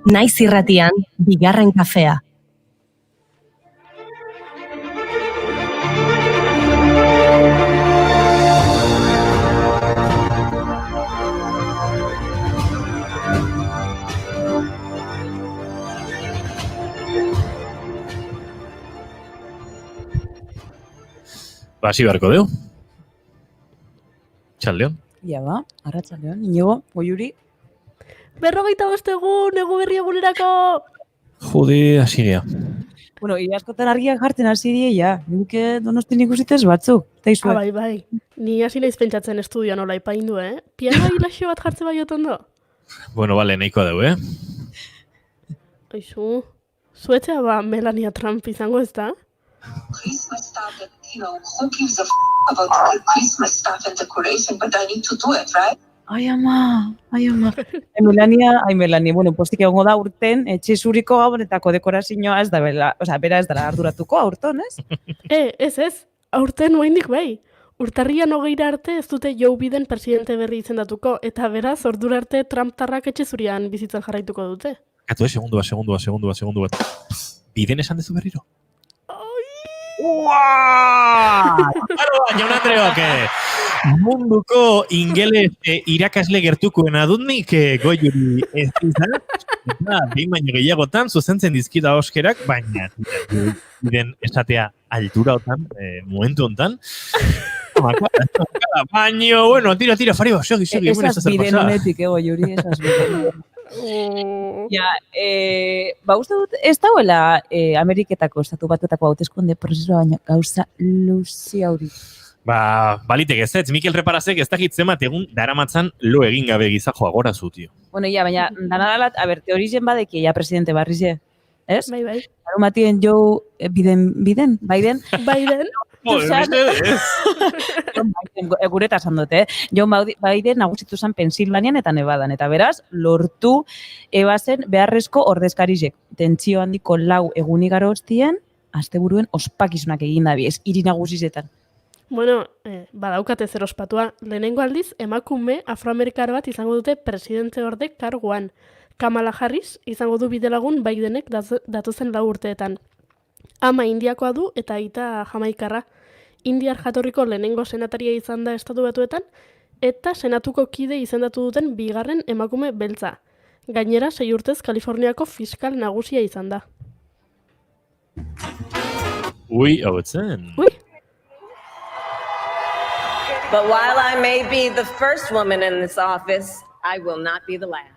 Naiz irratian, bigarren kafea. Hasi beharko deu. Txaldeon. Ja ba, arratsaldeon. Inigo, Goiuri. 45 egun, egu berri egunerako! Jode, asiria. Bueno, hiri askotan argiak jartzen hasi die, ja. Nik Donostin ikusitez batzuk. Taizue. Bai. Ni hasi naiz pentsatzen estudioan nola ipaindu, Pianoa hilaxo bat jartze bai otondo? Bueno, bale, nahikoa deu, Aizu, zuetzea ba Melania Trump izango ez da? Christmas stuff and, who gives a about the Christmas stuff and decoration, but I need to do it, right? Ai ama. Melania, bueno, postik egongo da urten, etxe zuriko gabonetako dekorazioa ez da bera ez dara arduratuko aurton, ez? Ez, aurten oraindik bai. Urtarrian 20 arte ez dute Joe Biden presidente berri izendatuko, eta beraz, ordura arte Trump-tarrak etxe zurian bizitzen jarraituko dute. Katu, segundu bat. Biden esan dezu berriro? Jaun Andreok, munduko ingeles irakasle gertukoena dut nik Goiuri ez izan. Behin baino gehiagotan zuzentzen dizkita oskerak, baina Biden esatea altura otan, momentu ontan. Baina, bueno, tira, Fariba, sogi. Esas Biden honetik, Goiuri, esas Biden. Ja, uste dut, ez dauela Ameriketako estatu batuetako hauteskunde prozesua, baina gauza luzi haurik. Balitek ez, Mikel Reparazek ez dakit zenbat egun daramatzan lo egin gabe gizajoa gora zutio. Bueno, baina danadalat, teorizen badeki, presidente barrize, ez? Bai. Aromatien Joe Biden? Gureta esan dute, Joe Biden nagusitu zen Pensilvanian eta Nevadan, eta beraz, lortu ebazen beharrezko ordezkarizek. Tentsio handiko 4 egunigaro hostien, asteburuen ospakizunak egin dabiez, hiri nagusizetan. Bueno, badaukate zer ospatua. Lehenengo aldiz, emakume afroamerikar bat izango dute presidente orde karguan. Kamala Harris izango du bidelagun Bidenek datozen 4 urteetan. Ama indiakoa du eta aita jamaikarra. Indiar jatorriko lehenengo senataria izan da estatu batuetan, eta senatuko kide izendatu duten bigarren emakume beltza. Gainera, 6 urtez Kaliforniako fiskal nagusia izan da. Hau etzen. But while I may be the first woman in this office, I will not be the last.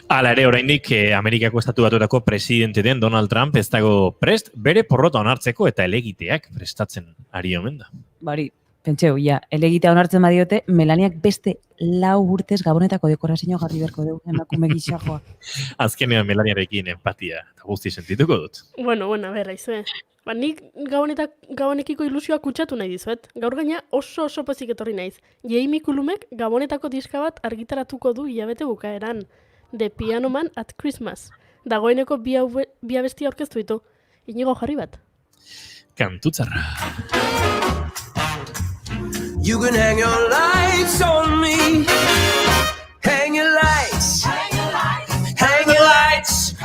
Hala ere, oraindik Amerikako estatu batuetako presidente den Donald Trump ez dago prest bere porrota onartzeko eta elegiteak prestatzen ari omen da. Bari, pentseu, elegitea onartzen badiote, Melaniak beste 4 urtez gabonetako dekorazioa jarri beharko dugu, emakume gixajoa. Azkenean Melaniarekin empatia eta guzti sentituko dut. Bueno, berra izue. Nik gabonekiko ilusioa kutsatu nahi dizuet. Gaur gaina oso pozik etorri naiz. Jamie Cullumek gabonetako diska bat argitaratuko du hilabete bukaeran. The Piano Man at Christmas. Dagoeneko bi abesti aurkeztu ditu. Inigo jarri bat. Kantutzarra. You can hang your lights on me. Hang your lights. Hang your lights.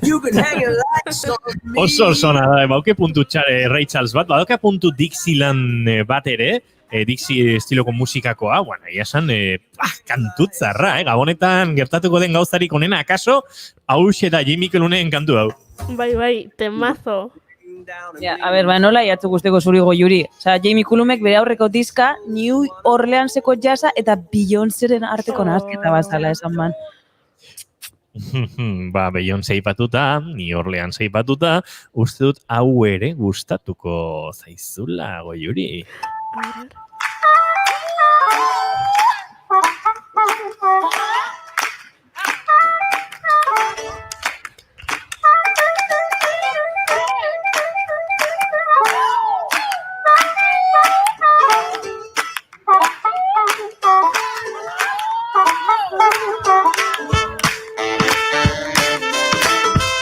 You can hang your lights on me. Oso nada, bauke puntu Ray Charles bat, badauke puntu Dixieland bat ere, Dixie estiloko musikakoa, esan, kantutzarra, gabonetan gertatuko den gauzarik onena, akaso, hauxe da Jamie Cullunen kantu hau. Bai, temazo. Nola jatzu guzteko zuri Goiuri. Jamie Cullumek bere aurreko diska New Orleanseko jazza eta Beyoncéren arteko nahazketa bazala esan man. Beyoncé aipatuta, New Orleans aipatuta, uste dut hau ere gustatuko zaizula, Goiuri.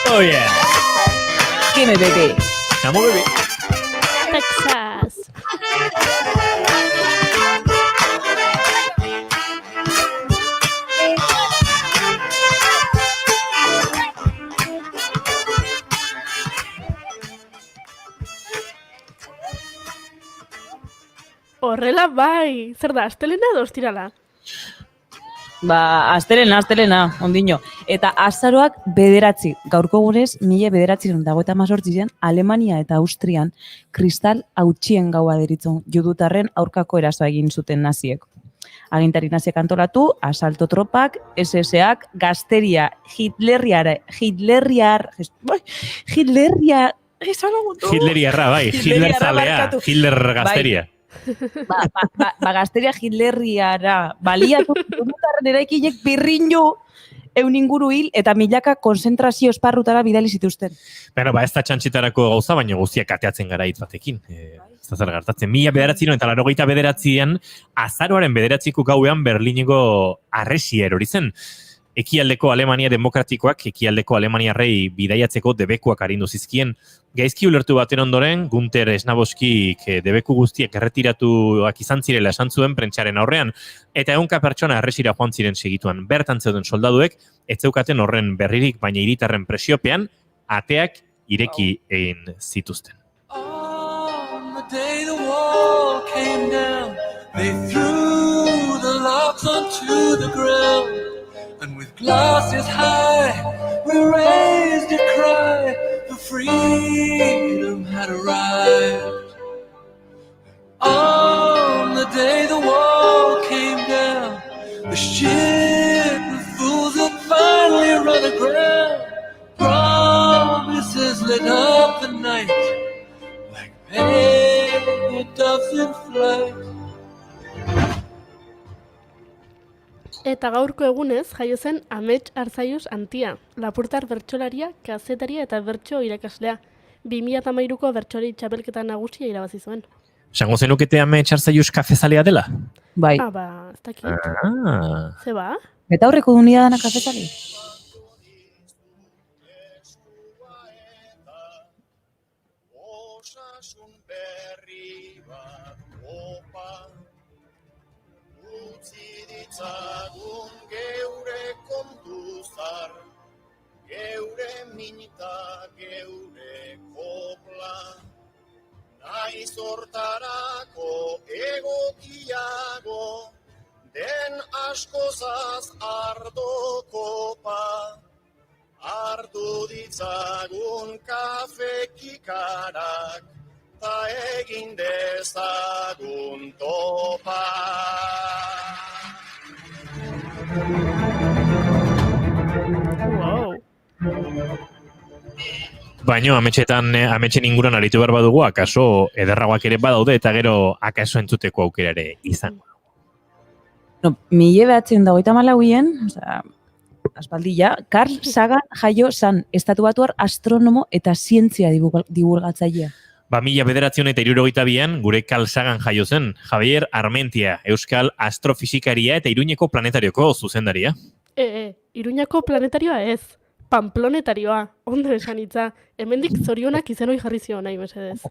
Oh yeah. Gimme baby. Come on, baby. Texas. Horrela bai, zer da, astelena edo ostirala? Astelena, ondino. Eta azaroak 9, gaurko gunez, 1918 Alemania eta Austrian kristal hautsien gaua deritzon judutarren aurkako erasoa egin zuten naziek. Agintari naziek antolatu, asalto tropak, SS-ak, gazteria, Hitleriarra, bai, Hitler zalea, Hitler gazteria. Gazteria Hitleriara baliatu judutarren eraikinek birrinju inguru hil eta milaka konzentrazio esparrutara bidali zituzten. Bueno, ez da txantxitarako gauza, baina guztiak kateatzen gara hitz batekin. Ez da zer gertatzen. 1989 azaroaren 9 gauean Berlineko harresia erori zen. Ekialdeko Alemania demokratikoak ekialdeko Alemaniarrei bidaiatzeko debekuak arindu zizkien. Gaizki ulertu baten ondoren, Gunter Esnaboskik debeku guztiak erretiratuak izan zirela esan zuen prentsaren aurrean, eta ehunka pertsona harresira joan ziren segituan. Bertan zeuden soldaduek, ez zeukaten horren berririk, baina hiritarren presiopean, ateak ireki egin zituzten. On the day the wall came down, they threw the locks onto the ground. And with glasses high, we raised a cry, for freedom had arrived. On the day the wall came down, the ship of fools had finally run aground. Promises lit up the night, like painted doves in flight. Eta gaurko egunez jaio zen Amets Arzaius Antia, lapurtar bertsolaria, kazetaria eta bertso irakaslea. 2013ko bertsolari txapelketa nagusia irabazi zuen. Esango zenukete Amets Arzaius kafezalea dela? Bai. Ez dakit. Ze ba? Eta aurreko dunia dana kafezali? Zagun geure kontuzar, geure minita, geure kopla, naiz hortarako egokiago, den askozaz ardo kopa, hartu ditzagun kafe kikarak, ta egin dezagun topa. Wow. Baina ametxen inguruan aritu behar badugu, akaso ederragoak ere badaude eta gero akaso entzuteko aukera ere izango. No, 1994an, aspaldia, Carl Sagan jaio zan estatubatuar astronomo eta zientzia divulgatzailea. 1972an gure Carl Sagan jaio zen, Javier Armentia, euskal astrofisikaria eta Iruñeko planetarioko zuzendaria. Iruñako planetarioa ez, Pamplonetarioa, ondo esan hitza. Hemendik zorionak izenoi jarri zio nahi, mesedez.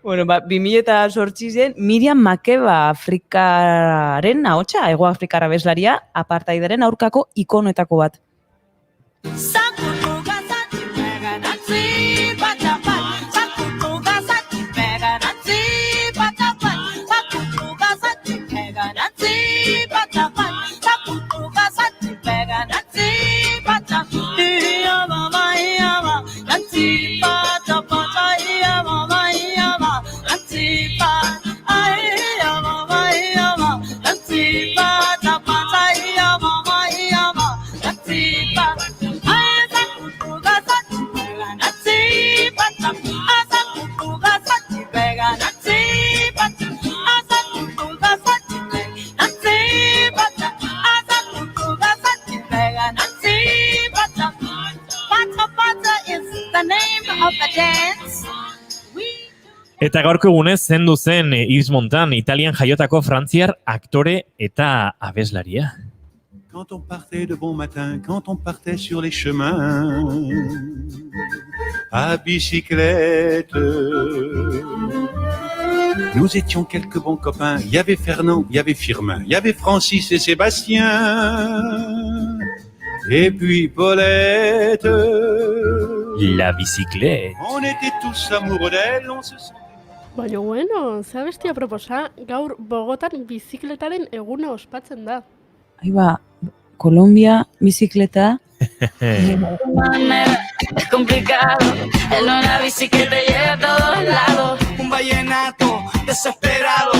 Bueno, 2008an Miriam Makeba Afrikaren ahotsa, Hego Afrikar abeslaria, apartheidaren aurkako ikonoetako bat. Eta gaurko egunez zendu zen Yves Montand, Italian jaiotako frantziar aktore eta abeslaria. Quand on partait de bon matin, quand on partait sur les chemins, à bicyclette, nous étions quelques bons copains. Il y avait Fernand, il y avait Firmin, il y avait Francis et Sébastien, et puis Paulette. La bicyclette. On était tous amoureux d'elle, on se sentait Baina, bueno, ze abestia proposa, gaur Bogotan bizikletaren eguna ospatzen da. Ahí va, Colombia, bicicleta. Es complicado, en una bici que te lleve a todos lados. Un vallenato desesperado,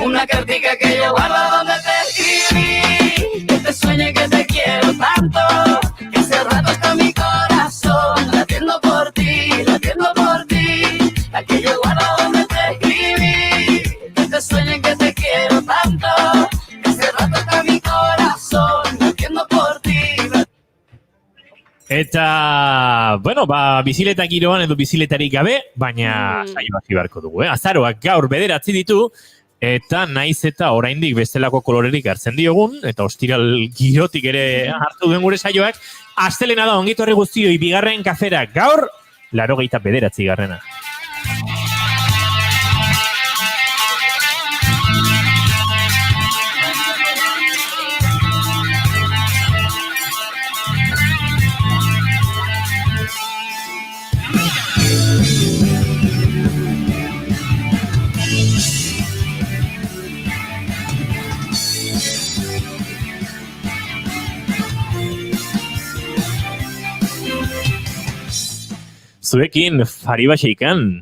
una cartica que yo guardo donde te escribí. Que te sueñe que te quiero tanto, que hace rato está mi corazón latiendo por ti, la que yo guardo donde te escribí. Que te sueñe que te quiero tanto, que hace rato está mi corazón latiendo por ti. Eta, bueno, bizileta giroan edo biziletarik gabe, baina saio hasi beharko dugu, Azaroak gaur 9 ditu, eta naiz eta oraindik bestelako kolorerik hartzen diogun, eta ostiral girotik ere hartu duen gure saioak, astelena da ongi etorri guztioi bigarren kafera gaur, 89. Zuekin, Fariba Xeikan.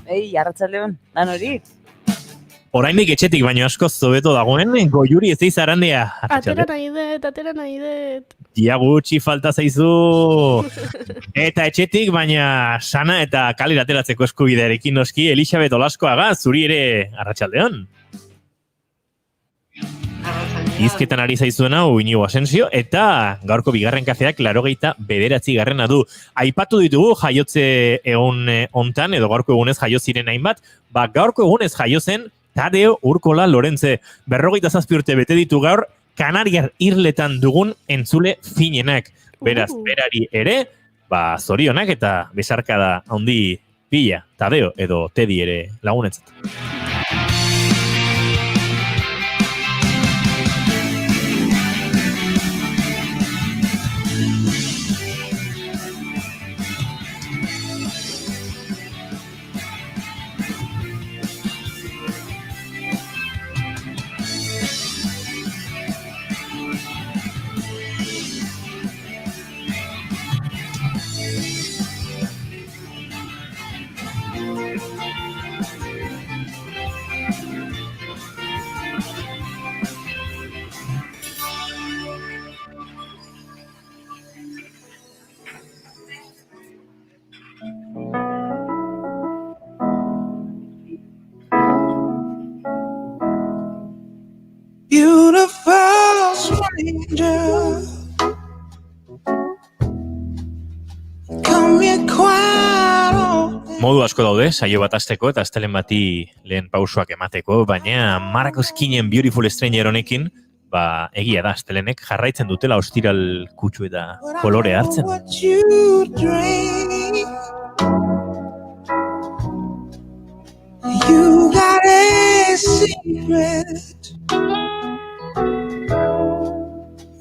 Ei, arratsaldeon, lan hori. Oraindik etxetik baino asko zobeto dagoen, Goiuri ez izarandea. Atera nahi dut. Dia gutxi falta zaizu. Eta etxetik, baina sana eta kalera ateratzeko eskubidearekin noski, Elisabet Olaskoaga, zuri ere arratsaldeon. Hizketan ari zaizuen hau Inigo Asensio, eta gaurko bigarren kafeak 89. du. Aipatu ditugu jaiotze egun hontan, edo gaurko egunez jaio ziren hainbat, gaurko egunez jaio zen Tadeo Urkola Lorentze. 57 urte bete ditu gaur, Kanariar irletan dugun entzule finenak. Beraz, berari ere, zorionak eta besarkada handi pila, Tadeo edo Tedi ere lagunetzat. Beautiful stranger, come here quiet. Modu asko daude, saio bat hasteko eta astelen bati lehen pausoak emateko, baina Marcos Kinen Beautiful Stranger honekin, egia da, astelenek jarraitzen dutela ostiral kutsu eta kolore hartzen. What you drink, you got a secret,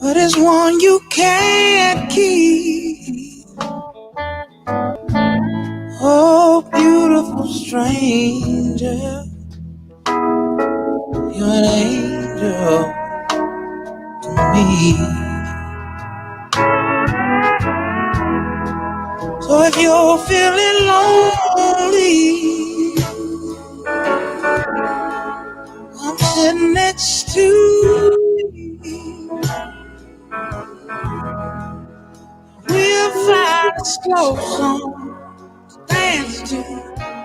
but it's one you can't keep. Oh, beautiful stranger, you're an angel to me. So if you're feeling lonely, I'm sitting next to you. We'll find a slow song to dance to.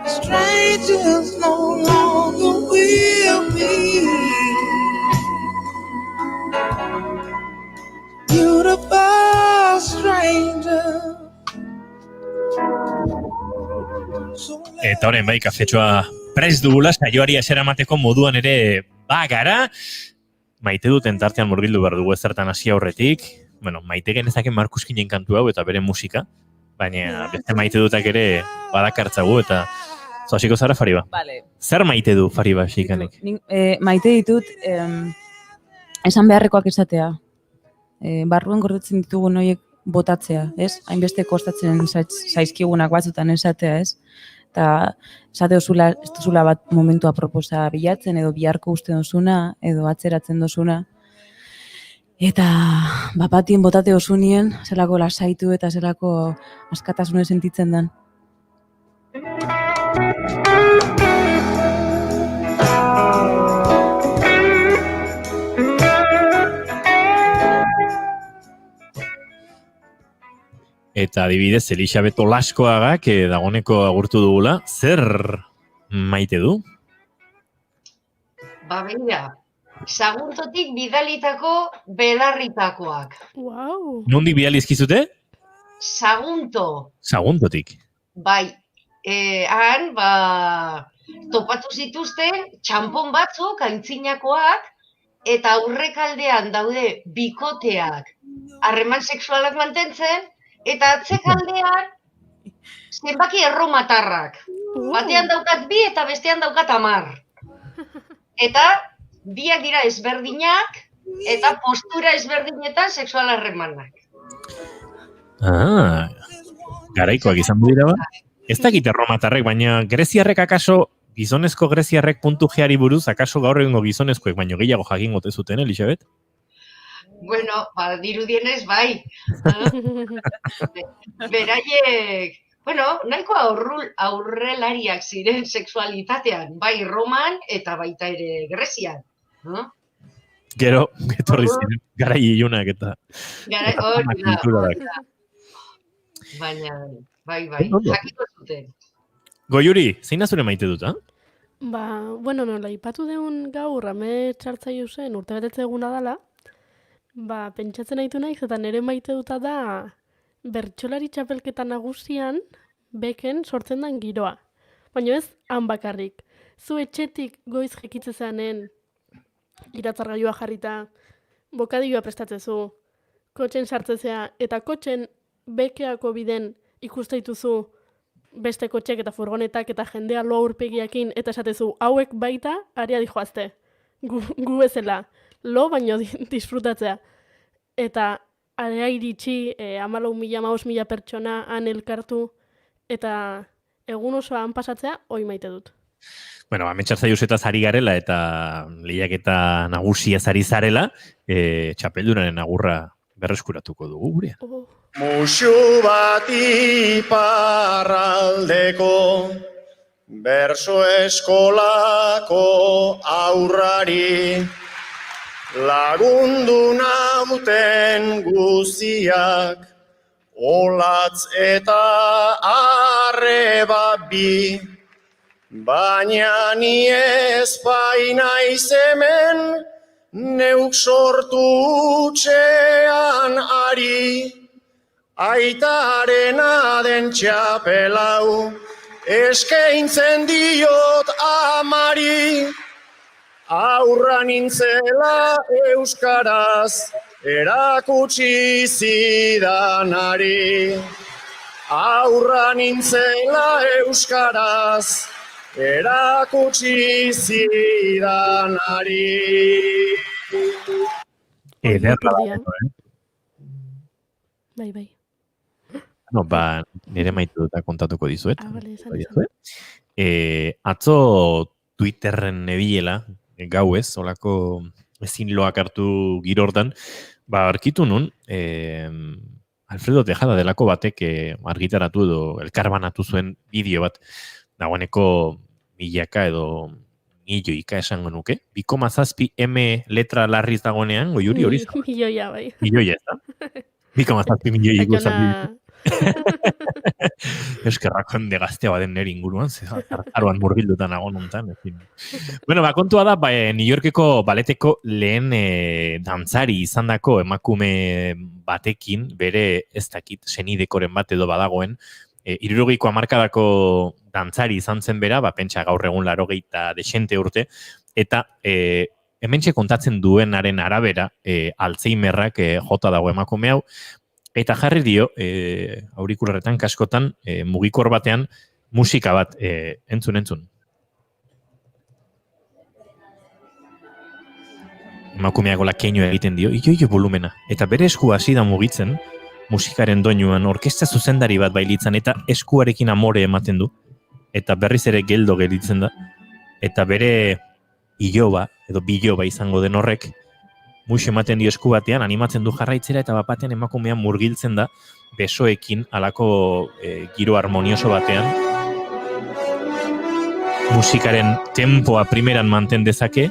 Strangers no longer will be. Beautiful stranger. Eta horren kafetxoa prest dugula, saioari esera mateko moduan ere bagara. Maite duten tartean murgildu behar dugu ezertan hasi aurretik. Bueno, maite genezaken Markus Kinen kantu hau eta bere musika. Baina beste maite dutak ere badakartzagu eta zoaziko zara, Fariba? Vale. Zer maite du Fariba Xeikanek? Maite ditut, esan beharrekoak esatea. Barruan gordetzen ditugu noiek botatzea, ez? Hainbeste kostatzen zaizkigunak batzutan esatea, ez? eta esate dozula, ez duzula bat momentu aproposa bilatzen, edo biharko uste dozuna, edo atzeratzen dozuna. Eta bapatien botate osunien, zelako lasaitu eta zelako askatasune sentitzen den. Eta adibidez, Elisabet Olaskoagak dagoneko agurtu dugula, zer maite du? Ba, begira, Saguntotik bidalitako belarritakoak. Wow. Nondik bidali izkizute? Sagunto. Saguntotik. Bai, han, topatu zituzten txampon batzuk, aintzinakoak, eta aurrekaldean daude bikoteak harreman sexualak mantentzen, eta atzekaldean zenbaki erromatarrak. Batean daukat 2 eta bestean daukat 10. Eta biak dira ezberdinak, eta postura ezberdinetan sexual harremanak. Garaikoak izan dira ba? Ez dakit erromatarrek, baina greziarrek akaso, gizonezko greziarrek .gari buruz, akaso gaur egingo gizonezkoek, baino gehiago jakingo te zuten, Elisabet? Bueno, dirudienez, bai. Beraiek, nahiko aurrelariak ziren sexualitatean, bai Roman eta baita ere Grezian. Gero, etorri ziren, garai ilunak eta... Baina, bai, jakiko zuten. Goiuri, zein azure maite dut, ha? Nola, ipatu deun gaur, ame txartzaio zen, urtebetetze eguna dela, pentsatzen nahitu naiz, eta nire maite duta da, bertsolari txapelketa nagusian, beken sortzen den giroa. Baina ez, han bakarrik. Zu etxetik goiz jekitze zeanen, iratzargailua jarrita, bokadioa prestatzezu, kotxen sartzezea, eta kotxen bekeako biden ikusteituzu beste kotxek eta furgonetak eta jendea lo aurpegiakin, eta esatezu, hauek baita, aria dijoazte. Gu bezala, lo baino disfrutatzea. Eta area iritsi 14.000 pertsona han elkartu, eta egun osoan pasatzea, hoi maite dut. Ametxartzaiuzetaz ari garela eta lehiaketa nagusia zari zarela, txapeldunaren agurra berreskuratuko dugu gurea. Musu bat iparraldeko berso eskolako aurrari lagundu nauten guziak olatz eta arreba bi. Baina ni ez bainaiz hemen, neuk sortu txean ari, aitarena den txapelau, eskaintzen diot amari, aurra nintzela euskaraz, erakutsi zidanari, aurra nintzela euskaraz, erakutsi zidanari. Ederra da, Bai. Nire maitu duta kontatuko dizuet. Vale, atzo Twitterren nebilela, gauez, olako ezin loak hartu girortan, arkitu nun, Alfredo Tejada delako batek argitaratu edo elkarbanatu zuen bideo bat, dagoeneko milaka edo milioika esango nuke. 2,7 M letra larriz dagoenean, Goiuri hori zan. Milioia, bai. Milioia, ez da? 2,7 milioi ikusten. Eskerrako hende gaztea baden nire inguruan, zartaroan murgildutan agon nontan. Kontua da, New Yorkeko baleteko lehen dantzari izandako emakume batekin, bere ez dakit senidekoren bat edo badagoen, 60ko hamarkadako dantzari izan zen bera, pentsa gaur egun 80 desente urte, eta hementxe kontatzen duenaren arabera, Alzheimerrak jota dago emakume hau, eta jarri dio, aurikularretan, kaskotan, mugikor batean, musika bat entzun. Emakumeago lakeinoa egiten dio, io volumena. Eta bere esku hasi da mugitzen, musikaren doinuan, orkestra zuzendari bat bailitzan, eta eskuarekin amore ematen du. eta berriz ere geldo gelditzen da, eta bere iloba, edo biloba izango den horrek, muixo ematen dio esku batean, animatzen du jarraitzera, eta bapatean emakumean murgiltzen da, besoekin, alako giro harmonioso batean. Musikaren tempoa primeran manten dezake,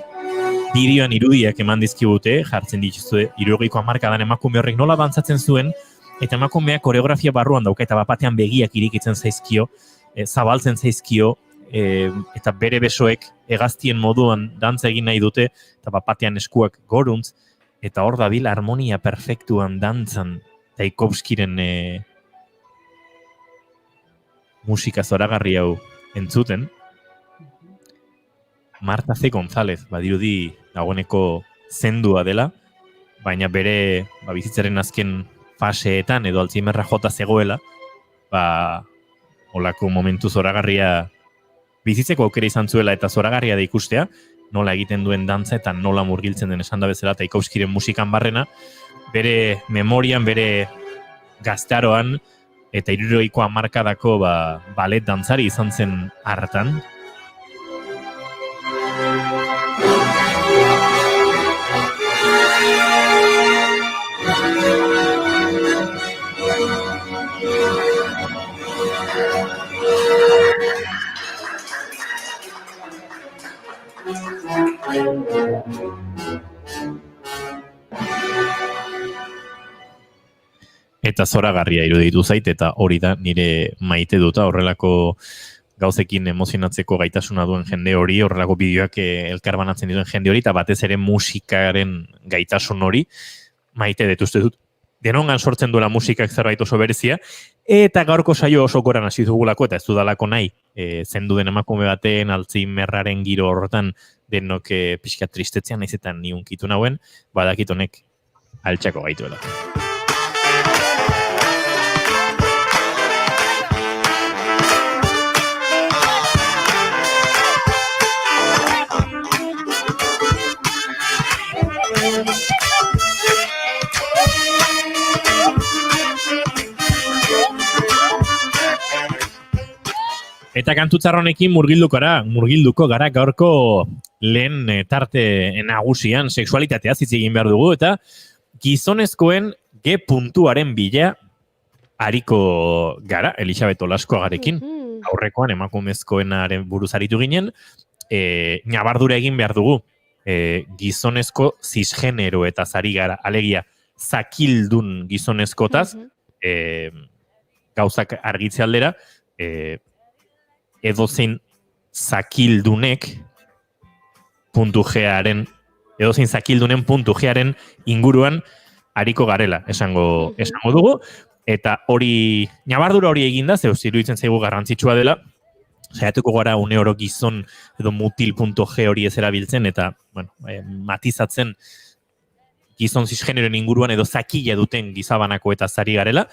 bideoan irudiak eman dizkibute, jartzen dituzue, 60ko hamarkadan emakume horrek nola bantzatzen zuen, eta emakumeak koreografia barruan dauka, eta bapatean begiak irikitzen zaizkio, zabaltzen zaizkio, eta bere besoek hegaztien moduan dantza egin nahi dute, eta bapatean eskuak goruntz, eta hor dabil harmonia perfektuan dantzan Tchaikovskiren musika zoragarri hau entzuten. Marta C. González, badirudi dagoeneko zendua dela, baina bere bizitzaren azken faseetan edo Alzheimerra jota zegoela, olako momentu zoragarria bizitzeko aukera izan zuela eta zoragarria da ikustea, nola egiten duen dantza eta nola murgiltzen den esan da bezala Tchaikovskiren musikan barrena, bere memorian, bere gaztaroan eta 60ko hamarkadako ballet dantzari izan zen hartan. Eta zoragarria iruditu zait, eta hori da nire maite duta horrelako gauzekin emozionatzeko gaitasuna duen jende hori, horrelako bideoak elkarbanatzen dituen jende hori, eta batez ere musikaren gaitasun hori maite dut uste dut. Denongan sortzen duela musikak zerbait oso berezia, eta gaurko saio oso goran hasi dugulako, eta ez dudalako nahi, zendu den emakume baten, Alzheimerraren giro horretan denok pixka tristetzean naizetan ni unkitu nauen, badakit honek altxako gaituela. Eta kantutzarronekin murgilduko gara gaurko lehen tarte nagusian sexualitatea hitz egin behar dugu, eta gizonezkoen G puntuaren bila ariko gara, Elisabet Olaskoagarekin, aurrekoan emakumezkoenaren buruz aritu ginen, nabardura egin behar dugu, gizonezko cisgenero eta zari gara, alegia zakildun gizonezkotaz, gauzak argitze aldera, edozein zakildunek edozein zakildunen puntu G-aren inguruan ariko garela, esango dugu, eta hori, nabardura hori eginda, zeuz iruditzen zaigu garrantzitsua dela, saiatuko gara une oro gizon edo mutil.g hori ez erabiltzen, eta matizatzen gizon cisgeneren inguruan edo zakila duten gizabanako eta zari garela,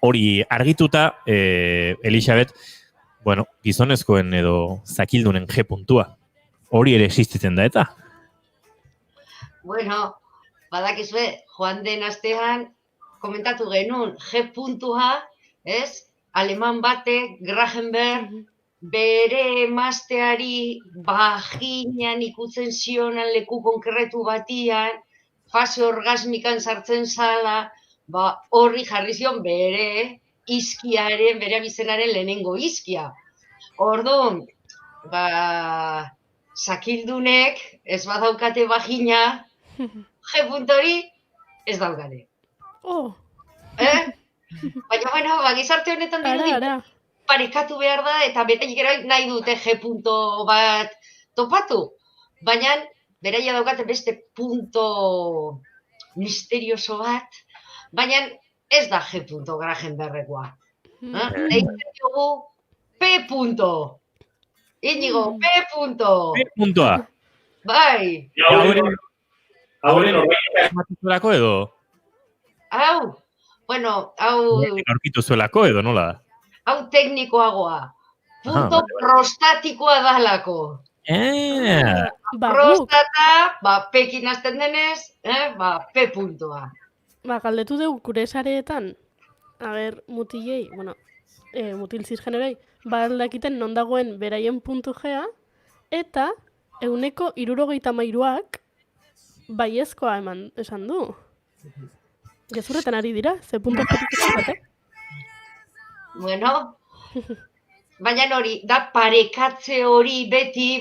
hori argituta, Elisabet, gizonezkoen edo zakildunen G puntua. Hori ere existitzen da, eta? Bueno, badakizue, joan den astean komentatu genuen G puntua, ez? Aleman batek, Grahenberg, bere emazteari baginan ikutzen zionan leku konkretu batian, fase orgasmikan sartzen zala, horri jarri zion bere izkiaren, bere abizenaren lehenengo izkia. Orduan, zakildunek ez badaukate bagina, G puntori ez daukate. Baina, gizarte honetan parekatu behar da, eta beraiek nahi dute G punto bat topatu. Baina, beraia daukate beste punto misterioso bat, baina ez da G punto Grahenberrekoa. Egiten dugu P punto. Inigo, P punto. P puntoa. Bai. Hauren horretak edo? Hau, hau... Aurkitu zuelako edo nola da? Hau teknikoagoa. Punto prostatikoa dalako. Prostata, pekin hasten denez, P puntoa. Galdetu dugu gure sareetan, mutilei, mutil cisgeneroi, badakiten non dagoen beraien puntu G-a, eta 73%ak baiezkoa esan du. Gezurretan ari dira, ze puntu G-tik Bueno, baina hori, da parekatze hori beti,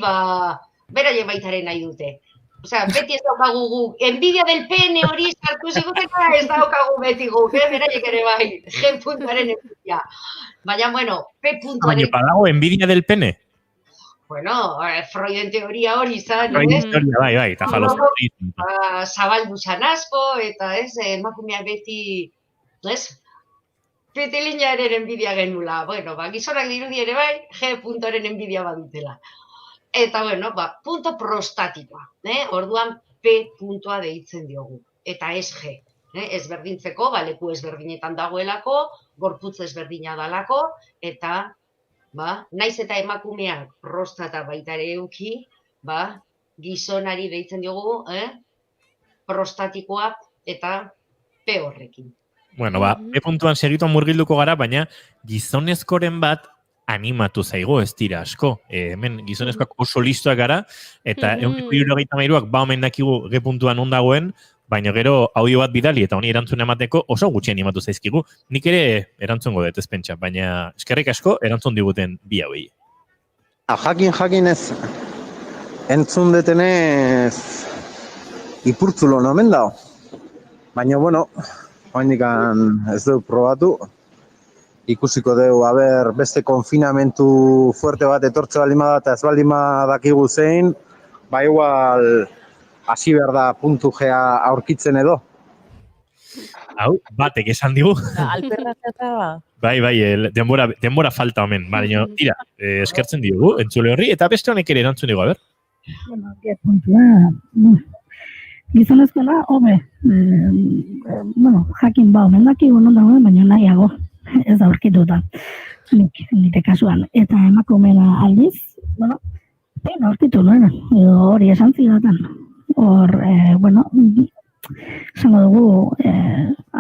beraien baitaren nahi dute. Osea, beti ez daukagu guk, envidia del pene hori sartu zigutena ez daukagu beti guk, beraiek ere bai, G puntuaren envidia. Baina, bueno, P puntuaren... Baina, badago envidia del pene? Bueno, Freuden teoria hori izan, Freuden teoria, bai, eta jalozen hori. Zabaldu zan asko, eta emakumeak beti, Petelinaren envidia genula. Bueno, gizonak dirudi ere bai, G puntuaren envidia badutela. Eta, bueno, punto prostatikoa. Orduan, P puntua deitzen diogu. Eta ez G. Ezberdintzeko, leku ezberdinetan dagoelako, gorputz ezberdina dalako, eta, naiz eta emakumeak prostata baita ere euki, gizonari deitzen diogu, prostatikoa eta P horrekin. Bueno, P puntuan segituan murgilduko gara, baina gizonezkoren bat animatu zaigo ez dira asko. Hemen gizonezkoak oso listoak gara, eta 73%ak omen dakigu G puntuan ondagoen, baina gero audio bat bidali eta honi erantzun emateko oso gutxi animatu zaizkigu. Nik ere erantzungo dut ezpentsa, baina eskerrik asko erantzun diguten bi hauei. Jakin ez entzun detenez ipurtzulo nomen dao. Baina, bueno, oindikan ez dut probatu. Ikusiko dugu, beste konfinamentu fuerte bat etortze baldin bada eta ez baldin dakigu zein, igual hasi behar da puntu G-a aurkitzen edo. Hau, batek esan digu. Alperra zeta Bai, denbora falta omen. Baina, tira, eskertzen diogu, entzule horri, eta beste honek ere erantzun digu, Bueno, G puntua, gizonezkoela, jakin omen dakigu non dagoen, baina nahiago. Ez da aurkituta, nite kasuan. Eta emakumena aldiz, aurkitu nuen, edo hori esan zidatan. Hor, esango dugu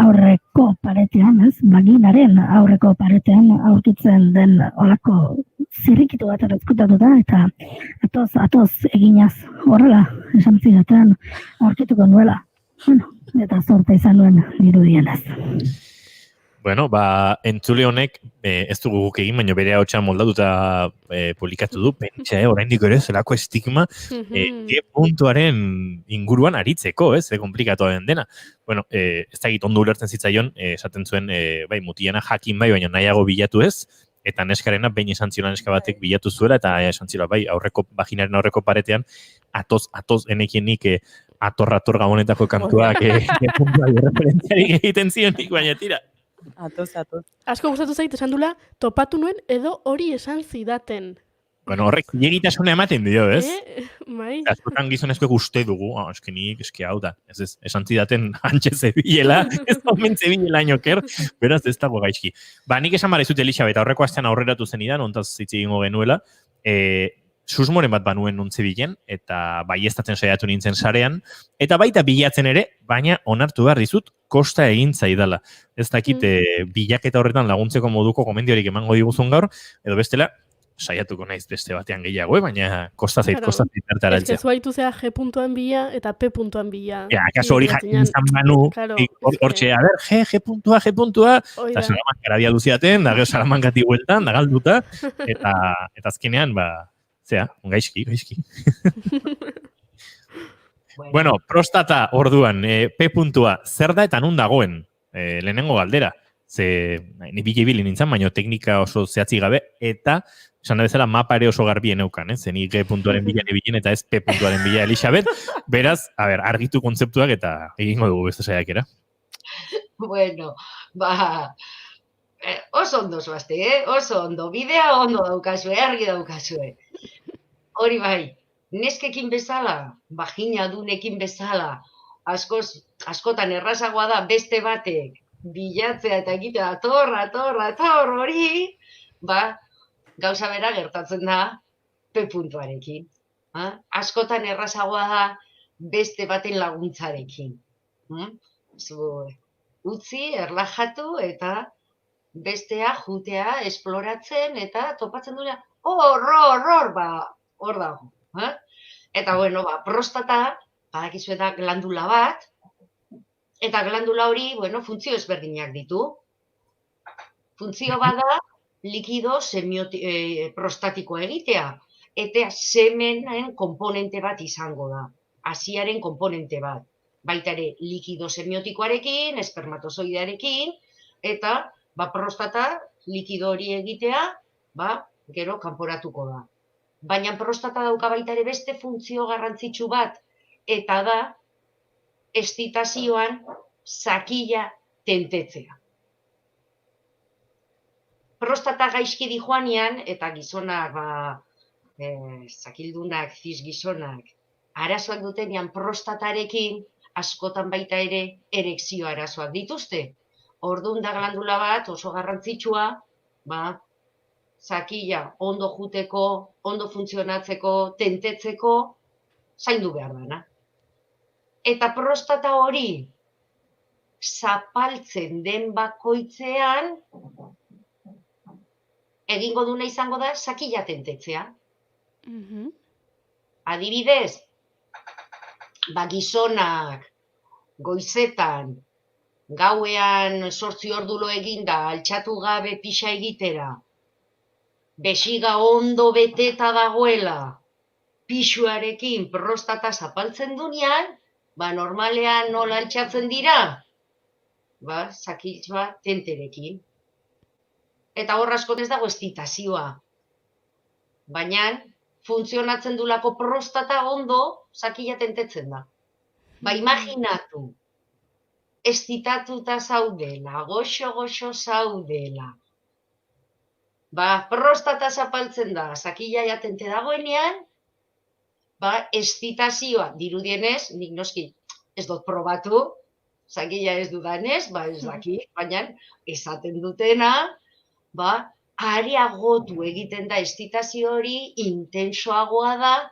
aurreko paretean, vaginaren aurreko paretean aurkitzen den olako zirrikitu bat errezkutatuta, eta atoz eginaz horrela esan zidatan aurkituko nuela. Eta zorte izan nuen dirudienez. Bueno, entzule honek, ez dugu guk egin, baina bere hautsa moldatuta publikatu du, pentsa, oraindik ere, zelako estigma, G puntuaren inguruan aritzeko, komplikatu den dena. Bueno, ez da ondo ulertzen zitzaion, esaten zuen, mutiana jakin baina nahiago bilatu ez, eta neskarena behin esan ziola neska batek bilatu zuela, eta esan ziola, vaginaren aurreko paretean, atoz enekienik ator gabonetako kantuak G puntuari referentziarik egiten zionik, baina tira. Atoz. Asko gustatu zait esan dula, topatu nuen edo hori esan zidaten. Bueno, horrek zilegitasuna ematen dio, ez? Bai. Askotan gizonezkoek uste dugu, eske hau da, esan zidaten antxe zebilela, ez omen zebilela inoker, beraz ez dago gaizki. Nik esan bara izut Elisabet, aurreko astean aurreratu zenidan, ontaz zitze egingo genuela, susmoren bat banuen nuntze bilen, eta baiestatzen saiatu nintzen sarean, eta baita bilatzen ere, baina onartu behar dizut, kosta egin zaidala. Ez dakit, bilaketa horretan laguntzeko moduko komendiorik emango diguzun gaur, edo bestela, saiatuko naiz beste batean gehiago, baina kosta zait bertara altzea. Ez zuaitu zea G puntuan bila eta P puntuan bila. Akaso hori jakin izan banu, hortxe, G puntua, eta Salamankara bia duziaten, da gero Salamankati bueltan, da galduta, eta azkenean, gaizki. Bueno, prostata orduan, P puntua, zer da eta nun dagoen? Lehenengo galdera. Ni bile nintzen, baina teknika oso zehatzi gabe, eta esan da bezala mapa ere oso garbien eukan, zeni G puntuaren bilen eta ez P puntuaren bila Elisabet. Beraz, argitu kontzeptuak eta egingo dugu beste saiakera. Bueno, oso ondo zoazte, oso ondo. Bidea ondo daukazue, argi daukazue. Hori bai, neskekin bezala, vagina dunekin bezala, askotan errazagoa da beste batek bilatzea eta egitea ator hori, gauza bera gertatzen da P puntuarekin. Askotan errazagoa da beste baten laguntzarekin. Utzi, erlajatu eta bestea jutea esploratzen eta topatzen duena, hor, hor dago. Eta, bueno, prostata, badakizu da glandula bat, eta glandula hori, bueno, funtzio ezberdinak ditu. Funtzio bada, likido prostatikoa egitea, eta semenen komponente bat izango da, hasiaren komponente bat. Baita ere, likido semiotikoarekin, espermatozoidearekin, eta prostata likido hori egitea, gero kanporatuko da. Baina prostata dauka baita ere beste funtzio garrantzitsu bat, eta da, estitazioan zakila tentetzea. Prostata gaizki dijoanean, eta gizonak, zakildunak, cis gizonak, arazoak dutenean prostatarekin, askotan baita ere erekzio arazoak dituzte. Orduan da glandula bat oso garrantzitsua, zakila ondo juteko, ondo funtzionatzeko, tentetzeko, zaindu behar dana. Eta prostata hori zapaltzen den bakoitzean, egingo duna izango da zakila tentetzea. Adibidez, gizonak goizetan, gauean 8 ordu lo eginda, altxatu gabe pixa egitera, besiga ondo beteta dagoela, pixuarekin prostata zapaltzen dunean, normalean nola altxatzen dira? Zakiltza tenterekin. Eta hor askot ez dago estitazioa. Baina, funtzionatzen dulako prostata ondo, zakila tentetzen da. Imaginatu, estitatuta zaudela, goxo zaudela. Prostata zapaltzen da, zakila jatente dagoenean, estitazioa, dirudienez, nik noski ez dut probatu, zakila ez dudanez, ez dakit, baina esaten dutena, areagotu egiten da estitazio hori, intensoagoa da,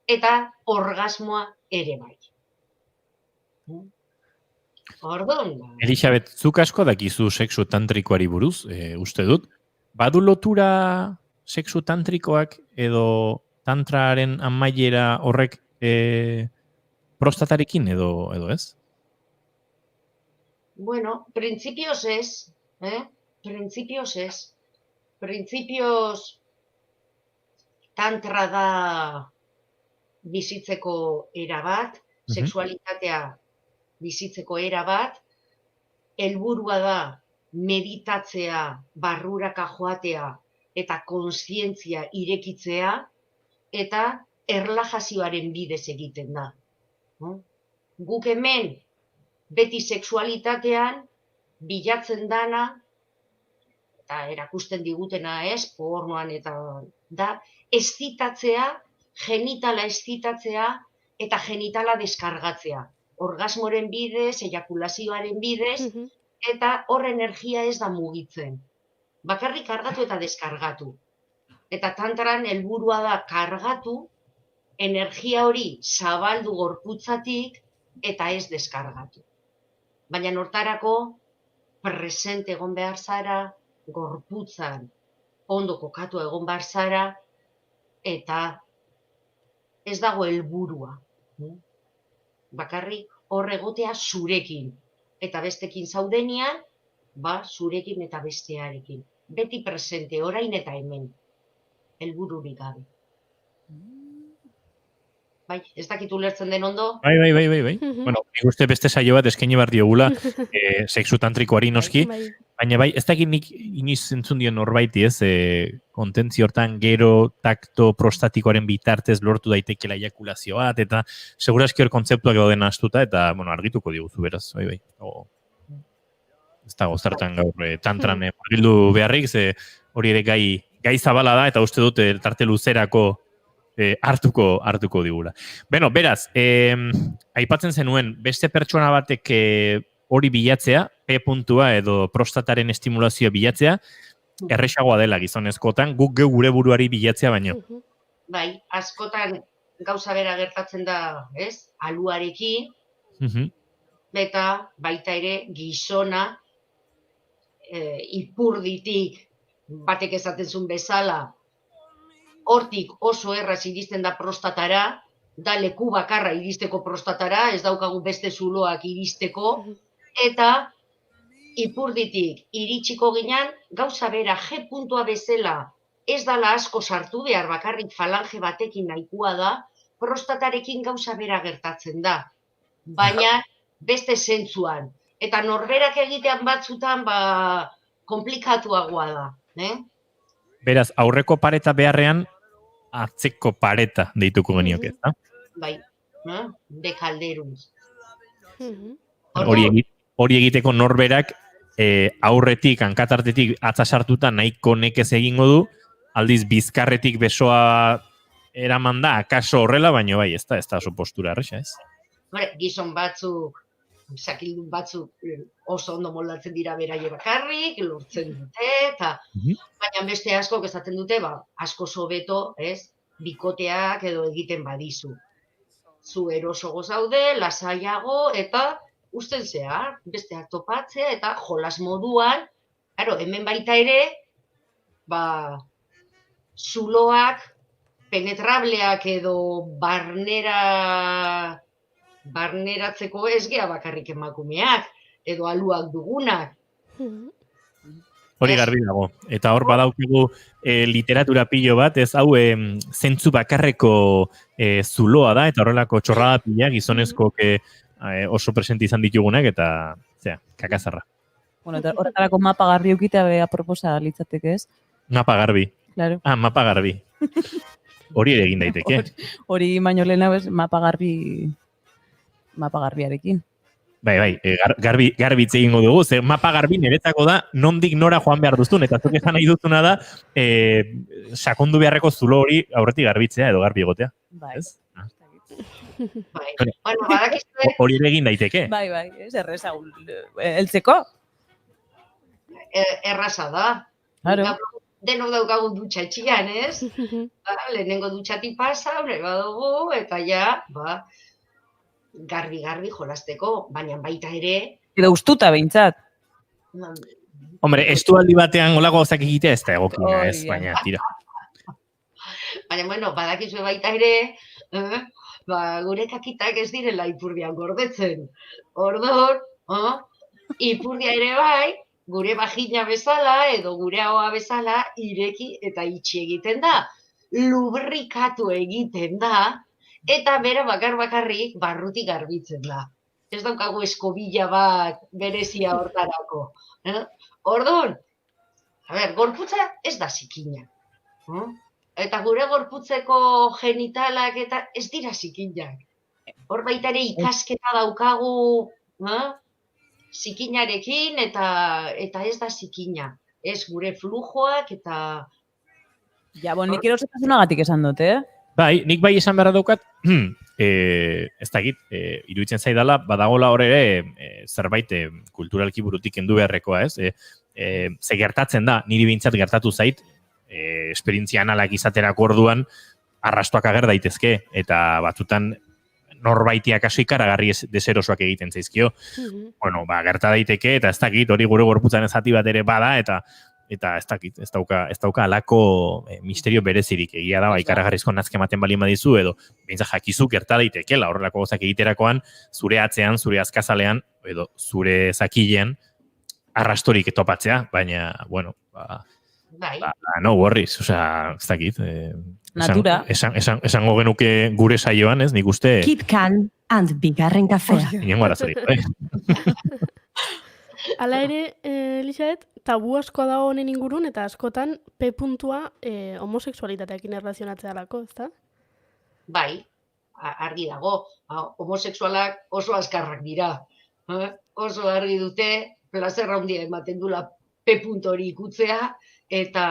eta orgasmoa ere bai. Orduan, Elisabet, zuk asko dakizu sexu tantrikoari buruz, uste dut. Badu lotura sexu tantrikoak edo tantraren amaiera horrek prostatarekin edo ez? Bueno, principios ez, principios ez. Principios tantra da bizitzeko era bat, sexualitatea bizitzeko era bat, helburua da meditatzea, barruraka joatea eta kontzientzia irekitzea eta erlajazioaren bidez egiten da. Guk hemen beti sexualitatean bilatzen dana, eta erakusten digutena pornoan eta da, estitatzea, genitala estitatzea eta genitala deskargatzea. Orgasmoren bidez, ejakulazioaren bidez, eta hor energia ez da mugitzen. Bakarrik kargatu eta deskargatu. Eta tantran helburua da kargatu, energia hori zabaldu gorputzatik eta ez deskargatu. Baina hortarako presente egon behar zara, gorputzan ondo kokatu egon behar zara, eta ez dago helburua. Bakarrik hor egotea zurekin. Eta bestekin zaudenean, zurekin eta bestearekin. Beti presente, orain eta hemen. Helbururik gabe. Ez dakit ulertzen den ondo? Bai. Bueno, nik uste beste saio bat eskaini behar diogula sexu tantrikoari noski, baina ez dakit nik iniz entzun dion norbaiti kontentzio hortan gero takto prostatikoaren bitartez lortu daitekela ejakulazio bat, eta seguraski hor kontzeptuak gauden astuta, eta argituko diguzu beraz, bai. Ez dago zertan gaur tantran bildu beharrik, hori ere gai zabala da, eta uste dut tarte luzerako hartuko digula. Beno, beraz, aipatzen zenuen, beste pertsona batek hori bilatzea, P puntua edo prostataren estimulazioa bilatzea, erresagoa dela gizonezkotan, guk gure buruari bilatzea baino. Bai, askotan gauza bera gertatzen da, aluarekin, eta baita ere gizona Ipurditik batek esaten zuen bezala, hortik oso erraz iristen da prostatara, da leku bakarra iristeko prostatara, ez daukagu beste zuloak iristeko, eta Ipurditik iritsiko ginen, gauza bera G puntua bezala ez dala asko sartu behar, bakarrik falange batekin nahikoa da, prostatarekin gauza bera gertatzen da. Baina beste zentzuan. Eta norberak egitean batzutan, komplikatuagoa da. Beraz, aurreko pareta beharrean, atzeko pareta deituko genioke, ezta? Bai, bekalderuz. Hori egiteko norberak aurretik, hankatartetik atza sartuta nahiko nekez egingo du, aldiz bizkarretik besoa eraman da, akaso horrela, baino bai, ez da oso postura erresa, ez? Gizon batzuk, sakildun batzuk oso ondo moldatzen dira beraie bakarrik, lortzen dute, eta baina beste askok esaten dute, asko hobeto, ez, bikoteak edo egiten badizu. Zu erosogo zaude, lasaiago, eta usten zehar, besteak topatzea, eta jolas moduan, hemen baita ere, zuloak, penetrableak edo barneratzeko ez gea bakarrik emakumeak, edo aluak dugunak. Hori garbi dago. Eta hor badaukigu literatura pilo bat, ez hau zentzu bakarreko zuloa da, eta horrelako txorrada pila, gizonezko oso presente izan ditugunak, eta kakazarra. Bueno, eta horretarako mapa garbi eukitea beha proposa litzateke, ez? Mapa garbi. Claro. Mapa garbi. Hori ere egin daiteke. Hori baino lehena bez, mapa garbiarekin. Bai, garbi hitz egingo dugu, ze mapa garbi niretzako da, nondik nora joan behar duzun, eta zuk esan nahi duzuna da, sakondu beharreko zulo hori aurretik garbitzea edo garbi egotea. Bai. Hori ere egin daiteke. Bai, ez erreza, heltzeko? Erraza da. Denok daukagu dutxa etxian, ez? Lehenengo dutxatik pasa, badugu, eta garbi jolasteko, baina baita ere... Edo ustuta behintzat. Hombre, estualdi batean olako gauzak egitea ez da egokina, ez, baina tira. Baina, badakizue baita ere, gure kakitak ez direla ipurdian gordetzen. Ordor, ipurdia ere bai, gure vagina bezala edo gure ahoa bezala ireki eta itxi egiten da. Lubrikatu egiten da, eta bera bakarrik barrutik garbitzen da. Ez daukagu eskobila bat berezia hortarako. Orduan, gorputza ez da zikina. Eta gure gorputzeko genitalak eta ez dira zikinak. Hor baita ere ikasketa daukagu zikinarekin eta ez da zikina. Ez gure flujoak eta... Ja, nik erosotasunagatik esan dut, Bai, nik bai esan beharra daukat, ez dakit, iruditzen zaidala, badagola hor ere zerbait kulturalki burutik kendu beharrekoa, ez? Ze gertatzen da, niri bintzat gertatu zait, esperientzia analak izaterako orduan, arrastoak ager daitezke, eta batzutan norbaitiak aso ikaragarri deserosoak egiten zaizkio. Bueno, gerta daiteke, eta ez dakit, hori gure gorputzan ezati bat ere bada, eta ez dakit, ez dauka alako misterio berezirik. Egia da, ikaragarrizko nazke ematen bali madizu, edo bintza jakizu gerta daitekela, horrelako gozak egiterakoan, zure atzean, zure azkazalean, edo zure zakilean, arrastorik topatzea, baina, bueno, no worries, osea, ez dakit. Natura. Esango genuke gure saioan, ez, nik uste... Kit Kat and bigarren kafea. Inengo arazorik, Hala ere, Elisabet, tabu asko dago honen ingurun, eta askotan P puntua homosexualitateakin erlazionatzea alako, ezta? Bai, argi dago. Homosexualak oso azkarrak dira. Oso argi dute, plazerra handia ematen dula P puntu hori ikutzea, eta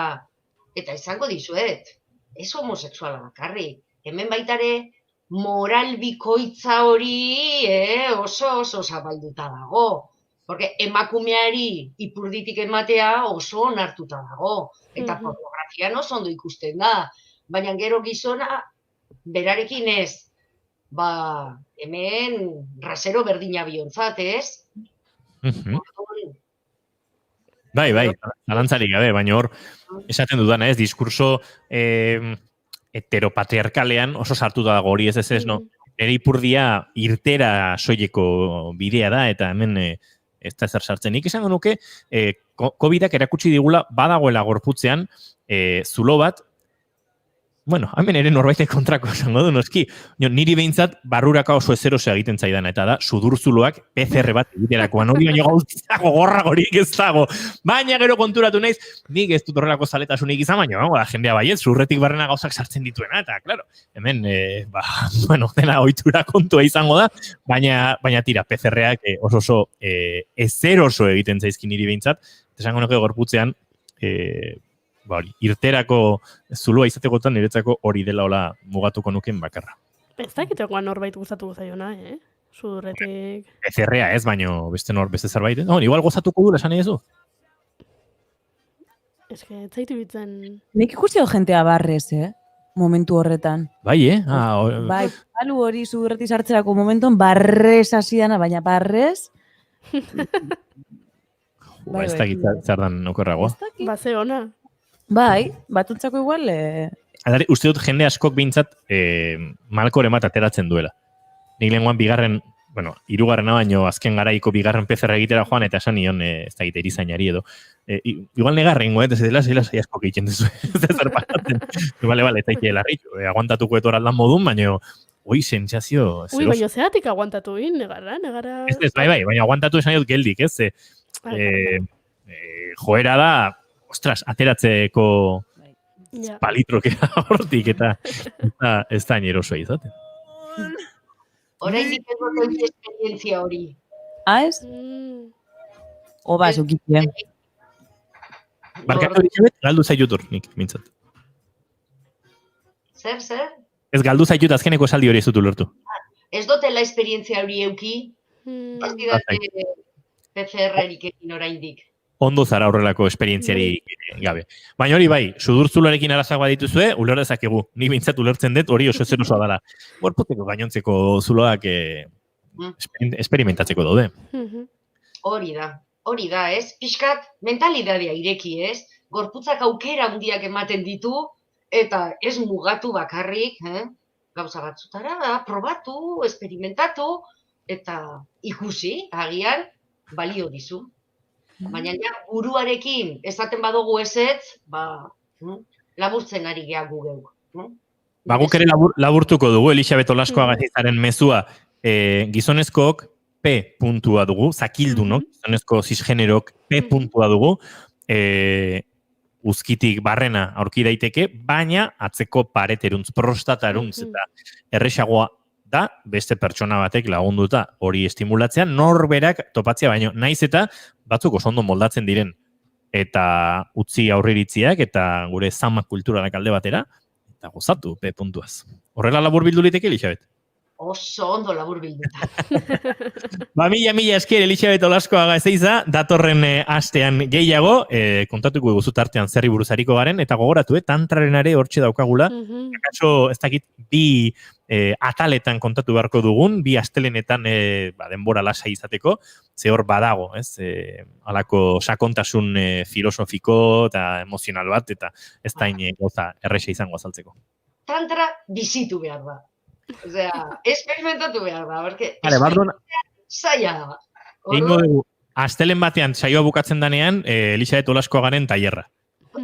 esango dizuet, ez homosexuala bakarrik. Hemen baitare moral bikoitza hori oso zabalduta dago. Porque emakumeari ipurditik ematea oso onartuta dago. Eta pornografian oso ondo ikusten da. Baina gero gizona berarekin ez. Hemen rasero berdina biontzat, ez? Bai, zalantzarik gabe, baina hor, esaten dudana, ez, diskurso heteropatriarkalean oso sartuta dago hori, ez, no? Ere ipurdia irtera soileko bidea da, eta hemen ez da zer sartzen. Nik esango nuke, COVID-ak erakutsi digula badagoela gorputzean zulo bat, bueno, hemen ere norbaitek kontrako esango du, noski, niri behintzat barruraka oso ezerosa egiten zaidan, eta da, sudurzuloak PCR bat egiterakoan, hori baino gauzago gorragorik ez dago, baina gero konturatu naiz, nik ez dut horrelako zaletasunik izan, baina jendea baiet, zurretik barrena gauzak sartzen dituena, eta, klaro, hemen, bueno, dena ohitura kontua izango da, baina tira, PCR-ak oso ezeroso egiten zaizkin niri behintzat, esango nuke gorputzean, irterako zulua izatekotan niretzako hori dela hola mugatuko nuken bakarra. Ez dakitekoan norbait gustatuko zaiona, Sudurretik... PCR-a ez, baino beste zerbait. No, igual gozatuko dura esan egizu. Ez que, ez zaitu bitzen... Nik ikusi hau jentea barrez, momentu horretan. Bai, Bai, palu hori sudurretik sartzerako momentuan barrez hasi dana, baina barrez... Ez dakit zerdan okerragoa. Baze ona. Bai, batuntzako igual... Adari, uste dut jende askok behintzat malkoren bat ateratzen duela. Nik lehenguan hirugarrena baino azken garaiko bigarren PCR egitera joan, eta esan nion, ez da egite erizainari edo. Igual negarrengo, ez dela zai askok egiten duzu, ez da zer pasatzen. Bale, ez da egite larritu, aguantatuko etor aldan modun, baino, sentsazio... Ui, baino zeatik aguantatu negara. Ez, bai, baina aguantatu esan dut geldik, ez? Joera da, ostras, ateratzeko palitrokera hortik, eta ez da inerosoa izaten. Oraindik ez dut esperientzia hori. Ez? Oba, zukitzea. Barkatu ditubet, galdu zaitutur, nik, mintzat. Zer? Ez galdu zaitut azkeneko esaldi hori ez dut ulertu. Ez dutela esperientzia hori euki, ez didate PCR-erik egin oraindik. Ondo zara horrelako esperientziari gabe. Baina hori bai, sudurtzularekin arazak badituzue, uler dezakegu. Nik bintzat ulertzen dut hori oso zerosoa dela. Gorputeko gainontzeko zuloak esperimentatzeko daude. Hori da, ez? Pixkat mentalidadea ireki, ez? Gorputzak aukera handiak ematen ditu, eta ez mugatu bakarrik, gauza batzutara, probatu, esperimentatu, eta ikusi, agian, balio dizu. Baina buruarekin esaten badugu ezetz, laburtzen ari geha gu geuk. Guk ere laburtuko dugu, Elisabet Olaskoa Gazizaren mezua, gizonezkook P puntua dugu, zakildunok, gizonezko cisgenerok P puntua dugu, uzkitik barrena aurki daiteke, baina atzeko pareteruntz, prostataruntz, eta erresagoa da, beste pertsona batek lagunduta hori estimulatzean, norberak topatzea, baino naiz eta batzuk oso ondo moldatzen diren. Eta utzi aurriritziak eta gure zama kulturalak alde batera, eta gozatu, P puntuaz. Horrela labur bildu liteke, Elisabet? Oso ondo labur bilduta. Mila esker Elisabet Olaskoaga Ezeiza, datorren astean gehiago, kontatuko eguzut artean zerri buruzariko garen, eta gogoratu, tantraren are hortxe daukagula, akaso ez dakit bi ataletan kontatu beharko dugun, bi astelenetan denbora lasa izateko, ze hor badago, ez? Halako sakontasun filosofiko eta emozional bat, eta ez da goza erresa izango azaltzeko. Tantra bizitu behar da. Osea, experimentatu behar da, porque zaila da. Eingo dugu, astelen batean saioa bukatzen danean, Elisabet Olaskoagaren tailerra.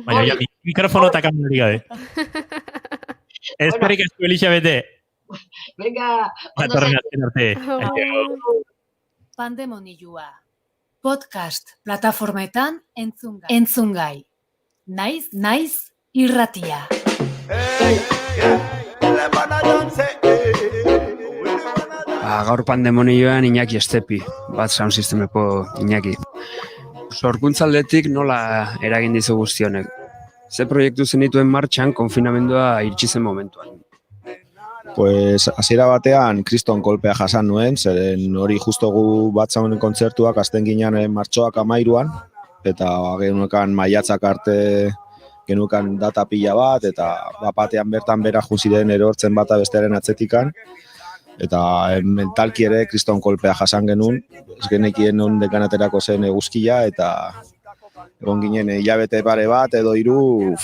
Baina, mikrofono eta kamerari gabe. Esperik ez du, Elisabete. Venga, datorren arte. Pandemonioa. Podcast plataformetan entzungai. Naiz irratia. Gaur pandemonioan Iñaki Estepi, bat sound systemeko Iñaki. Sorkuntzaldetik nola eragin dizu guztionek? Ze proiektu zenituen martxan konfinamendua iritsi zen momentuan? Pues hasiera batean kriston kolpea jasan nuen, zeren hori justo gu bat zaunen kontzertuak azten ginean martxoak 13an, eta genukan maiatzak arte genukan data pila bat, eta batean bertan bera juziren erortzen bata bestearen atzetikan, eta mentalki ere kriston kolpea jasan genuen, ez genekien non dekanaterako zen eguzkia, eta egon ginen hilabete pare bat edo 3,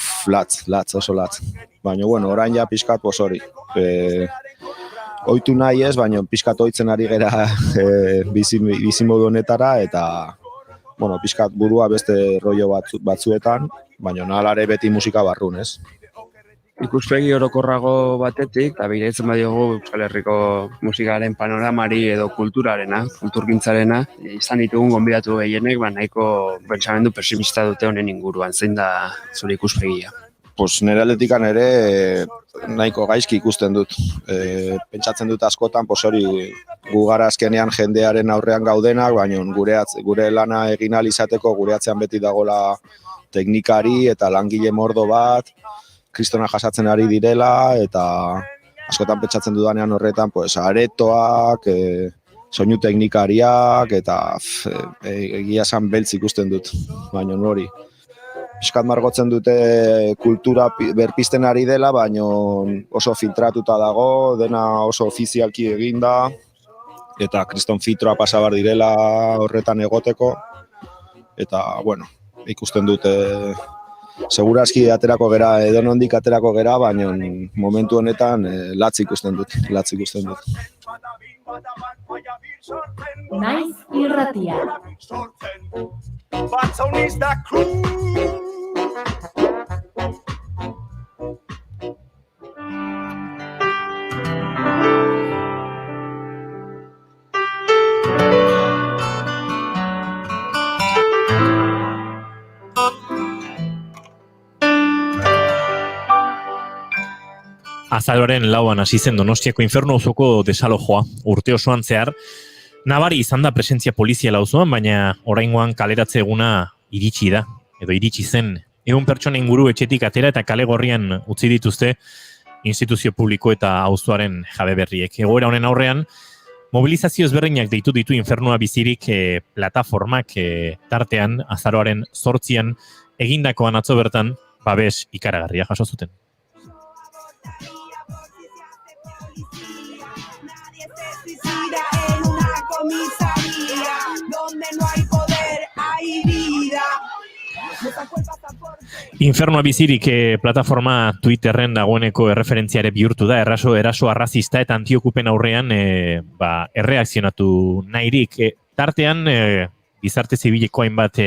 latz, oso latz. Baina, bueno, orain ja pixkat hori. Ohitu nahi ez, baina pixkat ohitzen ari gera bizimodu honetara, eta bueno, pixkat burua beste rollo batzuetan, baina nalare beti musika barrun, ez? Ikuspegi orokorrago batetik, eta begiratzen badiogu Euskal Herriko musikaren panoramari edo kulturgintzarena, izan ditugun gonbidatu gehienek, nahiko pentsamendu pesimista dute honen inguruan, zein da zure ikuspegia? Pues nire aldetikan ere nahiko gaizki ikusten dut. Pentsatzen dut askotan, hori gu gara azkenean jendearen aurrean gaudenak, baina gure lana egin ahal izateko gure atzean beti dagola teknikari eta langile mordo bat, kristona jasatzen ari direla, eta askotan pentsatzen dudanean horretan, aretoak, soinu teknikariak, eta egia esan beltz ikusten dut, baina hori. Piskat margotzen dute kultura berpizten ari dela, baina oso filtratuta dago, dena oso ofizialki eginda, eta kriston filtroa pasabar direla horretan egoteko, eta, bueno, ikusten dute segurazki aterako gera, edonondik aterako gera, baina momentu honetan latz ikusten dut. Naiz irratia. Azaroaren 4 hasi zen Donostiako Infernu auzoko desalojoa urte osoan zehar. Nabari izan da presentzia poliziala auzoan, baina oraingoan kaleratze eguna iritsi da, edo iritsi zen. 100 pertsona inguru etxetik atera eta kale gorrian utzi dituzte instituzio publiko eta auzoaren jabe berriek. Egoera honen aurrean, mobilizazio ezberdinak deitu ditu Infernua bizirik plataformak tartean azaroaren 8an egindakoan atzo bertan babes ikaragarria jaso zuten. En una comisaría donde no hay poder, hay vida. Infernua bizirik plataforma Twitterren dagoeneko erreferentziare bihurtu da, eraso arrazista eta antiokupen aurrean erreakzionatu nahirik. Tartean, gizarte zibileko hainbat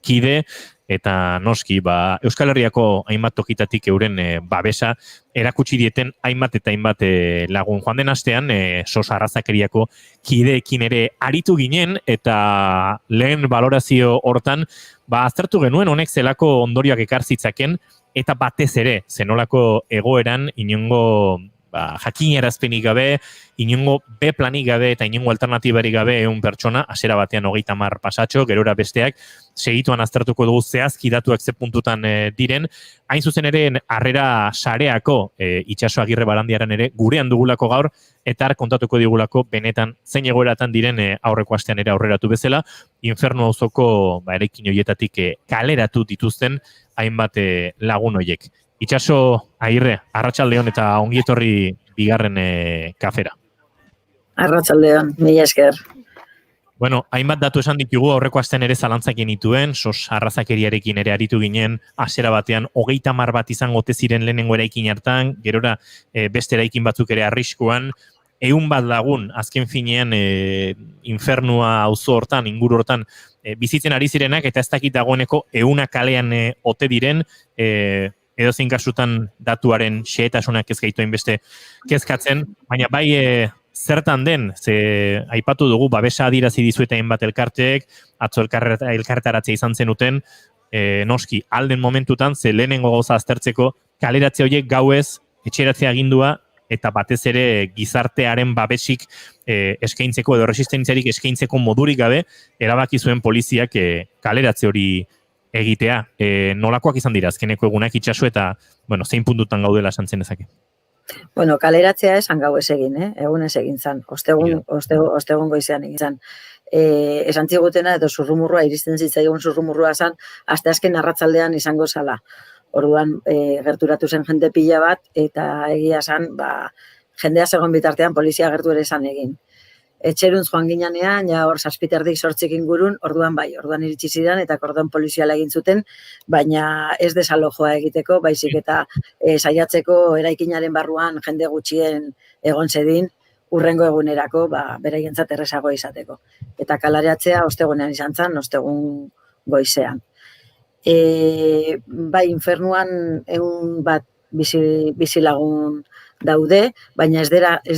kide, eta noski, Euskal Herriako hainbat tokitatik euren babesa erakutsi dieten hainbat eta hainbat lagun. Joan den astean, sos arrazakeriako kideekin ere aritu ginen, eta lehen balorazio hortan, aztertu genuen honek zelako ondorioak ekar zitzaken, eta batez ere, zenolako egoeran inongo jakinarazpenik gabe, inongo B planik gabe eta inongo alternatibarik gabe 100 pertsona, hasiera batean 30 pasatxo, gerora besteak, segituan aztertuko dugu zehazki datuak ze puntutan diren, hain zuzen ere harrera sareako Itxaso Agirre Barandiaran ere gurean dugulako gaur, eta kontatuko digulako benetan zein egoeratan diren aurreko astean ere aurreratu bezala, Infernu auzoko eraikin horietatik kaleratu dituzten hainbat lagun horiek. Itxaso Agirre, arratsaldeon eta ongi etorri bigarren kafera. Arratsaldeon, mila esker. Bueno, hainbat datu esan ditugu aurreko astean ere zalantzak genituen, sos arrazakeriarekin ere aritu ginen, hasiera batean 30 bat izango ote ziren lehenengo eraikin hartan, gerora beste eraikin batzuk ere arriskuan, 100 bat lagun, azken finean Infernua auzo hortan, inguru hortan, bizitzen ari zirenak, eta ez dakit dagoeneko 100 kalean ote diren, edo zein kasutan datuaren xehetasunak ez gaitu hainbeste kezkatzen, baina bai zertan den, ze aipatu dugu babesa adirazi dizueta hainbat elkarteek, atzo elkartaratzea izan zenuten, noski, alden momentutan, ze lehenengo gauza aztertzeko, kaleratze horiek gauez, etxeratzea agindua, eta batez ere gizartearen babesik eskaintzeko edo resistentziarik eskaintzeko modurik gabe, erabaki zuen poliziak kaleratze hori egitea. Nolakoak izan dira azkeneko egunak Itxaso eta, zein puntutan gaudela esan zen ezake? Bueno, kaleratzea esan gau ez egin, egun ez egin zan, ostegun goizean egin zan. Esan zigutena edo zurrumurrua, iristen zitzaigun zurrumurrua zan, asteazken arratsaldean izango zala. Orduan, gerturatu zen jende pila bat, eta egia zan, jendea zegoen bitartean polizia gertu ere zan egin. etxeruntz joan ginean, ja hor 7:30 ingurun, orduan iritsi ziren eta kordon poliziala egin zuten, baina ez desalojoa egiteko, baizik eta saiatzeko eraikinaren barruan jende gutxien egon zedin, urrengo egunerako, beraientzat errezago izateko. Eta kalareatzea ostegunean izan zen, ostegun goizean. Bai, infernuan egun bat bizilagun daude, baina ez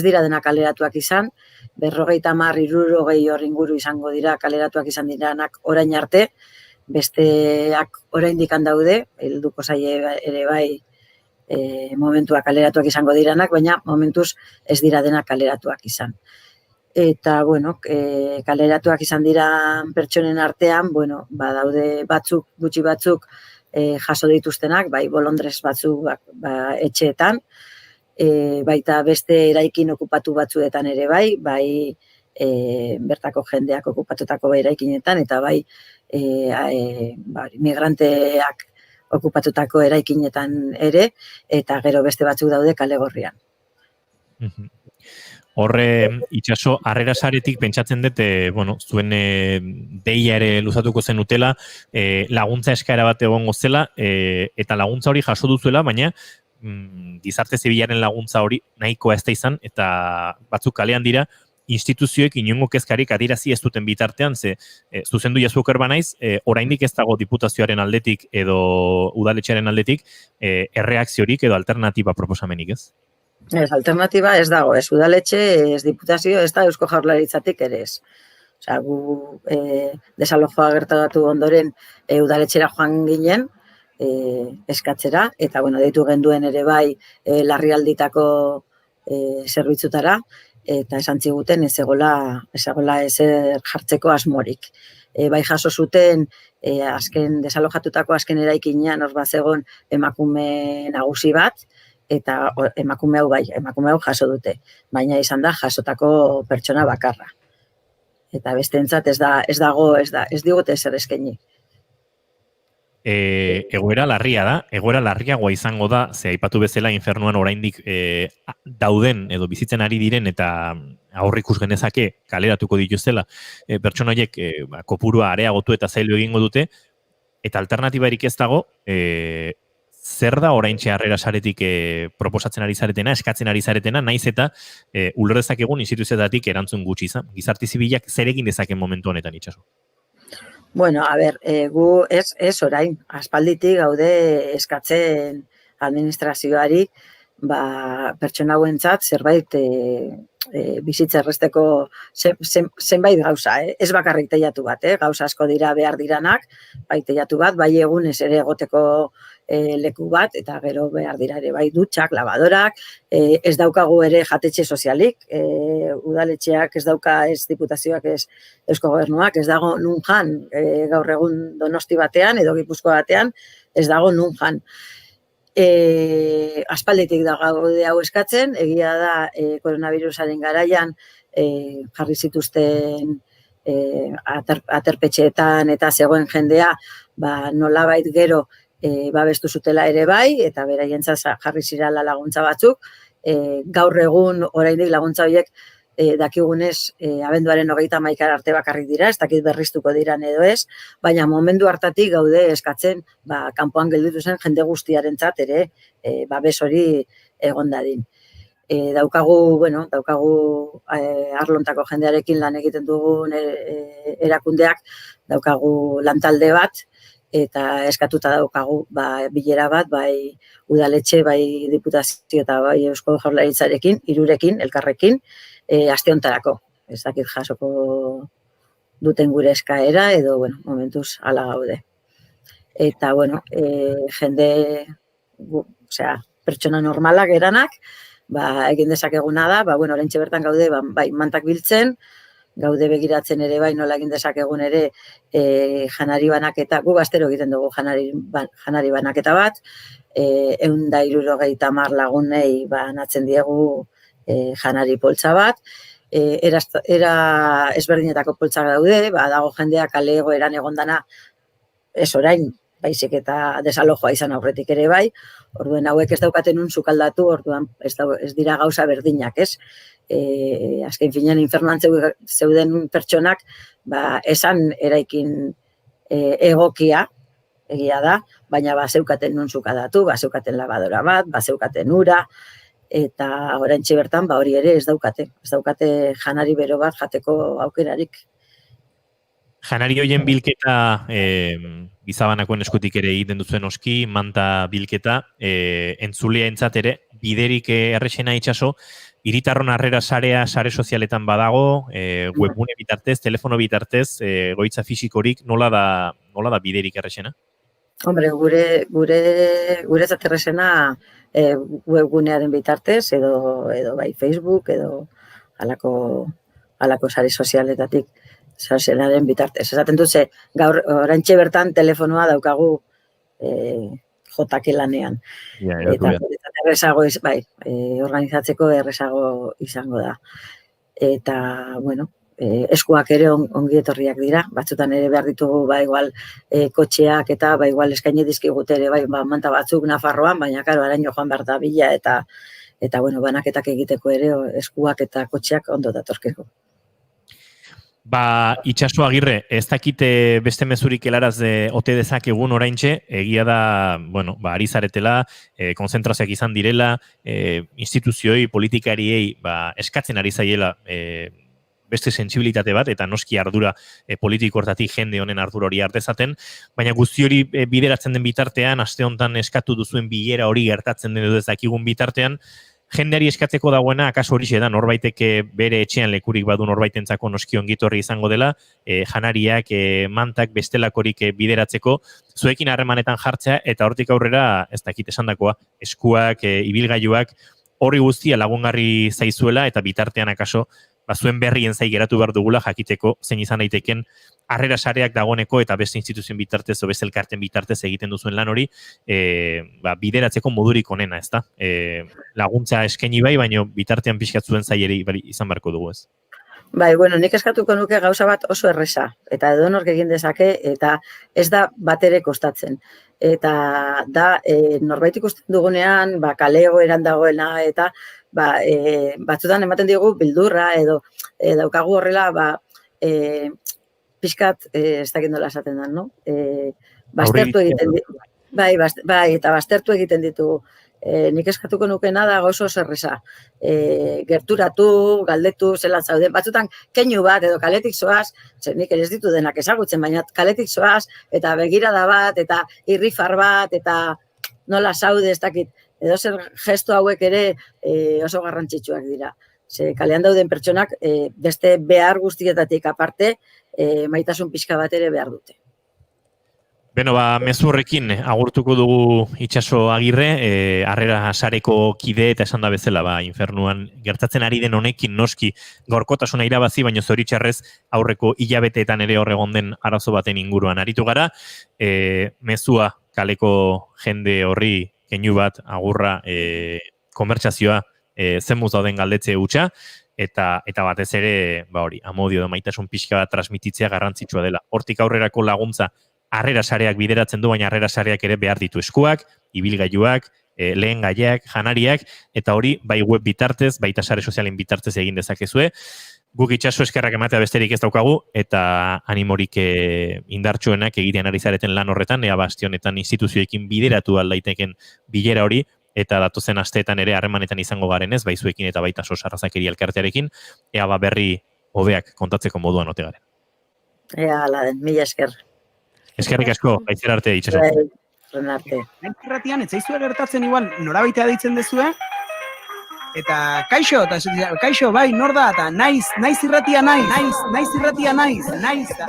dira dena kaleratuak izan, 50-60 hor inguru izango dira kaleratuak izan diranak orain arte, besteak oraindik daude, helduko zaie ere bai momentua kaleratuak izango diranak, baina momentuz ez dira dena kaleratuak izan. Eta, bueno, kaleratuak izan dira pertsonen artean, bueno, daude gutxi batzuk jaso dituztenak, bai bolondrez batzuk etxeetan, baita beste eraikin okupatu batzuetan ere bai bertako jendeak okupatutako eraikinetan, eta bai migranteak okupatutako eraikinetan ere, eta gero beste batzuk daude kale gorrian. Horre, itxaso, harrera saretik pentsatzen dut, zuen deia ere luzatuko zenutela, laguntza eskaera bat egongo zela, eta laguntza hori jaso duzuela, baina gizarte zibilaren laguntza hori nahikoa ez da izan, eta batzuk kalean dira, instituzioek inongo kezkarik adierazi ez duten bitartean, zuzendu jazuker banaiz, oraindik ez dago diputazioaren aldetik edo udaletxearen aldetik erreakziorik edo alternatiba proposamenik, ez? Ez, alternatiba ez dago, ez udaletxe, ez diputazio, ez da Eusko Jaurlaritzatik ere ez. Osea, gu desalojoa gertatu ondoren udaletxera joan ginen, eskatzera, eta deitu genduen ere bai larrialditako zerbitzutara, eta esan ziguten ez egola ezer jartzeko asmorik. Bai jaso zuten, desalojatutako azken eraikinean hor bazegon emakume nagusi bat, eta emakume hau jaso dute, baina izan da jasotako pertsona bakarra. Eta besteentzat ez digute ezer eskaini. Egoera larria da, egoera larriagoa izango da, ze aipatu bezala infernuan oraindik dauden edo bizitzen ari diren eta aurrikus genezake kaleratuko dituztela, pertsona horiek kopurua areagotu eta zailu egingo dute, eta alternatibarik ez dago, zer da oraintxe harrera saretik proposatzen ari zaretena, eskatzen ari zaretena, naiz eta uler dezakegun instituzioetatik erantzun gutxi izan. Gizarte zibilak zer egin dezaken momentu honetan itxaso? Bueno, a ber, gu ez orain, aspalditik gaude eskatzen administrazioari pertsona hauentzat zerbait bizitza erresteko zenbait gauza, ez bakarrik teiatu bat, gauza asko dira behar diranak, bai teiatu bat, bai egunez ere egoteko leku bat, eta gero behar dira ere bai dutxak, lavadorak, ez daukagu ere jatetxe sozialik, udaletxeak ez dauka, ez diputazioak, ez Eusko Gobernuak, ez dago nun jan, gaur egun Donosti batean edo Gipuzkoa batean, ez dago nun jan. Aspalditik da gaude hau eskatzen, egia da koronavirusaren garaian jarri zituzten aterpetxeetan eta zegoen jendea nolabait gero babestu zutela ere bai, eta beraientzat jarri zirala laguntza batzuk. Gaur egun oraindik laguntza horiek dakigunez abenduaren 31 arte bakarrik dira, ez dakit berriztuko diran edo ez, baina momentu hartatik gaude eskatzen kanpoan gelditu zen jende guztiarentzat ere babes hori egon dadin. Daukagu arlontako jendearekin lan egiten dugun erakundeak, daukagu lantalde bat, eta eskatuta daukagu bilera bat, bai udaletxe, bai diputazio eta bai Eusko Jaurlaritzarekin, hirurekin, elkarrekin, aste hontarako. Ez dakit jasoko duten gure eskaera, edo, momentuz hala gaude. Eta, jende, pertsona normalak eranak, egin dezakeguna da, orentxe bertan gaude, bai, mantak biltzen, gaude begiratzen ere bai nola egin dezakegun ere janari banaketa, gu gaztero egiten dugu janari banaketa bat, 170 lagunei banatzen diegu janari poltsa bat, era ezberdinetako poltsak daude, dago jendeak kale egoeran egondana ez orain, baizik eta desalojoa izan aurretik ere bai, orduen hauek ez daukaten unzuk aldatu, orduan ez dira gauza berdinak, ez? Azken finean infernuan zeuden pertsonak, esan eraikin egokia, egia da, baina zeukaten nuntzuk aldatu, zeukaten labadora bat, zeukaten ura, eta oraintxe bertan hori ere ez daukate janari bero bat jateko aukerarik. Janari hoien bilketa gizabanakoen eskutik ere egiten duzuen oski, manta bilketa, entzulea entzat ere, biderik errexena itxaso, hiritarron harrera sarea, sare sozialetan badago, webgune bitartez, telefono bitartez, goitza fisikorik, nola da biderik errexena? Hombre, gure zaterrezena webgunearen bitartez, edo bai Facebook, edo halako sare sozialetatik, sozialaren bitartez. Esaten duze, gaur oraintxe bertan telefonoa daukagu jotake lanean. Eta errezago, organizatzeko errezago izango da. Eta, bueno, eskuak ere ongi etorriak dira, batzutan ere behar ditugu igual kotxeak eta igual eskaini dizkigute ere manta batzuk Nafarroan, baina karo araño joan behar da bila eta bueno, banaketak egiteko ere eskuak eta kotxeak ondo datorkeko. Itxaso Agirre, ez dakite beste mezurik helaraz ote dezakegun oraintxe, egia da, bueno, ari zaretela, konzentrazioak izan direla, instituzioi, politikariei, eskatzen ari zaiela beste sentsibilitate bat, eta noski ardura politiko hortatik jende honen ardura hori artezaten, baina guzti hori bideratzen den bitartean, aste honetan eskatu duzuen bilera hori gertatzen den edo ez dakigun bitartean, jendeari eskatzeko dagoena, akaso horixe da, norbaiteke bere etxean lekurik badu norbaitentzako noski ongitorri izango dela, janariak, mantak, bestelakorik bideratzeko, zuekin harremanetan jartzea, eta hortik aurrera, ez dakit esandakoa, eskuak, ibilgailuak, hori guztia lagungarri zaizuela, eta bitartean akaso, zuen berrien zai geratu behar dugula jakiteko zein izan daiteken harrera sareak dagoeneko eta beste instituzioen bitartez o beste elkarten bitartez egiten duzuen lan hori bideratzeko modurik onena, ez da? Laguntza eskaini bai, baina bitartean pixkat zuen zai ere izan beharko dugu, ez? Bai, bueno, nik eskatuko nuke gauza bat oso erresa, eta edonork egin dezake, eta ez da batere kostatzen. Eta da, norbait ikusten dugunean, kalego eran dagoena, eta batzutan ematen digu bildurra, edo daukagu horrela, pixkat, ez dakit nola esaten da, no? Baztertu egiten ditu. Bai, eta baztertu egiten ditugu. Nik eskatuko nukena da oso erresa. Gerturatu, galdetu, zelan zauden. Batzutan, keinu bat edo kaletik zoaz, nik ez ditu denak ezagutzen, baina kaletik zoaz, eta begirada bat, eta irrifar bat, eta nola zaude, ez dakit. Edo zer gesto hauek ere oso garrantzitsuak dira. Ze kalean dauden pertsonak beste behar guztietatik aparte maitasun pixka bat ere behar dute. Beno, mezurrekin agurtuko dugu Itxaso Agirre, harrera sareko kide eta esan da bezala, infernuan gertatzen ari den honekin noski gaurkotasuna irabazi, baina zoritxarrez aurreko hilabeteetan ere horregon den arazo baten inguruan aritu gara. Mezua kaleko jende horri keinu bat, agurra, konbertsazioa zenbuz dauden galdetze hutsa, eta batez ere, amodio da maitasun pixka bat transmititzea garrantzitsua dela. Hortik aurrerako laguntza harrera sareak bideratzen du, baina harrera sareak ere behar ditu eskuak, ibilgailuak, lehen gaiak, janariak, eta hori bai web bitartez, baita sare sozialen bitartez egin dezakezue. Guk Itxaso eskerrak ematea besterik ez daukagu, eta animorik indartsuenak egitean ari zareten lan horretan, ea bastionetan instituzioekin bideratu aldaiteken bilera hori, eta datozen asteetan ere harremanetan izango garen ez, baizuekin eta baita sosarrazakeri elkartearekin, ea berri hobeak kontatzeko moduan ote garen. Ea, laden, mila esker. Eskerrik asko, baizer arte, Itxaso. Ren arte. Irratian, ez zaizue gertatzen igual, norabaitea deitzen dezue, eta kaixo, bai, nor da, eta naiz irratia naiz,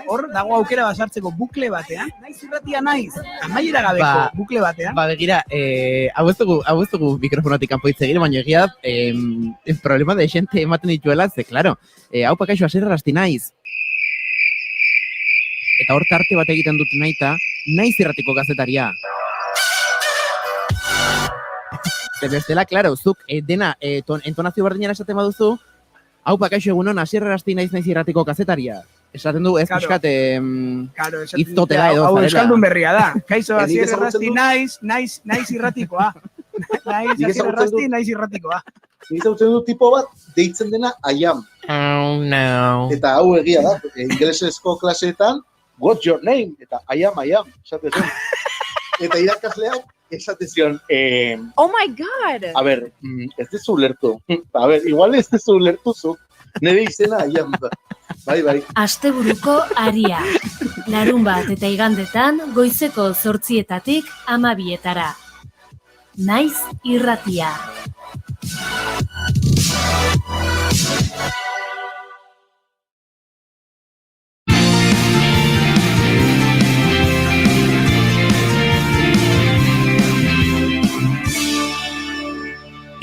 hor dago aukera basartzeko bukle batean, naiz irratia naiz, amaiera gabeko bukle batean. Begira, hau ez dugu mikrofonotik kanpo hitz egin, baina egia da, problema de xente ematen dituela, ze, klaro, hau kaixo, aserrasti naiz. Eta hor tarte bat egiten dut naiz irratiko gazetaria. Bestela, klaro, zuk dena entonazio berdinera esaten baduzu, hau kaixo egunon, asierrerasti naiz irratiko gazetaria. esaten du ez Claro. pixkat Claro, hitz totela edo hau zarela. euskaldun berria da. Kaixo, Nik Asier ezagutzen Errasti, dut- naiz irratikoa. Naiz, Nik Asier ezagutzen Errasti, dut- naiz irratikoa. Nik ezagutzen du tipo bat deitzen dena aiam. Oh, no. Eta hau egia da, ingelesezko klaseetan, what's your name? Eta aiam, esate zen. Eta irakasleak esate zion, Oh my god! a ber, ez dezu ulertu. A ber, igual ez dezu ulertu zu. Nire izena aiam da. Bai. Asteburuko aria. Larunbat eta igandetan goizeko 8:00 12:00. Naiz irratia.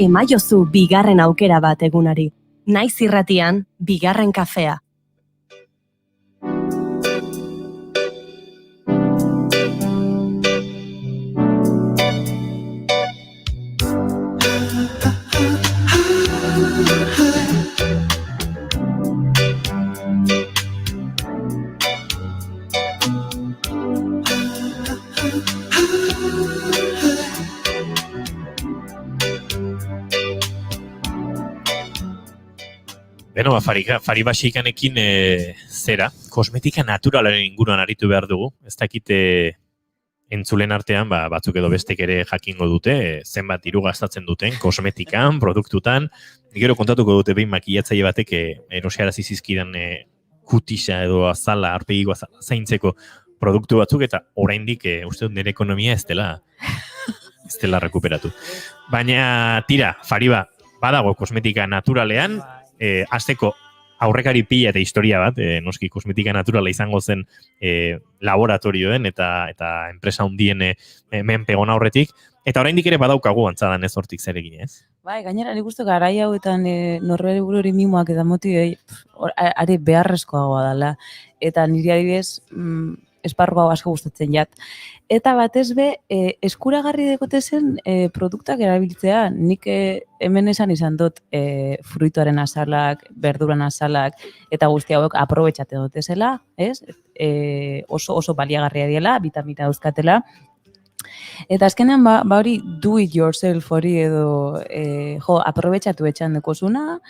Emaiozu bigarren aukera bat egunari. Naiz irratian, bigarren kafea. Beno, Fari Basikanekin zera, kosmetika naturalaren inguruan aritu behar dugu. Ez dakite entzulen artean, batzuk edo bestek ere jakingo dute, zenbat diru gastatzen duten, kosmetikan, produktutan. Gero kontatuko dute behin makillatzaile batek erosiarazi zizkidan kutisa edo azala, arpegiko azala zaintzeko produktu batzuk, eta oraindik uste dut nire ekonomia ez dela rekuperatu. Baina tira, Fariba, badago kosmetika naturalean, hasteko aurrekari pila eta historia bat, noski kosmetika naturala izango zen laboratorioen eta enpresa hundien menpegon aurretik, eta oraindik ere badaukagu antzadan ez hortik zer egin ez. Bai, gainera nik uste garai hauetan norbere bururi mimoak eta motioi are beharrezkoagoa dela. Eta niri adibidez esparru hau asko gustatzen jat. Eta batez be, eskuragarri dekote zen produktak erabiltzea. Nik hemen izan dut fruituaren azalak, berduran azalak, eta guzti hauek aprobetxate dute zela, ez? Oso baliagarria diela, vitamina dauzkatela. Eta azkenean, hori do it yourself hori edo aprobetxatu etxan dekozuna,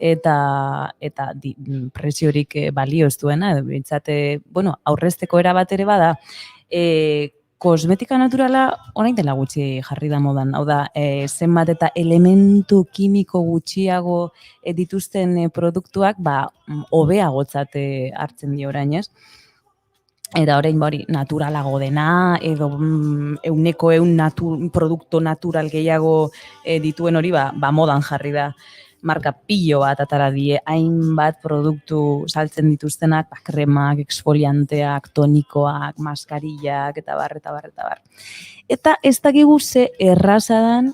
eta presiorik balio ez duena, edo bintzate, aurrezteko erabat ere bada, kosmetika naturala orain dela gutxi jarri da modan. Hau da, zenbat eta elementu kimiko gutxiago dituzten produktuak, hobeagotzat hartzen di orain, ez? Eta orain naturalago dena, edo 100% produktu natural gehiago dituen hori, modan jarri da. Marka pilo bat atara die, hainbat produktu saltzen dituztenak, kremak, eksfolianteak, tonikoak, maskarillak, eta bar. Eta ez dakigu ze errazadan,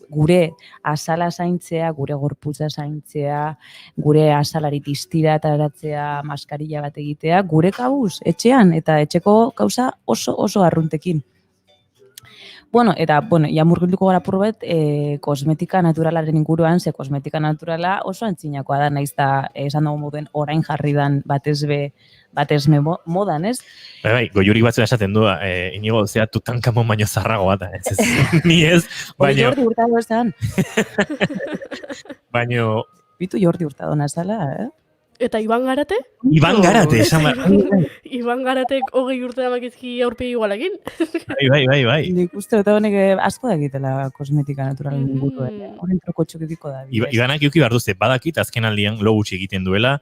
gure azala zaintzea, gure gorputza zaintzea, gure azalari tistira eta eratzea, maskarilla bat egitea, gure kabuz, etxean, eta etxeko gauza oso arruntekin. Eta murgilduko gara purbet, kosmetika naturalaren inguruan, ze kosmetika naturala oso antzinakoa da, naiz da, esan dugu moden, orain jarri dan batezbe modan, ez? Bai, goiurik batzuen esaten du, inigo, zea Tutankamon baino zarrago bat, ez, ni ez, baino... Jordi Hurtado esan. Baino... Bitu Jordi Hurtado nazala, Eta Iban Garate? Iban Garate, esan Iban Garatek 20 urte damakizki aurpegi igualekin. Bai. Nik uste dut honek asko da egitela kosmetika naturalen inguruen. Horren troko txukitiko da. Ibanak euki behar duzte, badakit, azken aldian lo gutxi egiten duela,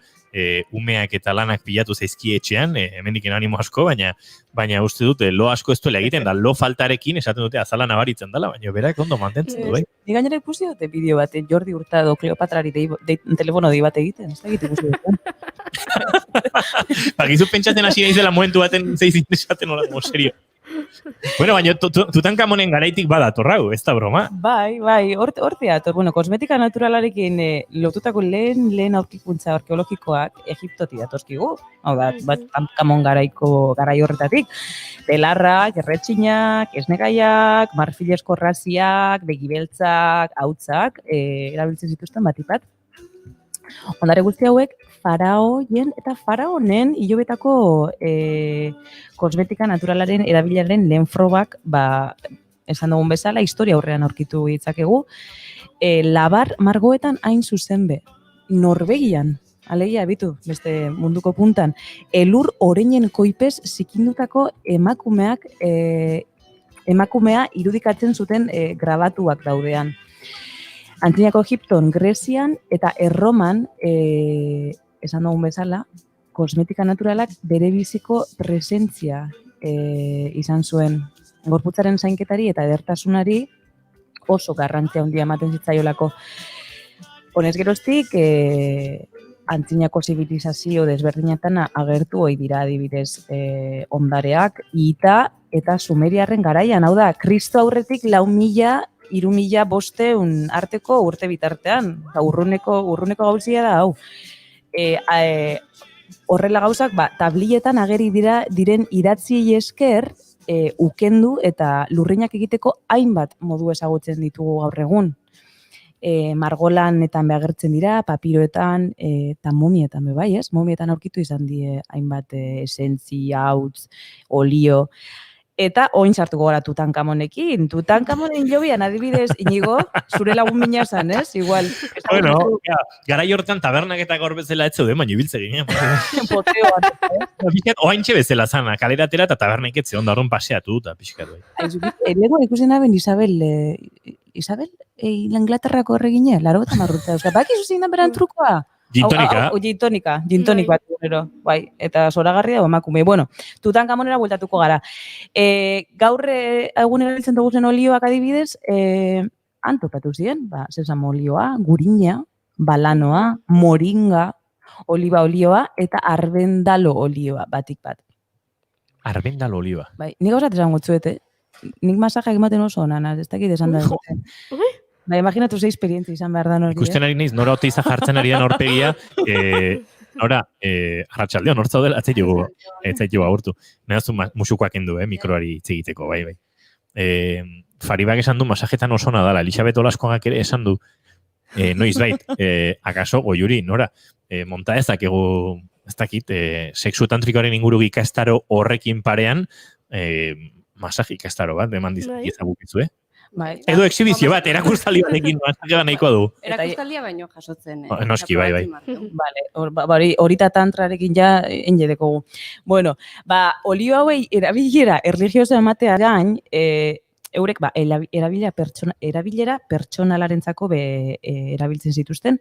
umeak eta lanak pilatu zaizki etxean, hemendik animo asko, baina uste dute lo asko ez duela egiten, da lo faltarekin esaten dute azala nabaritzen dela, baina berak ondo mantentzen du, bai? Ni gainera ikusi dute bideo bat, Jordi Hurtado Kleopatrari telefono dei bat egiten, ez da egite ikusi dute. Bakizu pentsatzen hasi naizela momentu baten zeizin esaten hola, serio. Bueno, baina Tutankamonen garaitik badatorrau, ez da broma? Bai, horti dator. Kosmetika naturalarekin lotutako lehen aurkikuntza arkeologikoak Egiptoti datorkigu. Hau da, Tutankamon garai horretatik. Belarrak, erretxinak, esnegaiak, marfilesko raziak, begibeltzak, hautzak, erabiltzen zituzten batipat. Ondare guzti hauek faraoien eta faraonen hilobetako kosmetika naturalaren erabilaren lehen frogak, esan dugun bezala, historia aurrean aurkitu ditzakegu, labar margoetan hain zuzen be, Norvegian, alegia bitu, beste munduko puntan, elur oreinen koipez zikindutako emakumea irudikatzen zuten grabatuak daudean. Antzinako Egipton, Grezian eta Erroman, esan dugun bezala, kosmetika naturalak bere biziko presentzia izan zuen. Gorputzaren zainketari eta edertasunari oso garrantzia handia ematen zitzaiolako. Honez geroztik, antzinako zibilizazio desberdinetan agertu ohi dira adibidez ondareak, Ita eta Sumeriarren garaian, hau da, Kristo aurretik 4.000, 3.500 arteko urte bitartean, urruneko gauzia da, hau. Horrela gauzak, tablilletan ageri diren idatziei esker, ukendu eta lurrinak egiteko hainbat modu ezagutzen ditugu gaur egun. Margolanetan agertzen dira, papiroetan eta momietan bai, ez? Momietan aurkitu izan die hainbat esentzia, hautz, olio. Eta oin sartuko gara Tutankamonekin. Tutankamonen jobian, adibidez, Inigo, zure lagun mina zan, ez? Igual. Bueno, garai hortan tabernak eta gaur bezala ez zeuden, baina ibiltze ginen. Poteoan. Oaintxe bezala zana, kaleratera eta tabernak ez zeon, da horren paseatu eta pixkat bai. Lego ikusen aben Isabel, Inglaterrako erregine, 80 urte. Baki zuzen beran trukoa? Gintonika. Gintonik bat gero, bai, eta zoragarria da emakume. Bueno, Tutankamonera bueltatuko gara. Gaur egun erabiltzen dugu zen olioak adibidez, antopatu ziren, sesamo olioa, gurina, balanoa, moringa, oliba olioa eta arbendalo olioa, batik bat. Arbendalo olioa. Bai, nik gauzat esan gotzuete, nik masajeak ematen oso onan, ez dakit esan da. Ba, imaginatu ze esperientzia izan behar da hori. Ikusten ari naiz, nora oteiza jartzen ari da norpegia, nora, arratsaldean hor zaudela, ez zaitugu agurtu. Nahaztu musukoak endu, mikroari hitz egiteko, bai. Faribak esan du masajetan oso nadala, Elisabet Olaskoagak ere esan du, noiz bait, akaso, goiuri, nora, monta ezakegu, ez dakit, sexu tantrikoaren inguru ikastaro horrekin parean, masaje ikastaro bat, eman dizagukizu, Edo exhibizio bat, erakustaldi batekin masaje bat nahikoa du. Erakustaldia baino jasotzen. Noski, bai. Vale, horita tantrarekin ja enjedekogu. Bueno, olio hauei erabilera erlijioso ematea gain, eurek erabilera pertsonalarentzako erabiltzen zituzten.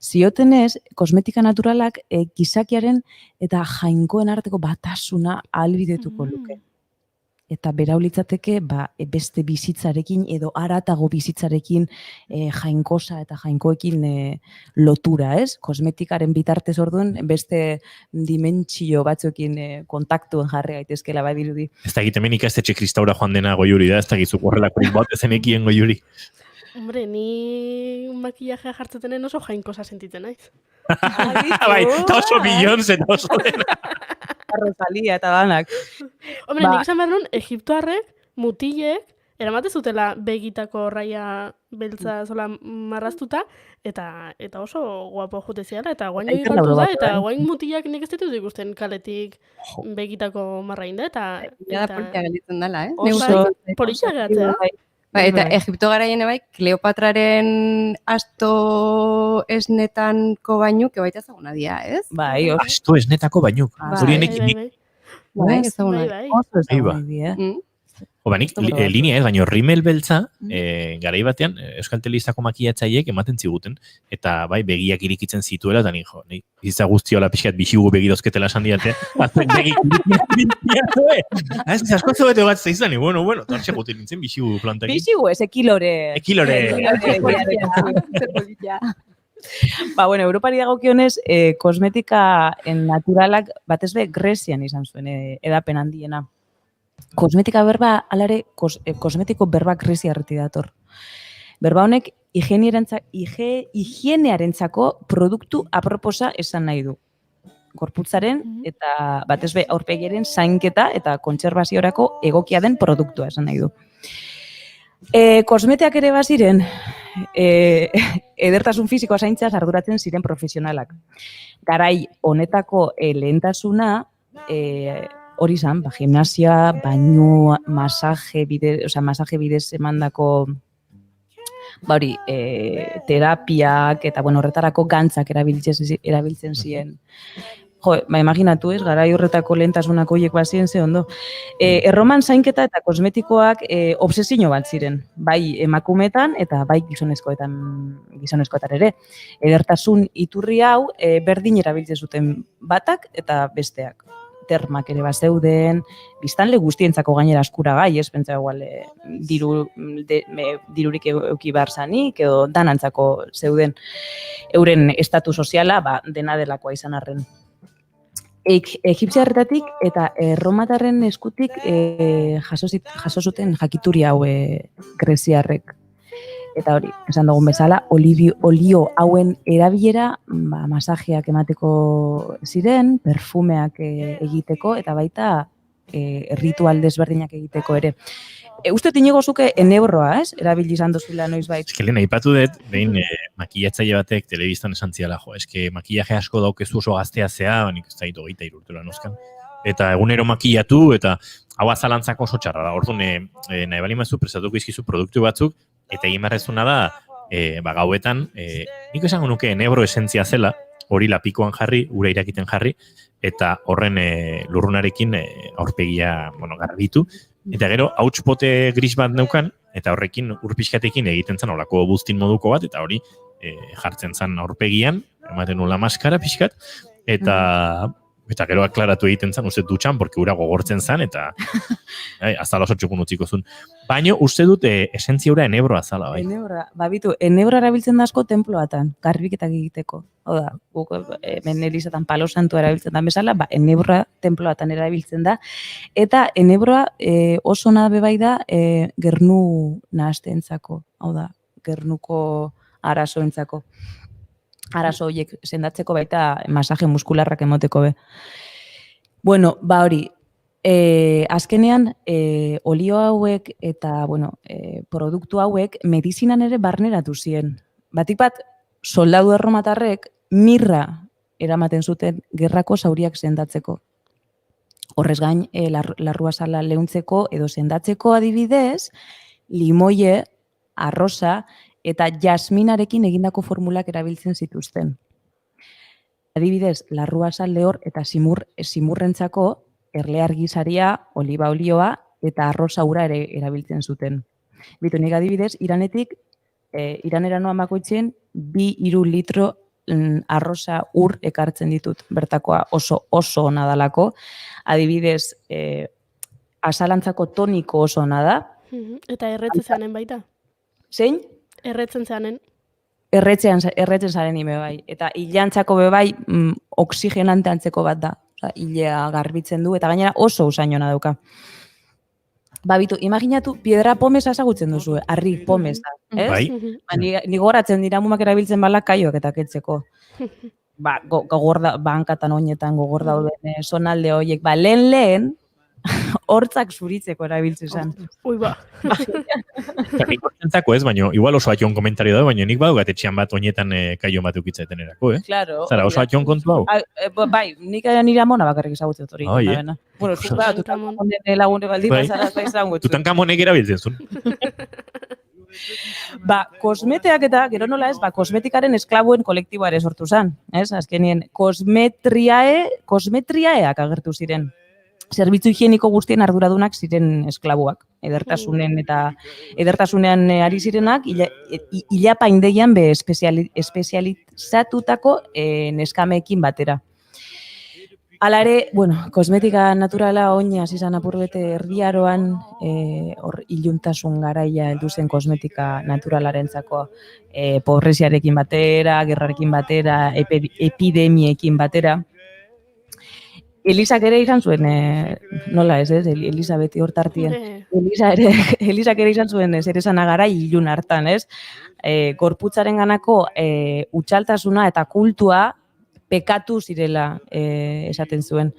Ziotenez, kosmetika naturalak gizakiaren eta jainkoen arteko batasuna ahalbidetuko luke. Eta berau litzateke beste bizitzarekin edo haratago bizitzarekin jainkosa eta jainkoekin lotura, ez? Kosmetikaren bitartez orduan beste dimentsio batzuekin kontaktuen jarri gaitezkela badirudi. Ez da egiten menik ikastetxe kristaura joan dena Goiuri da, ez da gizuk horrelako bat ezenekien Goiuri. Hombre, ni makillajea jartzetenen oso jainkosa sentitzen naiz. Bai, eta oso Beyoncé eta oso dena. Rosalia eta danak. Hombre, nik esan behar nun, Egiptoarrek, mutilek, eramate zutela begitako raia beltza zola marraztuta, eta oso guapo jute ziala, eta guain egin galtu da, eta guain mutilak nik ez ditut ikusten kaletik begitako marrain da, eta... Ja da politia galitzen dela, Oso, politia galitzen. Eta Egipto garaien bai, Kleopatraren asto esnetanko bainuk ebaita ezaguna dia, ez? Bai, asto esnetako bainuk. Horienek Bai, ezaguna. Oso ezaguna dia. Nik linea ez, baina rimel beltza, garai batean, Euskal Telebistako makillatzaileek ematen ziguten, eta bai, begiak irikitzen zituela, eta nik bizitza guztiola pixkat bixigu begidozketela esan diate, begik irikitzen ez asko zebete bat zaizan, bueno, tortxe gutin nintzen bixigu plantakin. Bixigu ez, ekilore. Bueno, Europari dagokionez, kosmetika naturalak batez be Grezian izan zuen edapen handiena. Kosmetika berba, alare, kosmetiko berba greziarretik dator. Berba honek, higienearentzako produktu aproposa esan nahi du. Gorputzaren eta batez be aurpegiaren zainketa eta kontserbaziorako egokia den produktua esan nahi du. Kosmeteak ere baziren, edertasun fisikoa zaintzeaz arduratzen ziren profesionalak. Garai honetako lehentasuna hori izan, gimnasia, baino, masaje bidez emandako hori, terapiak eta horretarako gantzak erabiltzen ziren. Jo, imaginatu ez, garai horretako lehentasunak horiek bazien ze ondo. Erroman zainketa eta kosmetikoak obsesio bat ziren, bai emakumeetan eta bai gizonezkoetan ere. Edertasun iturri hau berdin erabiltzen zuten batak eta besteak. Termak ere bazeuden, biztanle guztientzako gainera eskuragai, ez pentsa igual dirurik euki behar zanik, edo danantzako zeuden euren estatu soziala, dena delakoa izan arren. Egipziarretatik eta erromatarren eskutik jaso zuten jakituri hau greziarrek. Eta hori, esan dugun bezala, olio hauen erabilera masajeak emateko ziren, perfumeak egiteko, eta baita ritual desberdinak egiteko ere. Uste tinigo zuke enebroa, ez? Erabili izan dozula noiz bait. Ez que lehen aipatu dut, behin makilatzaile batek telebistan esan ziala, jo, ez que makillaje asko daukezu oso gaztea zea, nik ez da ito 23 urtela nozkan. Eta egunero makillatu, eta hau azalantzako oso txarra da. Orduan, nahi bali mazu prestatuko izkizu produktu batzuk, eta egin barrezuna da, gauetan, nik esango nuke enebro esentzia zela, hori lapikoan jarri, ura irakiten jarri, eta horren lurrunarekin aurpegia garbitu, eta gero hautspote gris bat neukan, eta horrekin urpixkatekin egiten zen olako buztin moduko bat, eta hori jartzen zen aurpegian, ematen nula maskara pixkat, eta gero aklaratu egiten zen, uste dutxan, porque ura gogortzen zen, eta azala oso txukun utziko zuen. Baina uste dut esentzia ura enebroa zala, bai. Enebroa, enebroa erabiltzen da asko tenploatan, garbiketak egiteko. Oda, guk Elizatan Palo Santua erabiltzen da bezala, enebroa tenploatan erabiltzen da. Eta enebroa oso nabe bai da gernu nahasteentzako, hau da, gernuko arazoentzako. Arazo horiek sendatzeko baita masaje muskularrak emoteko be. Bueno, hori, azkenean olio hauek eta produktu hauek medizinan ere barneratu ziren. Batik bat, soldadu erromatarrek mirra eramaten zuten gerrako zauriak sendatzeko. Horrez gain, larruazala leuntzeko edo sendatzeko adibidez, limoie, arrosa, eta jasminarekin egindako formulak erabiltzen zituzten. Adibidez, larruazal lehor eta simurrentzako erlear gisaria, oliba olioa eta arrosa ura ere erabiltzen zuten. Bitu nik adibidez, Iranera noan bakoitzen 2-3 litro arrosa ur ekartzen ditut bertakoa oso ona dalako. Adibidez, asalantzako toniko oso ona da. Eta erretzen zanen baita. Zein? Erretzen zanen. Erretzen zaren ime bai. Eta hilantzako bebai oxigenante antzeko bat da. Hilea garbitzen du, eta gainera oso usainona dauka. Bitu, imaginatu, piedra pomesa ezagutzen duzu, harri pomesa. Bai. Ni goratzen dira mumak erabiltzen bala kaioak eta ketzeko. Bankatan oinetan gogor dauden zonalde horiek, lehen, hortzak zuritzeko erabiltzen zen. Ui ba. Nik hortzentzako ez, baina igual oso ation komentario da, baina nik badugat etxean bat oinetan kaio bat ukitzaeten erako, Claro. Zara, oso ation kontu hau? Bai, nik nire amona bakarrik ezagutzen dut hori. Bueno, zuk Tutankamonen lagune baldin bazara izango. Tutankamonek erabiltzen zuen. Kosmeteak eta, gero nola ez, kosmetikaren esklabuen kolektiboa ere sortu zen. Azkenien, kosmetriaeak agertu ziren. Zerbitzu higieniko guztien arduradunak ziren esklabuak. Edertasunean ari zirenak, ilapaindegian be espezializatutako neskameekin batera. Hala ere, kosmetika naturala oinaz izan apurbete erdiaroan, hor iluntasun garaia heldu zen kosmetika naturalarentzako pobreziarekin batera, gerrarekin batera, epidemiekin batera. Elisak ere izan zuen, nola ez, Elisabeti hortartien. Elisak ere izan zuen zer esan agara ilun hartan, ez? Gorputzaren ganako utxaltasuna eta kultua pekatu zirela esaten zuen.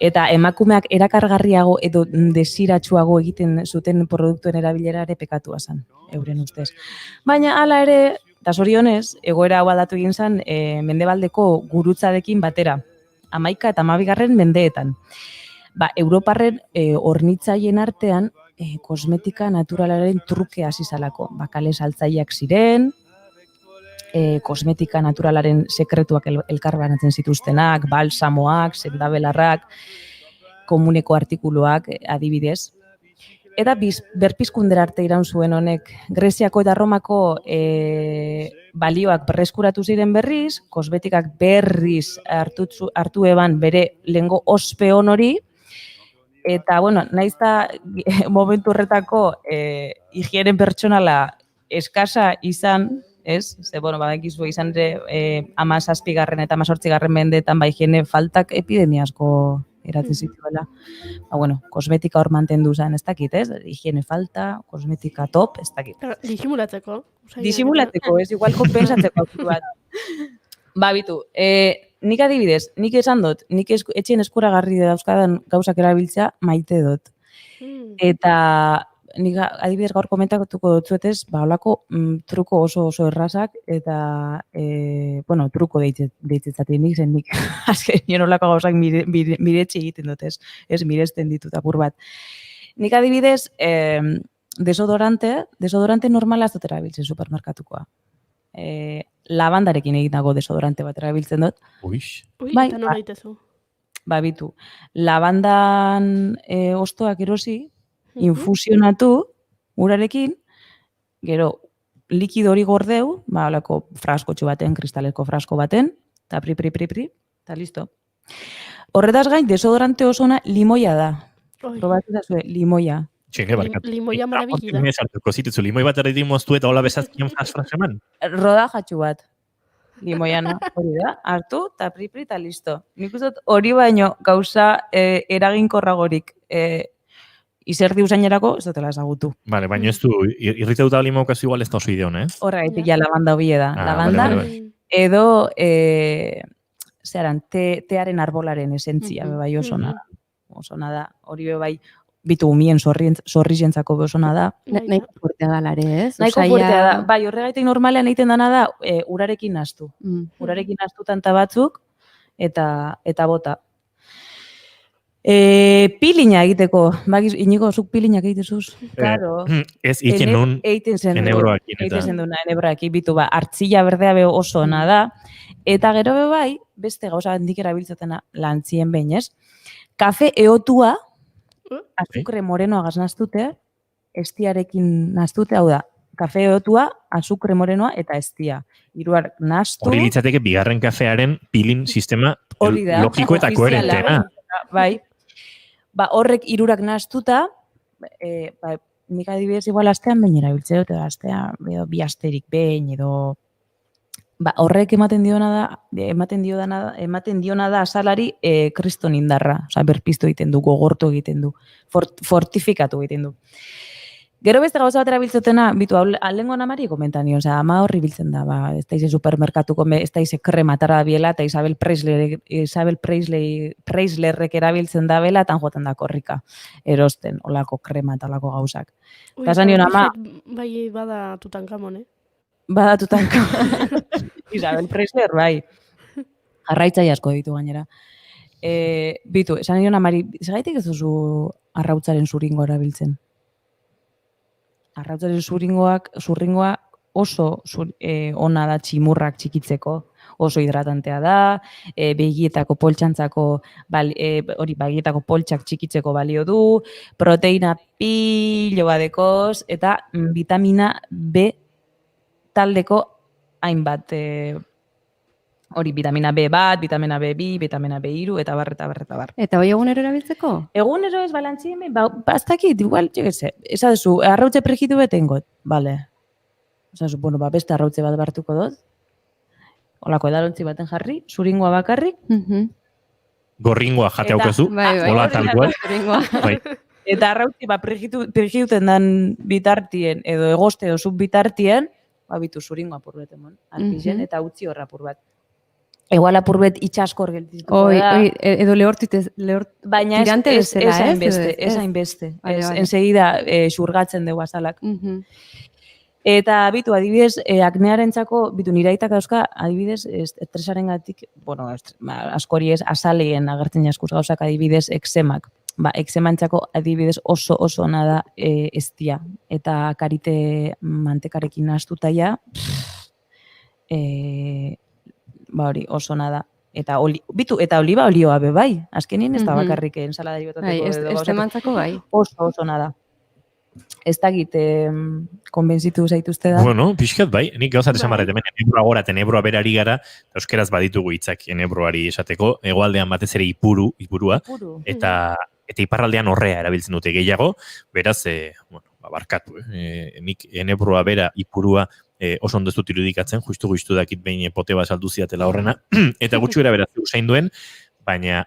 Eta emakumeak erakargarriago edo desiratsuago egiten zuten produktuen erabilera ere pekatua zen, euren ustez. Baina hala ere, Eta zorionez, egoera hau aldatu egin zen mendebaldeko gurutzadekin batera, 11 eta 12 mendeetan. Europarren hornitzaien artean kosmetika naturalaren truke hasi zalako. Kale saltzaileak ziren, kosmetika naturalaren sekretuak elkarbanatzen zituztenak, balsamoak, sendabelarrak, komuneko artikuluak adibidez. Eta berpizkundera arte iraun zuen honek, Greziako eta Romako balioak berreskuratu ziren berriz, kosmetikak berriz hartu eban bere lehengo ospe hori, eta, bueno, nahiz da momentu horretako higienen pertsonala eskasa izan, ez? Ze, bueno, badakizu izan ere 17. eta 18. mendeetan higiene faltak epidemiasko eratzen zituela. Bueno, kosmetika hor mantendu zen, ez dakit, ez? Higiene falta, kosmetika top, ez dakit. Disimulatzeko. Disimulatzeko, ez? Igual konpensatzeko bat. Bitu, nik adibidez, nik esan dut, nik etxien eskuragarri dauzkadan gauzak erabiltzea maite dut. Eta nik adibidez gaur komentatuko dutzuetez, holako truko oso errazak, eta, bueno, truko deitzetzatik nik zen nik, azken nien olako gauzak miretxe egiten dut, ez miresten ditut apur bat. Nik adibidez, desodorante normala ez dut erabiltzen supermerkatukoa. Labandarekin egitako desodorante bat erabiltzen dut. Eta nola egitezu? Bitu, labandan ostoak erosi, infusionatu urarekin, gero likido hori gordeu, holako fraskotxo baten, kristaleko frasko baten, eta pri, eta listo. Horretaz gain, desodorante osona limoia da. Probatu da zuen, limoia. Txenge barkatu. Limoia marabili da. Limoi bat erretik moztu eta hola bezazkien fraseman. Rodajatxu bat. Limoiana, hori da, hartu, eta pri, eta listo. Nik uste hori baino gauza eraginkorragorik izerdi usainerako, ez dutela ezagutu. Vale, baina ez du, irriteuta limokazu igual ez da oso ideon, eh? Horregaitik ja labanda hobie da. Labanda, edo, zeran, tearen arbolaren esentzia, bebai oso nada. Oso nada, hori bebai, bitu umien zorrizentzako osona da. Nahiko fuertea da lare, ez? Nahiko fuertea da. Bai, horregaitik normalean egiten dana da, urarekin naztu. Urarekin naztu tanta batzuk, eta bota. Pilina egiteko, Inigo, zuk pilinak egitezuz? Claro. Ez iken nun enebroakin. Eiten zen duna enebroakin, bitu hartzilla berdea beho oso ona da. Eta gero bai, beste gauza handik erabiltzatena lantzien behin, ez? Kafe eotua, azukre morenoa gaznaztute, estiarekin naztute, hau da, kafe eotua, azukre morenoa eta estia. Hiruak naztu. Hori litzateke bigarren kafearen pilin sistema logiko eta koherentena. Bai. Horrek hirurak naztuta, nik adibidez igual astean behin erabiltze dut, astean bi asterik behin, edo horrek ematen diona da azalari kriston indarra, berpiztu egiten du, gogortu egiten du, fortifikatu egiten du. Gero beste gauza bat erabiltzotena, bitu, alengo namari komentan nion, ama horri biltzen da, ez daize supermerkatuko, ez daize krematara da biela, eta Isabel Preislerrek erabiltzen da bela, eta joaten da korrika, erosten, olako krema eta olako gauzak. Eta zan nion, ama... Bai, bada Tutankamon, Bada Tutankamon. Isabel Preisler, bai. Arraitzai asko ditu gainera. Bitu, esan nion, amari, zagaitik ez duzu arrautzaren zuringo erabiltzen? Arrautzaren zurringoa oso ona da tximurrak txikitzeko, oso hidratantea da, begietako poltsantzako, begietako poltsak txikitzeko balio du, proteina pilo badekoz, eta vitamina B taldeko hainbat, vitamina B bat, vitamina B2, vitamina B3, eta bar. Eta hoi egunero erabiltzeko? Egunero ez balantzien, bastakit, igual, txegeze, esadezu, arrautze prejitu betengot, bale. Esadezu, bueno, beste arrautze bat bartuko dut, olako edalontzi baten jarri, zuringoa bakarrik. Gorringoa jate haukezu, hola tal cual. Eta arrautzi, prejituten dan bitartien, edo egoste edo sub bitartien, bitu zuringoa apur bet emon, alpizien, eta utzi horra apur bat. Igual apur bet itxaskor geltituko da. Edo tirante bezala, ez hainbeste. Ensegida xurgatzen dugu azalak. Eta bitu, adibidez, aknearentzako, nire aitak dauzka, adibidez, estresarengatik, askori ez, azalien agertzen jaskuz gauzak, adibidez, eksemak. Eksemantzako adibidez oso ona da eztia. Eta karite mantekarekin nahastuta ja, hori oso ona da. Eta eta oliba olioa be bai. Azkenin ez da bakarrik ensaladari botateko edo. Eksemantzako bai. Oso ona da. Ez dakit konbentzitu zaituzte da. Bueno, pixkat bai, nik gauzat esan barret, hemen enebroa gora, enebroa berari gara, euskeraz baditugu hitzak enebroari esateko, hegoaldean batez ere ipurua, eta iparraldean horrea erabiltzen dute gehiago, beraz, barkatu, nik enebroa bera ipurua oso ondo ez dut irudikatzen, justu dakit behin pote bat saldu ziatela horrena, eta gutxu era beraz usain duen, baina,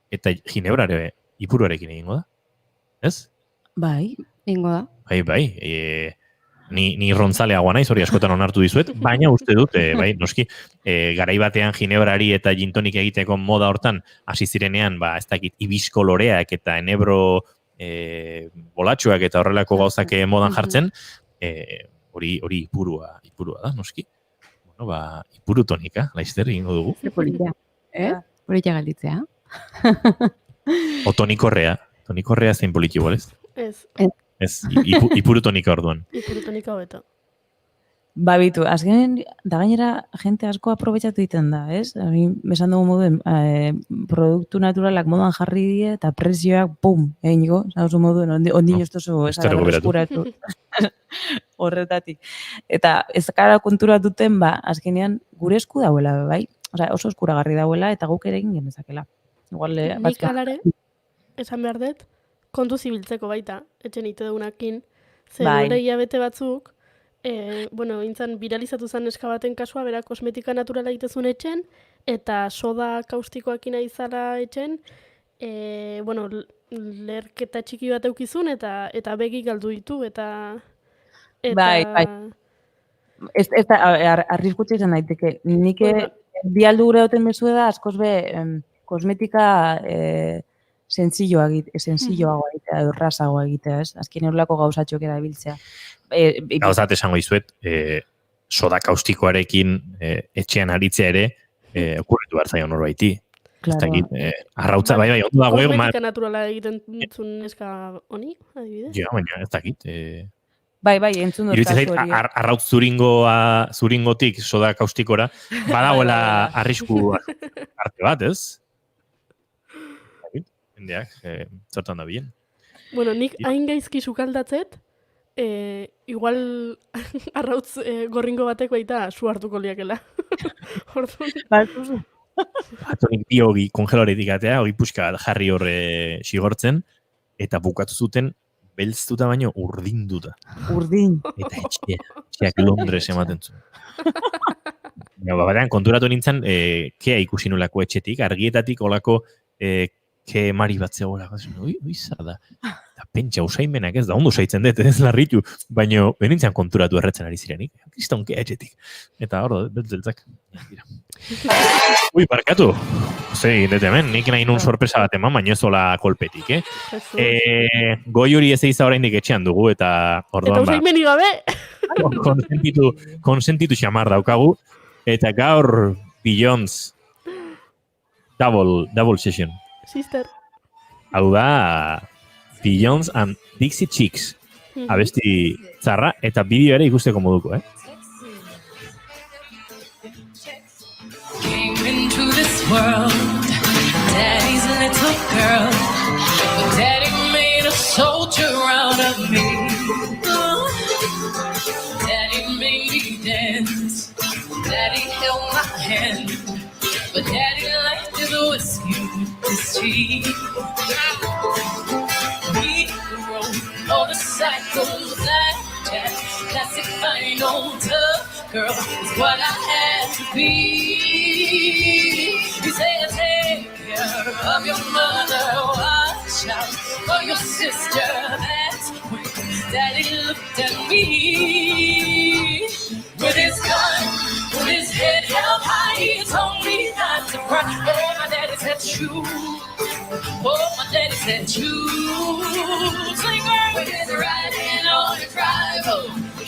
eta ginebrare ipuruarekin egingo da, ez? Bai, egingo da. Bai, ni rontzaleagoa naiz, hori askotan onartu dizuet, baina uste dut, bai, noski, garai batean ginebrari eta gintonik egiteko moda hortan, hasi zirenean, ez dakit, ibisko loreak eta enebro bolatxoak eta horrelako gauzak modan jartzen, hori ipurua da, noski. Bueno, ipuru tonika, laizter egingo dugu. Politia galditzea. O tonikorrea zein politi igual, ez? Ez, ipuru tonika orduan. Ipuru tonika hobeto. Bitu, azken, da gainera, jente asko aprobetxatu egiten da, ez? Esan dugu moduen, produktu naturalak modan jarri die, eta prezioak, pum, egingo, zagozu moduen, ondin oztozu, eskuratu. Horretatik. Eta ez gara konturatuten, azkenean, gure esku dauela, bai? Oso eskuragarri dauela, eta guk ere egin genezakela. Nik alare, esan behar dut, kontu zibiltzeko baita, etxen ite dugunakin, ze dure hilabete batzuk, intzan viralizatu zen eskabaten kasua, bera kosmetika naturala egitezun etxen, eta soda kaustikoakina izala etxen, lerketa txiki bat eukizun, eta begi galdu ditu, eta... Bai. Ez da, arriskutxe izan daiteke. Nik bi aldu gure duten bezu da, askoz be, kosmetika... Senzilloagoa egitea, edo rasagoa egitea, ez? Azken eurlako gauzatxoak erabiltzea. Gauzat esango izuet, soda kaustikoarekin etxean aritzea ere, okurritu behar zaion horbaiti. Arrautza, bai, ondo dago egon. Kosmetika naturala egiten zuen eska honi, adibidez? Ja, baina ez dakit. Bai, entzun dut kasu hori. Arrautz zuringotik soda kaustikora, badagoela arrisku arte bat, ez? Jendeak, zertan da bien. Bueno, nik hain gaizki sukaldatzet, igual arrautz gorringo batek baita su hartuko liakela. Atonik bi hogi kongelaretik atea, hogi puxka jarri horre sigortzen, eta bukatu zuten belztuta baino urdinduta. Urdin. Eta etxeak Londres ematen zuen. Batean, konturatu nintzen, kea ikusi nolako etxetik, argietatik olako ke mari bat zegoela, zer da. Eta pentsa usaimenak ez da, ondo usaitzen dut, ez larritu, baina benintzen konturatu erretzen ari zirenik. Kriston kea etxetik. Eta hor da, beltzeltzak. Barkatu. Egin dut hemen, nik nahi nun sorpresa bat eman, baina ez hola kolpetik, Goi hori ez eiza oraindik etxean dugu, eta orduan eta usaimenik gabe! Konsentitu xamar daukagu, eta gaur Beyoncé double session. Sister. Hau da Beyoncé and Dixie Chicks. Abesti zarra eta bideo ere ikusteko moduko, Came into this world, Daddy's little girl, but Daddy made a soldier out of me. Daddy made me dance, Daddy held my hand, but Daddy liked his whiskey with his tea. We rode motorcycles like that, classic fine old tough girl is what I had to be. He said, take care of your mother, watch out for your sister. That's when Daddy looked at me. With his gun, with his head held high, he told me not to cry. Oh, my daddy said shoot. Oh, my daddy said shoot. Sling her with his right hand on the drive.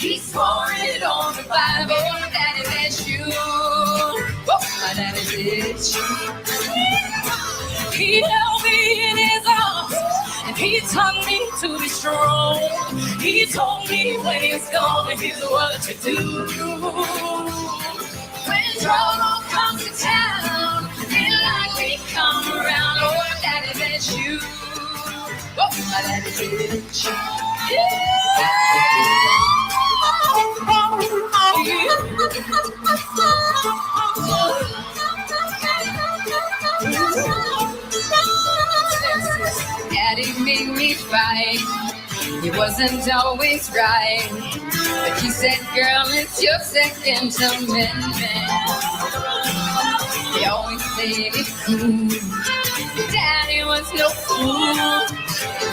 He swore it on the Bible. Daddy, that's you. Oh, my daddy, that's you. He held me in his arms and he taught me to be strong. He told me when he's gone, here's what to do. When trouble comes to town, it like we come around. Oh, daddy, that's you. Oh, my daddy, that's you. Daddy made me fight. He wasn't always right, but he said, girl, it's your Second Amendment. He always played it cool. Daddy was no fool.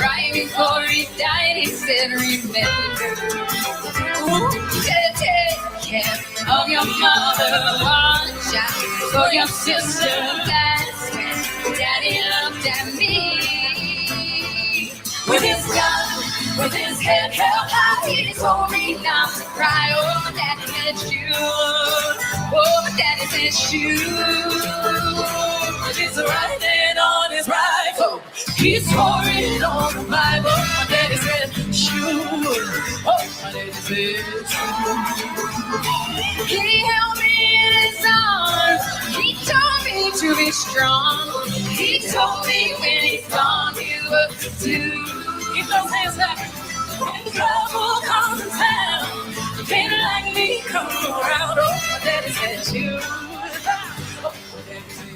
Right before he died, he said, remember, take care of your mother. Watch out for your sister. That's when Daddy looked at me. With his gun, with his head held high, he told me not to cry. Oh, Daddy, that's you. Oh, Daddy, that's you. With his right hand on his rifle, he swore it on the Bible. My daddy said, shoot. Oh, my daddy said, shoot. He held me in his arms. He told me to be strong. He told me when he's gone, here's what to do. Keep those hands up. When trouble comes to town, you can't like me come around. Oh, my daddy said, shoot. Oh, my daddy said,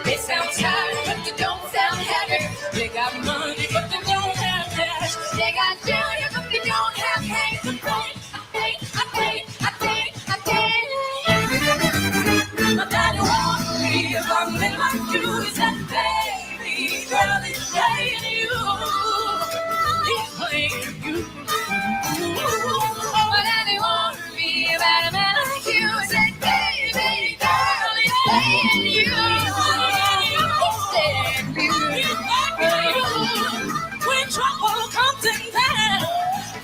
they sound tired, but they don't sound happy. They got money, but they don't have cash. They got junior, but they don't have hate. My daddy warned me if I'm in my shoes. He said, baby, girl, he's playing you. He's playing you. My daddy warned me about a man like you. He said, baby, girl, he's playing you. When trouble comes in town,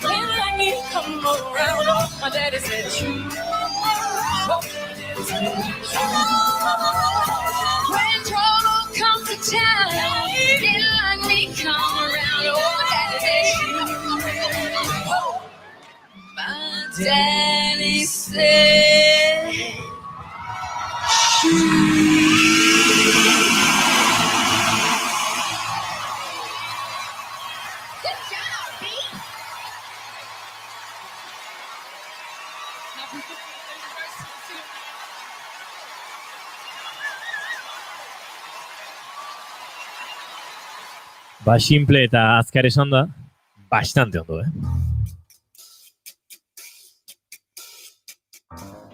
when I need to come around, oh, my daddy said, shoot. Oh, my daddy said, shoot. When trouble comes to town, when I need to come around, oh, my daddy said, shoot. Oh, my daddy said, shoot. Ba, simple eta azkar esan da, bastante ondo,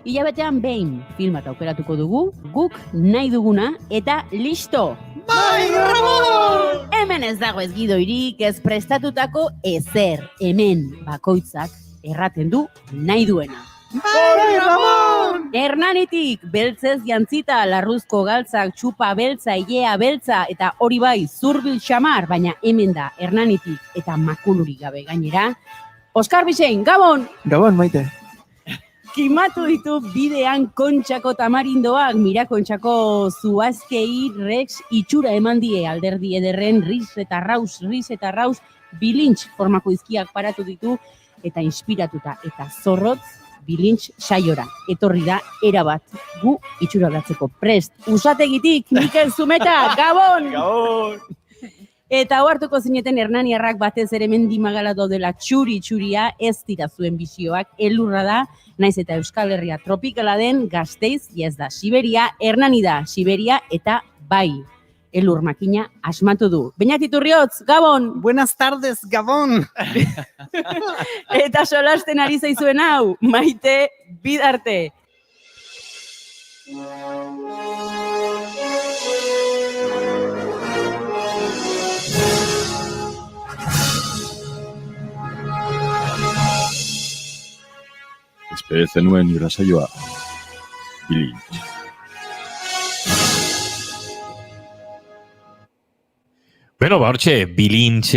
Hilabetean behin film bat aukeratuko dugu, guk nahi duguna, eta listo! Bai, Ramon! Hemen ez dago ez gidoirik, ez prestatutako ezer, hemen bakoitzak erraten du nahi duena. Bai, Ramon! Hernanitik, beltzez jantzita, larruzko galtzak, txupa beltza, ilea beltza, eta hori bai, zurbil xamar, baina hemen da, Hernanitik, eta makulurik gabe gainera. Oskar Bixein, Gabon! Gabon, maite. Kimatu ditu bidean Kontxako tamarindoak, mira Kontxako zuazkei Rex itxura eman die alderdi ederren riz eta raus, bilintx formako izkiak paratu ditu eta inspiratuta eta zorrotz bilintx saiora. Etorri da erabat gu itxura datzeko prest. Usategitik, Mikel Zumeta, Gabon! Gabon! Eta ohartuko zineten hernaniarrak batez ere mendimagala daudela txuri-txuria ez dira zuen bizioak, elurra da, naiz eta Euskal Herria tropikala den Gasteiz, ez da Siberia, Hernani da Siberia eta bai, elur makina asmatu du. Beñat Iturriotz, Gabon! Buenas tardes, Gabon! Eta solasten ari zaizuen hau, Maite Bidarte. Espere zenuen irratsaioa. Bilintx. Bueno, hortxe, Bilintx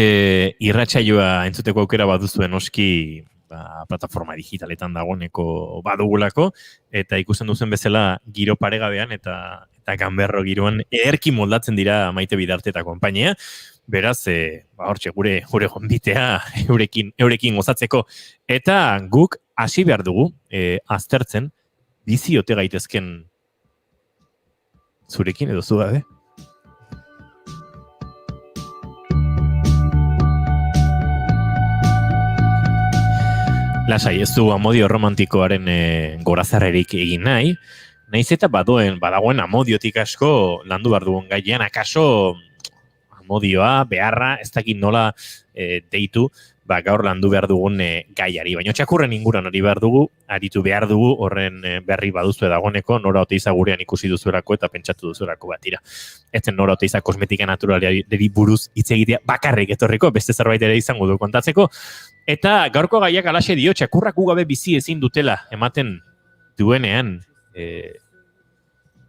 irratsaioa entzuteko aukera baduzuen oski plataforma digitaletan dagoeneko badugulako, eta ikusten duzen bezala giro paregabean eta ganberro giroan ederki moldatzen dira Maite Bidarte eta konpainia. Beraz, hortxe, gure gonbitea eurekin gozatzeko. Eta guk hasi behar dugu, aztertzen, bizi ote gaitezken zurekin edo zu gabe. Lasai, ez du amodio romantikoaren gorazarrerik egin nahi, nahiz eta badagoen amodiotik asko landu behar dugun gaian, akaso amodioa, beharra, ez dakit nola deitu, gaur landu behar dugun gaiari. Baina txakurren inguran hori behar dugu, aritu behar dugu, horren berri baduzu dagoeneko, Nora Oteiza gurean ikusi duzuerako eta pentsatu duzuerako batira. Ezen Nora Oteiza kosmetika naturalari buruz hitz egitea bakarrik etorriko, beste zerbait ere izango du kontatzeko. Eta gaurko gaiak alaxe dio, txakurrak gabe bizi ezin dutela ematen duenean,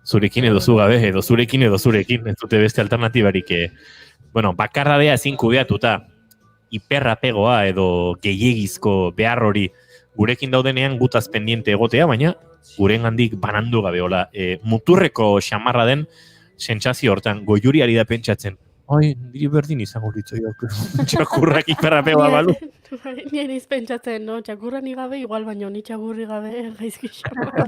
zurekin edo zu gabe, edo zurekin, ez dute beste alternatibarik. Bakardadea ezin kudeatuta, hiperrapegoa edo gehiegizko behar hori gurekin daudenean gutaz pendiente egotea, baina gurengandik banandu gabe, muturreko xamarra den sentsazio hortan, goiuri ari da pentsatzen, niri berdin izango litzaiak, txakurrak hiperrapegoa balu. Nire izpentsatzen, txakurra ni gabe, igual baino, ni txakurri gabe gaizki xamarra.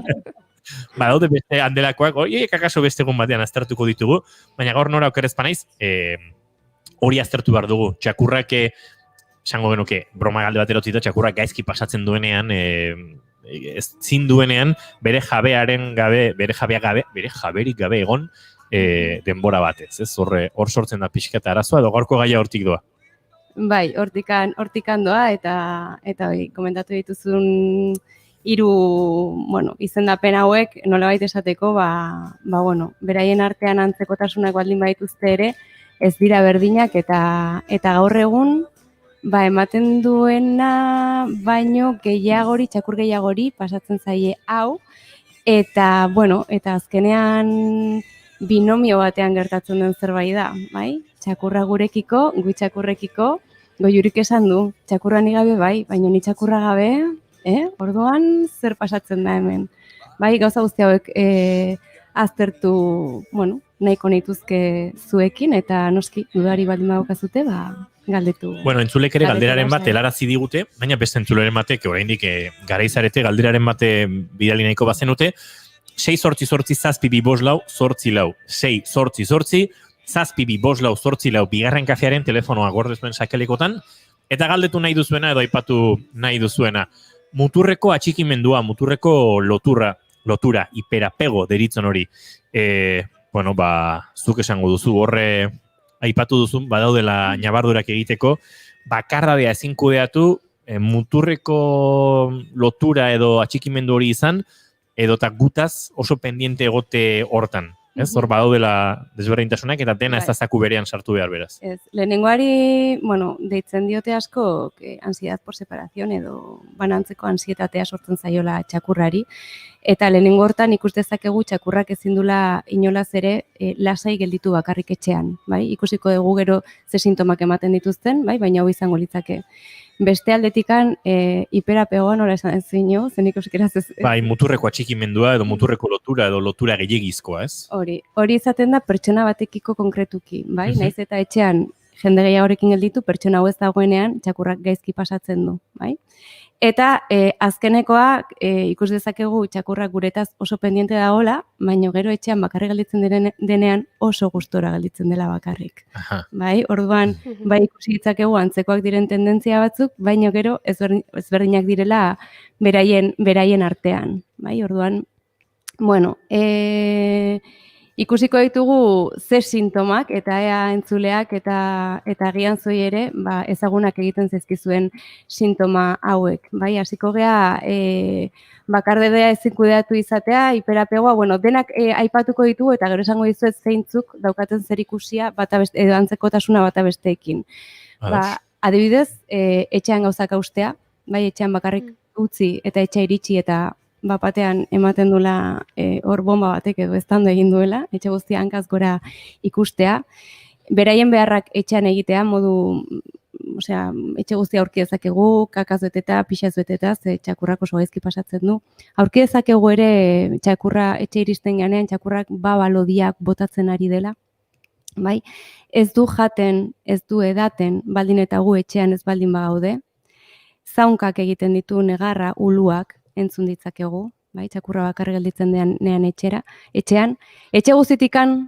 Daude beste handelakoak, akaso beste egun batean aztertuko ditugu, baina gaur Nora okerrez panaiz, hori aztertu behar dugu. Txakurrak, esango genuke, broma galde bat erotzita, txakurrak gaizki pasatzen duenean, ezin duenean, bere jaberik gabe egon denbora batez. Hor sortzen da pixka eta arazoa, edo gaurko gaia hortik doa. Bai, hortikan doa, eta komentatu dituzun izendapen hauek, nolabait esateko, beraien artean antzekotasunak baldin baituzte ere, ez dira berdinak eta gaur egun ematen duena baino txakur gehiagori pasatzen zaie hau eta azkenean binomio batean gertatzen den zerbait da, bai? Txakurra gurekiko, gu txakurrekiko, goiurik esan du, txakurra ni gabe bai, baino ni txakurra gabe, orduan zer pasatzen da hemen. Bai, gauza guzti hauek aztertu, nahiko nituzke zuekin, eta noski, dudari baldin badukazute, galdetu. Entzulek ere galderaren bat helarazi digute, baina beste entzuleren batek, oraindik garaizarete galderaren bate bidali nahiko bazenute, 6-8-8-7-2-4-4 6-8-8-7-2-4-4 bigarren kafearen telefonoa gordezuen sakelekotan, eta galdetu nahi duzuena edo aipatu nahi duzuena. Muturreko atxikimendua, muturreko lotura, hiperapego deritzen hori. Zuk esango duzu, horre aipatu duzu, badaudela nabardurak egiteko, bakardadea ezin kudeatu, muturreko lotura edo atxikimendu hori izan, edota gutaz oso pendiente egote hortan. Hor badaudela desberdintasunak eta dena ez da zaku berean sartu behar beraz. Lehenengoari, deitzen diote asko, ansiedad por separación edo banantzeko ansietatea sortzen zaiola txakurrari, eta lehenengo hortan ikus dezakegu txakurrak ezin dula inolaz ere lasai gelditu bakarrik etxean, bai? Ikusiko dugu gero ze sintomak ematen dituzten, bai? Baina hau izango litzake. beste aldetikan hiperapegoa nola esan ez zinu, zen ikusikeraz ez. Bai, muturreko atxikimendua edo muturreko lotura edo lotura gehiagizkoa, ez? Hori izaten da pertsona batekiko konkretuki, bai? Naiz eta etxean jende gehiagorekin gelditu, pertsona hau ez dagoenean txakurrak gaizki pasatzen du, bai? Eta azkenekoa ikus dezakegu txakurrak guretaz oso pendiente dagoela, baina gero etxean bakarrik gelditzen denean oso gustora gelditzen dela bakarrik. Bai, orduan, bai ikusi ditzakegu antzekoak diren tendentzia batzuk, baina gero ezberdinak direla beraien artean. Bai, orduan, bueno, ikusiko ditugu ze sintomak eta ea entzuleak eta agian zoi ere ezagunak egiten zaizkizuen sintoma hauek. Bai, hasiko gea bakardedea ezin kudeatu izatea, hiperapegoa, bueno, denak aipatuko ditugu eta gero esango dizuet zeintzuk daukaten zerikusia edo antzekotasuna bata besteekin. Adibidez, etxean gauzak haustea, bai, etxean bakarrik utzi eta etxea iritsi eta batean ematen duela hor bomba batek edo eztando egin duela, etxe guztia hankaz gora ikustea. Beraien beharrak etxean egitea, etxe guztia aurki dezakegu, kakaz beteta, pixaz beteta, ze txakurrak oso gaizki pasatzen du. Aurki dezakegu ere txakurra etxe iristen ganean, txakurrak balodiak botatzen ari dela. Bai? Ez du jaten, ez du edaten, baldin eta gu etxean ez baldin bagaude. Zaunkak egiten ditu negarra, uluak, entzun ditzakegu, bai, txakurra bakarrik gelditzen denean etxean. Etxe guztitikan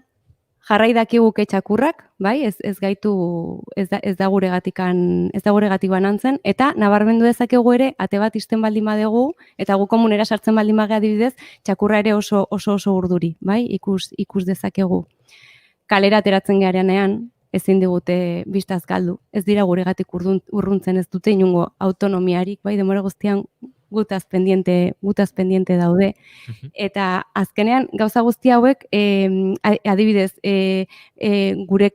jarrai dakiguke txakurrak, bai, ez da guregatik banantzen, eta nabarmendu dezakegu ere, ate bat isten baldin badegu, eta gu komunera sartzen baldin bagea adibidez, txakurra ere oso urduri, bai, ikus dezakegu. Kalera ateratzen garenean, ezin digute bistaz galdu, ez dira guregatik urruntzen, ez dute inungo autonomiarik, bai, demora guztian gutaz pendiente daude. Eta azkenean gauza guzti hauek, adibidez,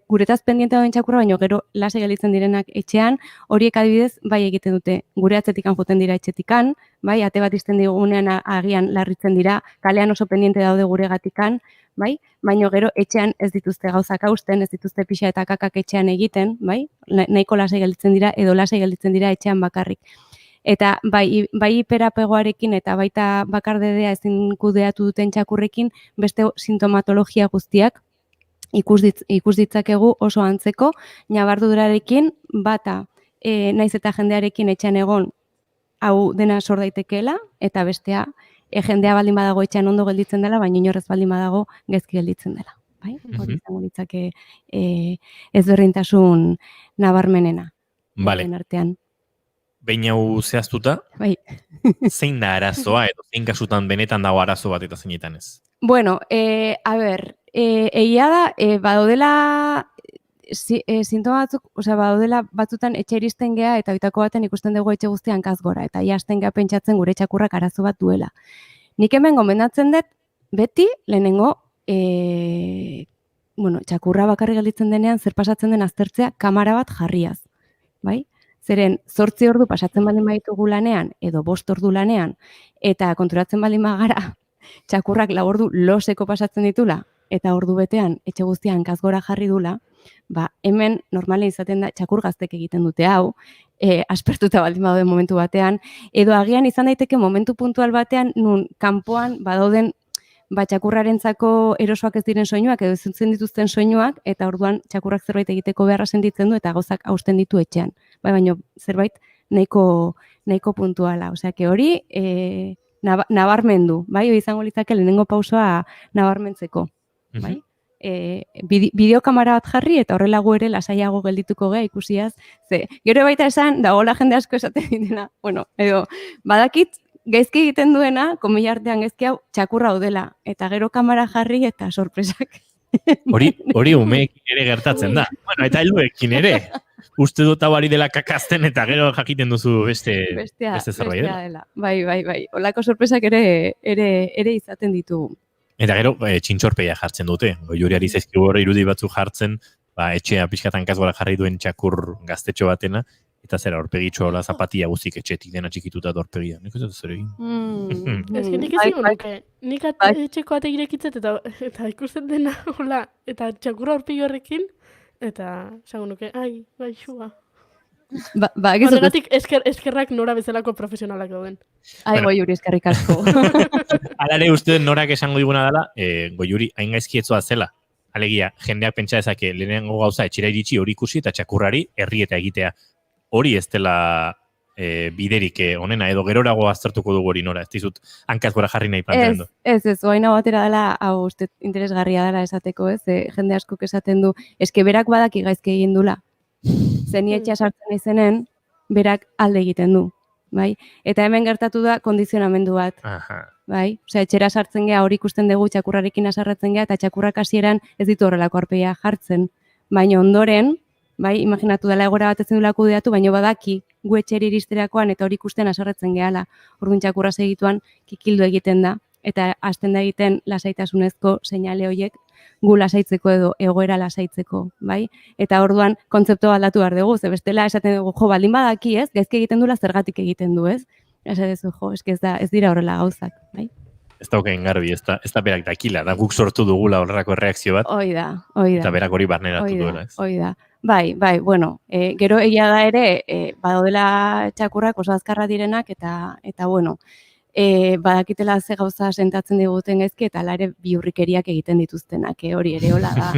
guretaz pendiente dauden txakurra, baina gero lase gelditzen direnak etxean, horiek adibidez bai egiten dute, gure atzetikan joten dira etxetikan, bai, ate bat izten digunean agian larritzen dira, kalean oso pendiente daude guregatikan, bai, baina gero etxean ez dituzte gauzak hausten, ez dituzte pixa eta kakak etxean egiten, bai, nahiko lase gelditzen dira edo lase gelditzen dira etxean bakarrik. Eta bai hiperapegoarekin eta baita bakardedea ezin kudeatu duten txakurrekin beste sintomatologia guztiak ikus ditzakegu oso antzeko, ñabardurarekin bata naiz eta jendearekin etxean egon hau dena sor daitekeela eta bestea jendea baldin badago etxean ondo gelditzen dela, baina inorrez baldin badago gaizki gelditzen dela. Bai? Hori izango litzake ezberdintasun nabarmenena. Vale. Artean. Behin hau zehaztuta, zein da arazoa edo zein kasutan benetan dago arazo bat eta zeinetan ez? Bueno, egia da, badodela sintoma batzuk, badodela batzutan etxe iristen gea eta bitako baten ikusten dugu etxe guztian hankaz gora eta iasten gea pentsatzen gure txakurrak arazo bat duela. Nik hemen gomendatzen dut, beti lehenengo txakurra bakarrik gelditzen denean zer pasatzen den aztertzea kamera bat jarriaz, bai? Zeren 8 ordu pasatzen baldin baditugu lanean, edo 5 ordu lanean, eta konturatzen baldin bagara, txakurrak 4 ordu loseko pasatzen ditula, eta ordu betean etxe guztian hankaz gora jarri dula, hemen normalen izaten da, txakur gaztek egiten dute hau, aspertuta baldin badaude momentu batean, edo agian izan daiteke momentu puntual batean, nun kanpoan badauden txakurrarentzako erosoak ez diren soinuak, edo ezuntzen dituzten soinuak, eta orduan txakurrak zerbait egiteko beharra sentitzen du, eta gauzak hausten ditu etxean. Baina zerbait nahiko puntuala. Osea, hori nabarmendu, bai? Hori izango litzake lehenengo pausoa nabarmentzeko. Bai? Bideokamera bat jarri eta horrela gu ere lasaiago geldituko gea ikusiaz. Gero baita esan, dagoela jende asko esaten ditena, edo badakit gaizki egiten duena, komila artean gaizki hau txakurra udela, eta gero kamera jarri eta sorpresak. Hori umeekin ere gertatzen da. Bueno, eta helduekin ere. Uste dut hau ari dela kakazten eta gero jakiten duzu beste zerbait dela. Bai. Olako sorpresak ere izaten ditugu. Eta gero txintxorpeia jartzen dute. Goiuriari zaizkigu hori irudi batzu jartzen, etxea pixkatan kazgora jarri duen txakur gaztetxo batena, eta zera horpegitxo hola zapatia guzik etxetik dena txikituta da horpegia. Nik ez dut zer egin. Ez nik ezin nuke. Nik etxeko ate irekitzet eta ikusten dena hola, eta txakurra horpegi horrekin, eta esango nuke, bai, xua. Horregatik eskerrak Nora bezalako profesionalak dauden. Ai, Goiuri, eskerrik asko. Alare uste norak esango diguna dela, Goiuri hain gaizkietzoa zela. Alegia, jendeak pentsa dezake lehenengo gauza etxera iritsi hori ikusi eta txakurrari herrieta egitea. Hori ez dela biderik onena, edo gerorago aztertuko dugu hori Nora, ez dizut hankaz gora jarri nahi planteando. Ez, oaina batera dela, hau uste interesgarria dela esateko, ez, jende askok esaten du, eske berak badaki gaizki egin dula. Zeni etxea sartzen izenen, berak alde egiten du, bai? Eta hemen gertatu da kondizionamendu bat, bai? Osea, etxera sartzen gea, hori ikusten dugu txakurrarekin asarratzen gea, eta txakurrak hasieran ez ditu horrelako arpeia jartzen. Baina ondoren, bai, imaginatu dela egoera bat ezin dulako kudeatu, baina badaki gu etxeri iristerakoan eta hori ikusten asarratzen gehala. Orduan txakurra segituan kikildu egiten da, eta hasten da egiten lasaitasunezko seinale horiek gu lasaitzeko edo egoera lasaitzeko, bai? Eta orduan kontzeptu aldatu behar dugu, ze bestela esaten dugu, jo, baldin badaki, ez? Gaizki egiten dula zergatik egiten du, ez? Esatezu, jo, eske ez dira horrela gauzak, bai? Ez daukain garbi, ez da berak dakila, da guk sortu dugula horrelako reakzio bat. Hoi da. Eta berak hori barneratu duela, ez? Hoi da. Bai, bueno, gero egia da ere, badaudela txakurrak oso azkarra direnak, eta bueno, badakitela ze gauza sentatzen diguten gaizki, eta ala ere bihurrikeriak egiten dituztenak, hori ere hola da.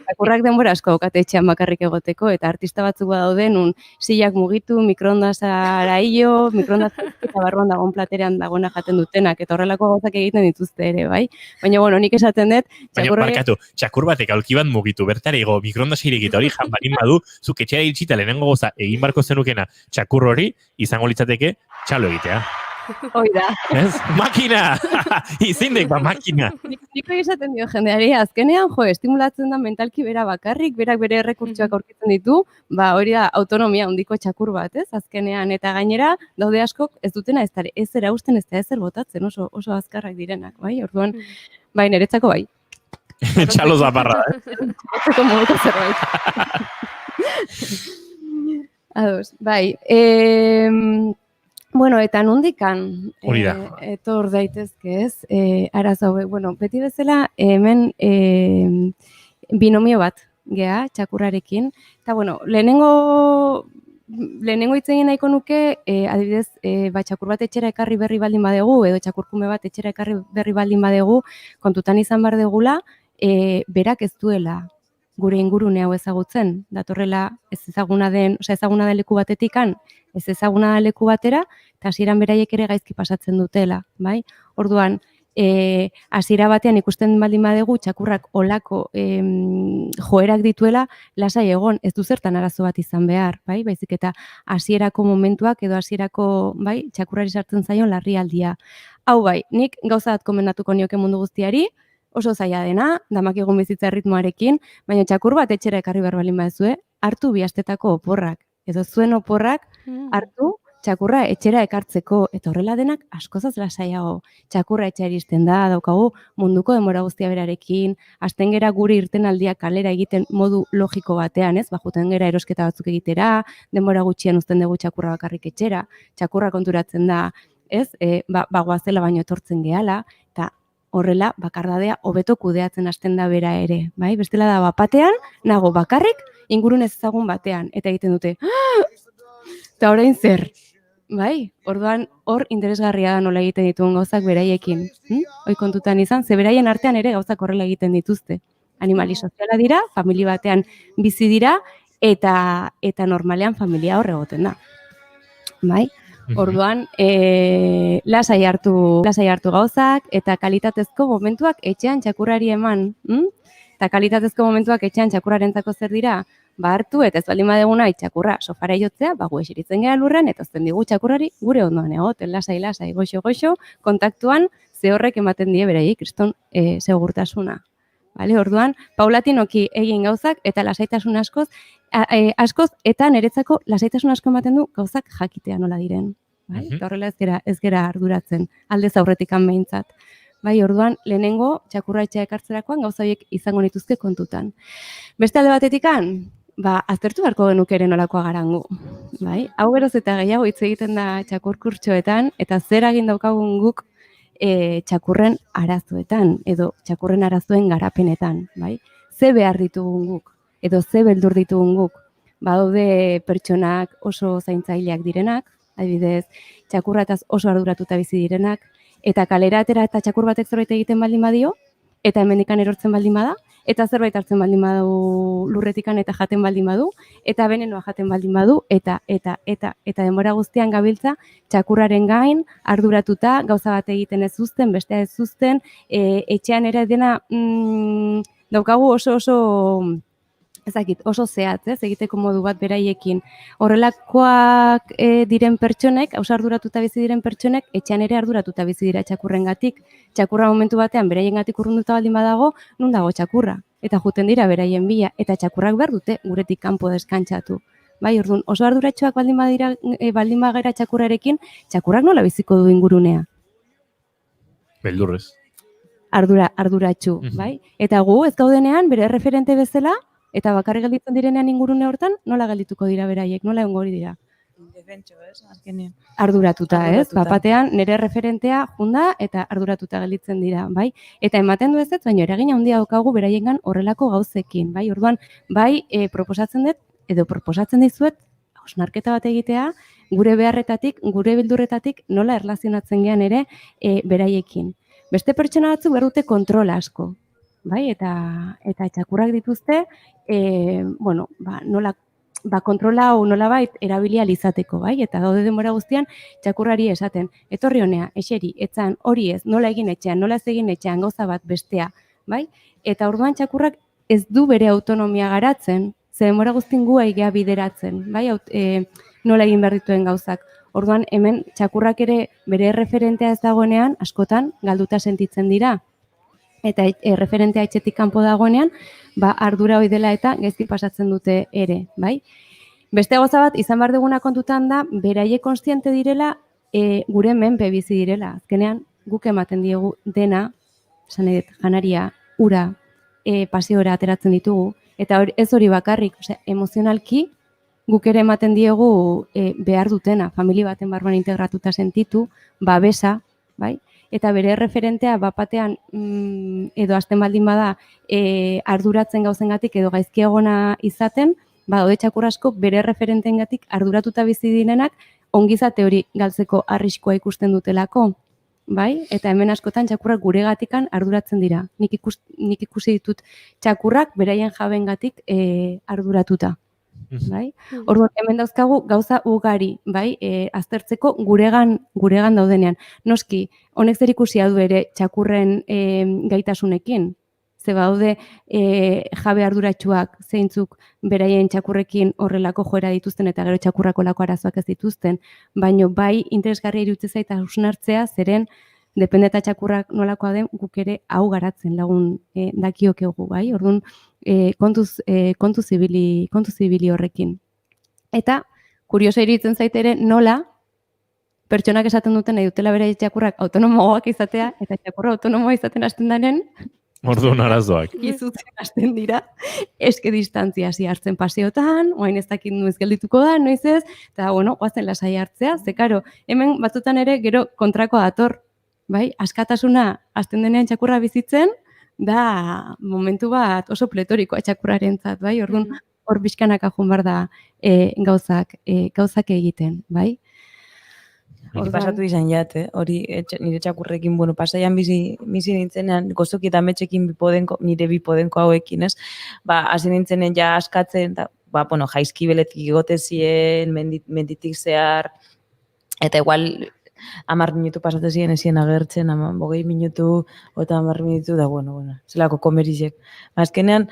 Txakurrak denbora asko daukate etxean bakarrik egoteko, eta artista batzuk badaude nun silak mugitu, mikroondasara hilo, mikroondasara eta barruan dagoen platerean dagoena jaten dutenak, eta horrelako gauzak egiten dituzte ere, bai? Baina, bueno, nik esaten dut, txakur batek aulki bat mugitu, bertare ego mikroondasa irekita hori janbarin badu, zuk etxera iritsita lehenengo goza egin barko zenukena txakur hori, izango litzateke txalo egitea. Hoi da. Ez? Makina! Izindek, makina! Niko esaten dio jendeari, azkenean, estimulatzen da mentalki bera bakarrik, berak bere errekurtsoak aurkitzen ditu, hori da autonomia handiko txakur bat, ez? Azkenean, eta gainera, daude askok ez dutena ez erausten ez da ezer botatzen, oso azkarrak direnak, bai? Orduan, bai, niretzako bai. Txalo zaparra, Txalo moduko zerbait. Ados, bai. Bueno, eta nondikan etor daitezke, ez? Arazo, bueno, beti bezala hemen binomio bat gea txakurrarekin. Eta, bueno, lehenengo hitz egin nahiko nuke, adibidez, txakur bat etxera ekarri berri baldin badegu, edo txakurkume bat etxera ekarri berri baldin badegu, kontutan izan behar degula, berak ez duela gure ingurune hau ezagutzen, datorrela ezaguna den leku batetikan, ez ezaguna da leku batera, eta hasieran beraiek ere gaizki pasatzen dutela, bai? Orduan, hasiera batean ikusten baldin badegu, txakurrak olako joerak dituela, lasai egon, ez du zertan arazo bat izan behar, bai? Baizik eta hasierako momentuak edo hasierako, bai, txakurrari sartzen zaion larrialdia. Hau bai, nik gauza bat komendatuko nioke mundu guztiari, oso zaila dena, damakigun bizitza ritmoarekin, baina txakur bat etxera ekarri behar balin baduzue, hartu bi astetako oporrak, edo zuen oporrak hartu txakurra etxera ekartzeko, eta horrela denak askozaz lasaiago. Txakurra etxera iristen da, daukagu munduko denbora guztia berarekin, hasten gera gure irtenaldiak kalera egiten modu logiko batean, ez? Juten gera erosketa batzuk egitera, denbora gutxian uzten dugu txakurra bakarrik etxera, txakurra konturatzen da, ez? Goazela baino etortzen gehala, eta horrela bakardadea hobeto kudeatzen hasten da bera ere, bai? Bestela da bapatean, nago bakarrik, ingurun ez ezagun batean, eta egiten dute, eta orain zer, bai? Orduan hor interesgarria da nola egiten dituen gauzak beraiekin. Hoi kontutan izan, ze beraien artean ere gauzak horrela egiten dituzte. Animali soziala dira, familia batean bizi dira, eta normalean familia hor egoten da. Bai? Orduan, lasai hartu gauzak, eta kalitatezko momentuak etxean txakurrari eman. Eta kalitatezko momentuak etxean txakurrarentzako zer dira, hartu eta ez baldin badeguna txakurra sofara jotzea, gu eseritzen gara lurren, eta ozten digu txakurrari gure ondoan egoten, lasai, goxo, kontaktuan, ze horrek ematen die beraiek kriston segurtasuna. Orduan, paulatinoki egin gauzak, eta lasaitasun askoz, eta niretzako lasaitasun asko ematen du gauzak jakitea nola diren. Eta horrela ez gera arduratzen, aldez aurretikan behintzat. Orduan, lehenengo, txakurra etxea ekartzerakoan gauza horiek izango nituzke kontutan. Beste alde batetikan, aztertu beharko genuke ere nolakoa garangu. Hau geroz eta gehiago hitz egiten da txakurkurtxoetan, eta zer egin daukagun guk txakurren arazoetan, edo txakurren arazoen garapenetan. Ze behar ditugun guk, edo ze beldur ditugun guk. badaude pertsonak oso zaintzaileak direnak, adibidez, txakurrataz oso arduratuta bizi direnak, eta kalera atera eta txakur batek zerbait egiten baldin badio, eta hemendikan erortzen baldin bada, eta zerbait hartzen baldin badu lurretikan eta jaten baldin badu, eta benenoa jaten baldin badu, eta denbora guztian gabiltza, txakurraren gain, arduratuta, gauza bat egiten ez zuzten, bestea ez zuzten, etxean ere dena daukagu oso ezakit, oso zehatz, egiteko modu bat beraiekin. Horrelakoak diren pertsonek, arduratuta bizi diren pertsonek, etxean ere arduratuta bizi dira txakurrengatik. Txakurra momentu batean beraiengatik urrunduta baldin badago, non dago txakurra? Eta juten dira beraien bila, eta txakurrak behar dute guretik kanpo deskantsatu. Bai, orduan, oso arduratsuak baldin bagera txakurrarekin, txakurrak nola biziko du ingurunea? Beldurrez. Arduratsu, bai? Eta gu, ez gaudenean, bere referente bezala, eta bakarrik gelditzen direnean ingurune hortan, nola geldituko dira beraiek, nola egongo hori dira? Defentso, azkenean. Arduratuta, Bapatean nire referentea junda eta arduratuta gelditzen dira, bai? Eta ematen du ez, baina eragina handia daukagu beraiengan horrelako gauzekin, bai? Orduan, bai, proposatzen dizuet, hausnarketa bat egitea, gure beharretatik, gure bildurretatik, nola erlazionatzen gean ere beraiekin. Beste pertsona batzuk behar dute kontrola asko, bai? Eta txakurrak dituzte, kontrola hau nolabait erabilia izateko, bai? Eta gaude denbora guztian txakurrari esaten, etorri honea, eseri, etzan, hori ez, nola egin etxean, nola ez egin etxean, gauza bat bestea, bai? Eta orduan txakurrak ez du bere autonomia garatzen, ze denbora guztien gu aigea bideratzen, bai? Nola egin behar dituen gauzak. Orduan hemen txakurrak ere bere referentea ez dagoenean, askotan galduta sentitzen dira. Eta referentea etxetik kanpo dagoenean, ardura hori dela eta gaizki pasatzen dute ere, bai? Beste gauza bat, izan behar duguna kontutan da, beraiek kontziente direla, gure menpe bizi direla. Azkenean, guk ematen diegu dena, esan edut, janaria, ura, pasiora ateratzen ditugu, eta ez hori bakarrik, emozionalki, guk ere ematen diegu behar dutena, familia baten barruan integratuta sentitu, babesa, bai? Eta bere referentea bapatean edo hasten baldin bada arduratzen gauzengatik edo gaizki egona izaten, badaude txakur asko bere referenteengatik arduratuta bizi direnak ongizate hori galtzeko arriskua ikusten dutelako, bai? Eta hemen askotan txakurrak guregatikan arduratzen dira. Nik ikusi ditut txakurrak beraien jabengatik arduratuta. Bai? Orduan hemen dauzkagu gauza ugari, bai, aztertzeko guregan daudenean. Noski, honek zer ikusia du ere txakurren gaitasunekin. Ze badaude jabe arduratsuak zeintzuk beraien txakurrekin horrelako joera dituzten eta gero txakurrako lako arazoak ez dituzten, baino bai interesgarria iruditzen zait hausnartzea zeren dependeta txakurrak nolakoa den guk ere hau garatzen lagun dakiokegu, bai? Orduan kontu zibili horrekin. Eta, kurioso iruditzen zait ere nola pertsonak esaten duten nahi dutela bere txakurrak autonomoak izatea eta txakurra autonomoa izaten hasten denen Orduan arazoak. Izutzen hasten dira, eske distantzia hasi hartzen paseotan, oain ez dakit noiz geldituko da, noiz ez, eta goazen lasai hartzea, ze karo, hemen batzutan ere gero kontrakoa dator, bai, askatasuna hasten denean txakurra bizitzen, da momentu bat oso pletorikoa txakurrarentzat, bai, orduan hor bizkanaka joan behar da gauzak egiten, bai. Hori pasatu izan jat, hori nire txakurrekin, pasaian bizi nintzenean, gozoki eta metxekin nire bipodenko hauekin, ez? Hasi nintzenen ja askatzen, jaizki beletik igote ziren, menditik zehar, eta igual 10 minutu pasatzen ziren ezien agertzen, 20 minutu, eta 10 minutu, da, zelako komerizek. Azkenean,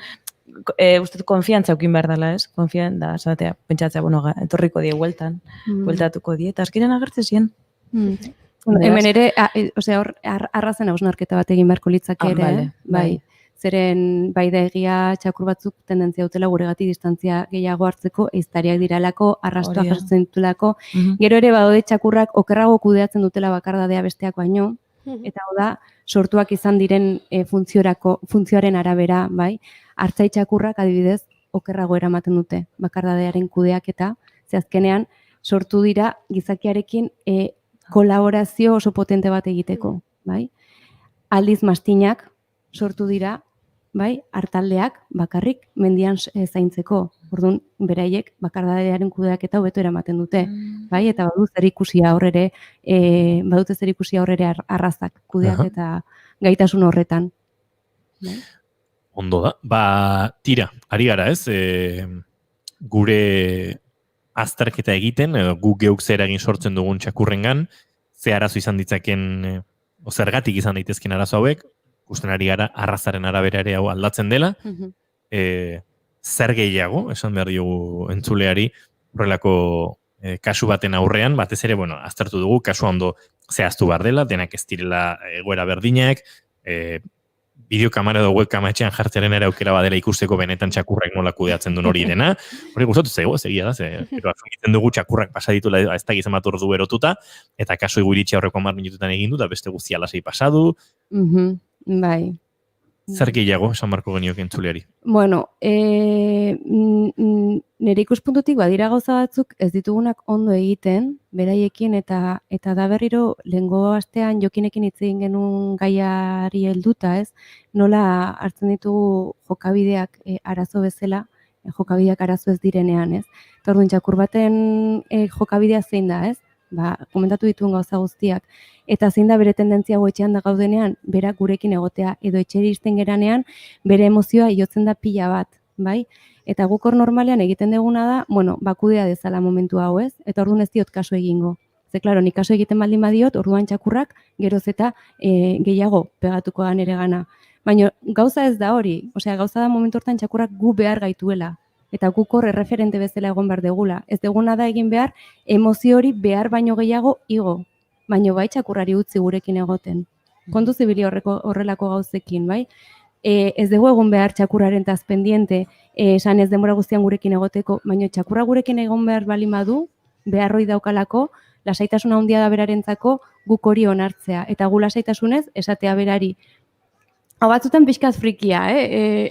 uste konfiantza eukin behar dela, ez? Konfiantza, zatea, pentsatzea, etorriko die hueltan, hueltatuko die, eta azkenean agertzen ziren. Hemen ere, arrazen hausnarketa bat egin beharko litzake ere, bai. Zeren bai da egia txakur batzuk tendentzia dutela guregatik distantzia gehiago hartzeko, eiztariak diralako, arrastoa jasotzen dutulako. Gero ere badaude txakurrak okerrago kudeatzen dutela bakardadea besteak baino, eta hau da, sortuak izan diren funtzioaren arabera, bai, hartzai txakurrak adibidez okerrago eramaten dute bakardadearen kudeaketa, ze azkenean sortu dira gizakiarekin kolaborazio oso potente bat egiteko, bai? Aldiz mastinak sortu dira, bai, hartaldeak bakarrik mendian zaintzeko, Orduan, beraiek bakardadearen kudeaketa hobeto eramaten dute, bai? Eta badut zer ikusia horrere, arrazak kudeaketa gaitasun horretan. Bai? Ondo da. Tira, ari gara ez, gure azterketa egiten, gu geuk zer egin sortzen dugun txakurrengan, ze arazo izan ditzaken, zergatik izan daitezken arazo hauek, ikusten ari gara arrazaren arabera ere hau aldatzen dela, zer gehiago, esan behar diogu entzuleari, horrelako kasu baten aurrean, batez ere, aztertu dugu, kasua ondo zehaztu behar dela, denak ez direla egoera berdinak, bideokamera edo webkama etxean jartzearen ere aukera badela ikusteko benetan txakurrak nola kudeatzen duen hori dena. Hori gustatu zaigu, ez egia da, pero asumitzen dugu txakurrak pasaditula ez da gizan bat ordu erotuta, eta kaso iritsi aurreko 10 minututan egin du, eta beste guztia lasai pasadu. Bai. Zer gehiago, esan barko genioke entzuleari? Bueno, nire ikuspuntutik badira gauza batzuk ez ditugunak ondo egiten, beraiekin, eta da berriro lehengo astean jokinekin hitz egin genuen gaiari helduta, ez? Nola hartzen ditugu jokabideak arazo bezala, jokabideak arazo ez direnean, ez? Eta orduan txakur baten jokabidea zein da, ez? Komentatu dituen gauza guztiak. Eta zein da bere tendentzia etxean da gaudenean, berak gurekin egotea, edo etxeri izten geranean, bere emozioa iotzen da pila bat, bai? Eta guk hor normalean egiten duguna da, bakudea dezala momentu hau, ez? Eta orduan ez diot kaso egingo. Ze, klaro, nik kaso egiten baldin badiot, orduan txakurrak geroz eta gehiago pegatuko da nere gana. Baina gauza ez da hori, gauza da momentu hortan txakurrak gu behar gaituela. Eta guk hor erreferente bezala egon behar degula. Ez deguna da egin behar, emozio hori behar baino gehiago igo. Baina bai txakurrari utzi gurekin egoten. Kontu zibili horrelako gauzekin, bai? Ez dugu egon behar txakurraren taz pendiente, esan ez denbora guztian gurekin egoteko, baina txakurra gurekin egon behar bali badu, beharroi daukalako, lasaitasun handia da berarentzako guk hori onartzea. Eta gu lasaitasunez, esatea berari. Hau batzutan pixkaz frikia,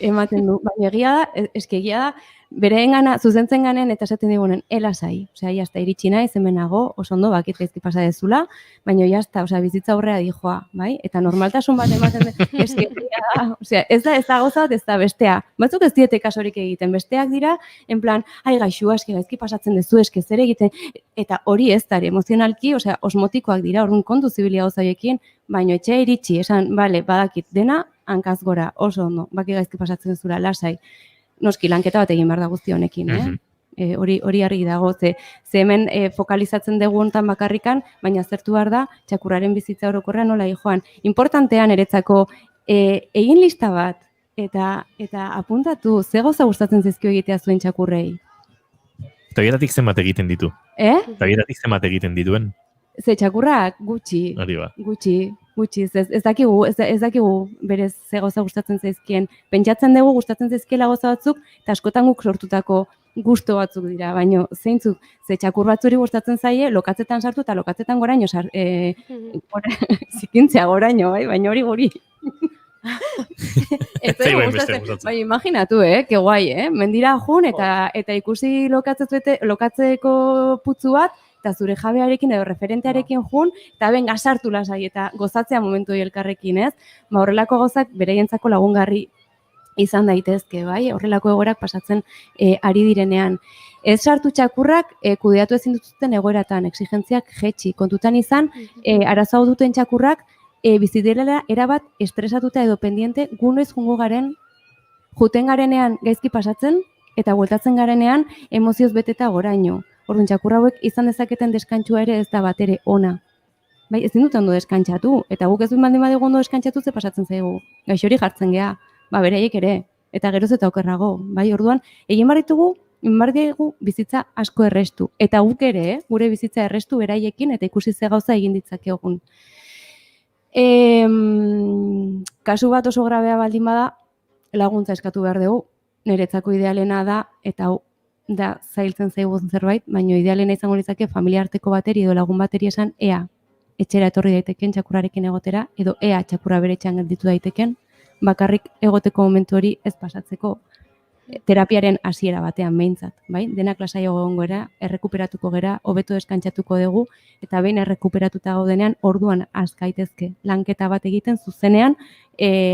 ematen du, baina egia da, egia da, bereengana, zuzentzen ganen, eta esaten digunen, elasai, jazta, iritsi naiz, hemenago, oso ondo, bakit gaizki pasa dezula, baina jazta, bizitza aurrea dijoa, bai? Eta normaltasun bat ematen du, ez da gauza bat, ez da bestea. Batzuk ez diete kasorik egiten, besteak dira, en plan, gaixua, gaizki pasatzen dezu, zer egiten, eta hori ez da, emozionalki, osmotikoak dira, orduan kontu zibilia gauzaiekin, baina etxea iritsi, esan, bale, badakit, dena, hankaz gora, oso ondo, baki gaizki pasatzen dezula, lasai. Noski, lanketa bat egin behar da guzti honekin, hori argi dago, ze hemen fokalizatzen dugu hontan bakarrikan, baina zertu behar da, txakurraren bizitza orokorrean nola joan. Importantean eretzako, egin lista bat, eta apuntatu, ze gauza gustatzen zizkio egitea zuen txakurrei? Eta bietatik zenbat egiten ditu? Eta bietatik zenbat egiten dituen? Ze txakurrak gutxi, ez dakigu berez ze gauza gustatzen zaizkien. Pentsatzen dugu gustatzen zaizkiela gauza batzuk, eta askotan guk sortutako gusto batzuk dira, baina zeintzuk, ze txakur batzuri gustatzen zaie, lokatzetan sartu eta lokatzetan goraino, zikintzea goraino, baina hori guri. Bai, imaginatu, que guai, mendira jun eta ikusi lokatzeko putzu bat, eta zure jabearekin edo referentearekin jun, eta ben gasartu lasai eta gozatzea momentu elkarrekin, ez? Horrelako gauzak bereientzako lagungarri izan daitezke, bai? Horrelako egoerak pasatzen ari direnean. Ez sartu txakurrak kudeatu ezin duten egoeratan, exigentziak jetxi. Kontutan izan, arazo hau duten txakurrak bizitirela erabat estresatuta edo pendiente gunoiz jungo garen, juten garenean gaizki pasatzen, eta bueltatzen garenean emozioz beteta goraino. Orduan, txakur hauek izan dezaketen deskantxua ere ez da bat ere ona. Bai, ezin dut ondo deskantxatu, eta guk ez dut baldin badigu ondo deskantxatu ze pasatzen zaigu. Gaixori jartzen gea, beraiek ere, eta geroz eta okerrago. Bai, orduan, egin barritugu bizitza asko errestu. Eta guk ere, gure bizitza errestu beraiekin, eta ikusi ze gauza egin ditzake egun. Kasu bat oso grabea baldin bada, laguntza eskatu behar dugu, niretzako idealena da, eta hau, da zailtzen zaigun zerbait, baina idealena izango litzake familia arteko bateri edo lagun bateri esan ea etxera etorri daiteken txakurrarekin egotera, edo ea txakurra bere etxean gelditu daiteken, bakarrik egoteko momentu hori ez pasatzeko terapiaren hasiera batean behintzat, bai? Denak lasai egongo gera, errekuperatuko gera, hobeto deskantsatuko dugu, eta behin errekuperatuta gaudenean orduan azkaitezke lanketa bat egiten zuzenean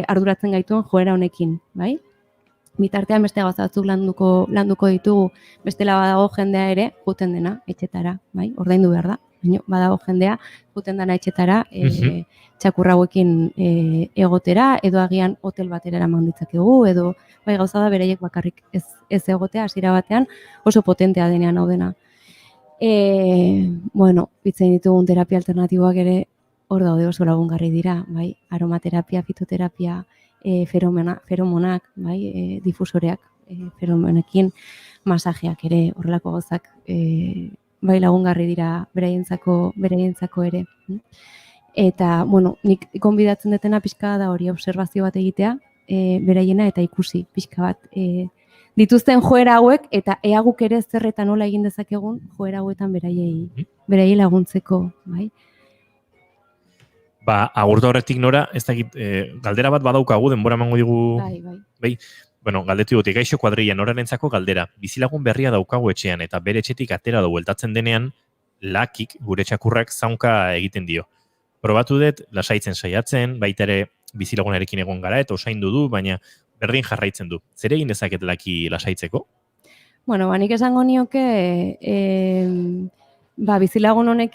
arduratzen gaituen joera honekin, bai? Bitartean beste gauza batzuk landuko ditugu, bestela badago jendea ere, juten dena, etxetara, bai, ordaindu behar da, baina badago jendea, juten dena etxetara, txakur hauekin egotera, edo agian hotel batera eraman ditzakegu, edo bai gauza da bereiek bakarrik ez egotea, hasiera batean oso potentea denean hau dena. Bueno, bitzen ditugun terapia alternatiboak ere hor daude oso lagungarri dira, bai, aromaterapia, fitoterapia, feromonak, bai, difusoreak, feromonekin, masajeak ere, horrelako gauzak, bai lagungarri dira beraientzako ere. Eta, bueno, nik konbidatzen detena pixka da hori observazio bat egitea, beraiena eta ikusi pixka bat dituzten joera hauek eta ea guk ere zer eta nola egin dezakegun joera hauetan beraiei laguntzeko, bai. Agurtu horretik Nora, ez dakit, galdera bat badaukagu, denbora emango digu... Bai. Bueno, galdetu dute, gaixo kuadrilla Norarentzako galdera. Bizilagun berria daukagu etxean eta bere etxetik atera da bueltatzen denean, lakik gure txakurrak zaunka egiten dio. Probatu dut, lasaitzen saiatzen, baita ere bizilagunarekin egon gara eta osaindu du, baina berdin jarraitzen du. Zer egin dezaket laki lasaitzeko? Bueno, nik esango nioke... bizilagun honek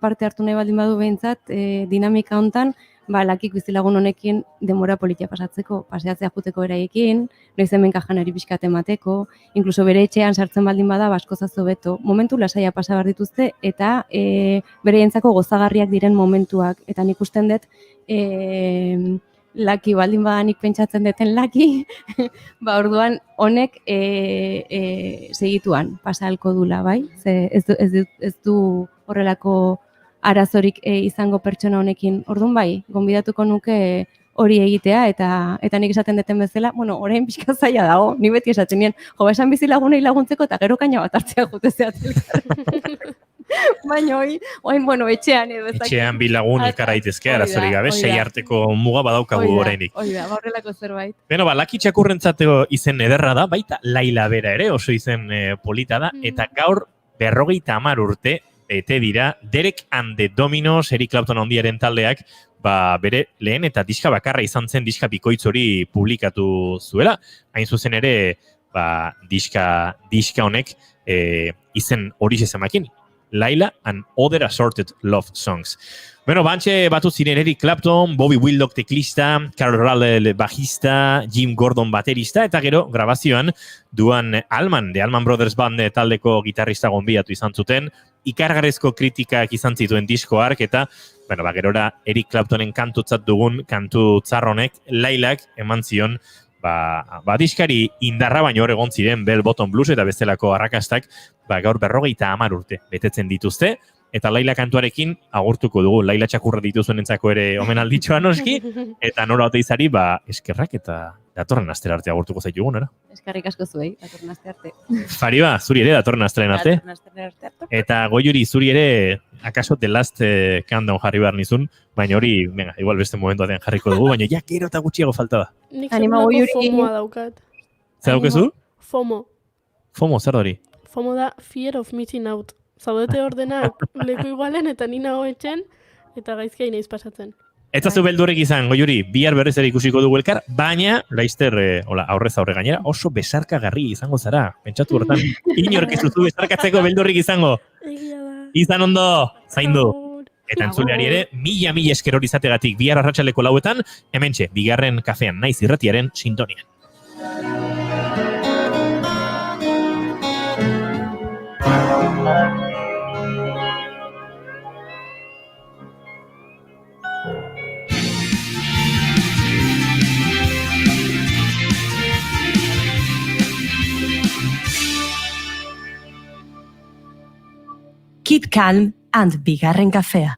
parte hartu nahi baldin badu behintzat, dinamika hontan, lakik bizilagun honekin denbora politia pasatzeko, paseatzea juteko beraiekin, noiz hemen kajanari pixkat emateko, inkluso bere etxean sartzen baldin bada, baskozazo beto, momentu lasaia pasa behar dituzte, eta bereientzako gozagarriak diren momentuak, eta nik usten dut, laki baldin badanik pentsatzen deten laki, orduan honek segituan pasalko dula, bai? Ez du horrelako arazorik izango pertsona honekin. Orduan bai, gonbidatuko nuke hori egitea eta nik esaten deten bezala, orain pixka zaila dago, ni beti esatzen nien, esan bizilagunei laguntzeko eta gero kaina bat hartzea jutezea telkar. Baina etxean edo. Etxean bi lagun elkar daitezke, arazorik gabe, 6 arteko muga badaukagu orainik. Hori da, horrelako zerbait. Beno, laki txakurrentzateko izen ederra da, baita Laila bera ere, oso izen polita da, eta gaur 50 urte bete dira Derek and the Dominos, Eric Clapton handiaren taldeak, bere lehen eta diska bakarra izan zen diska bikoitz hori publikatu zuela. Hain zuzen ere, diska honek izen hori zemakin. Laila and Other Assorted Love Songs. Bueno, bantxe batu ziren Eric Clapton, Bobby Wildock teklista, Carol Rowell bajista, Jim Gordon baterista, eta gero grabazioan Duan Allman, de Allman Brothers Band taldeko gitarrista gonbidatu izan zuten, ikargarrezko kritikak izan zituen disko hark, eta gerora Eric Claptonen kantutzat dugun kantu txarronek Lailak eman zion diskari indarra baino hor egon ziren Bell Bottom Blues eta bestelako arrakastak gaur 50 urte betetzen dituzte, eta Laila kantuarekin agurtuko dugu. Laila txakurra dituzuenentzako ere omenalditxoa noski, eta Nora Oteizari eskerrak eta datorren astera arte agurtuko zaitugun, era? Eskerrik asko zuei, datorren aste arte. Fariba, zuri ere datorren asteren arte. Eta Goiuri zuri ere, akaso The Last Countdown jarri behar nizun, baina hori, venga, igual beste momentu atean jarriko dugu, baina ja, gero eta gutxiago falta da. Nik segurako FOMOa daukat. Zer daukezu? FOMO. FOMO, zer hori? FOMO da Fear of Missing Out. Zaudete ordenak leku igualen eta nina hoetxen, eta gaizkia inaiz pasatzen. Ez zu beldurrik izan, Goiuri, bihar berriz ere ikusiko dugu elkar, baina, laizter, aurrez aurre gainera, oso besarkagarri izango zara. Pentsatu horretan, inork ez duzu besarkatzeko beldurrik izango. Izan ondo, zaindu. Eta entzuleari ere, mila esker hori izategatik bihar arratsaleko 4etan, hementxe, bigarren kafean naiz irratiaren sintonian. Keep calm and bigarren kafea.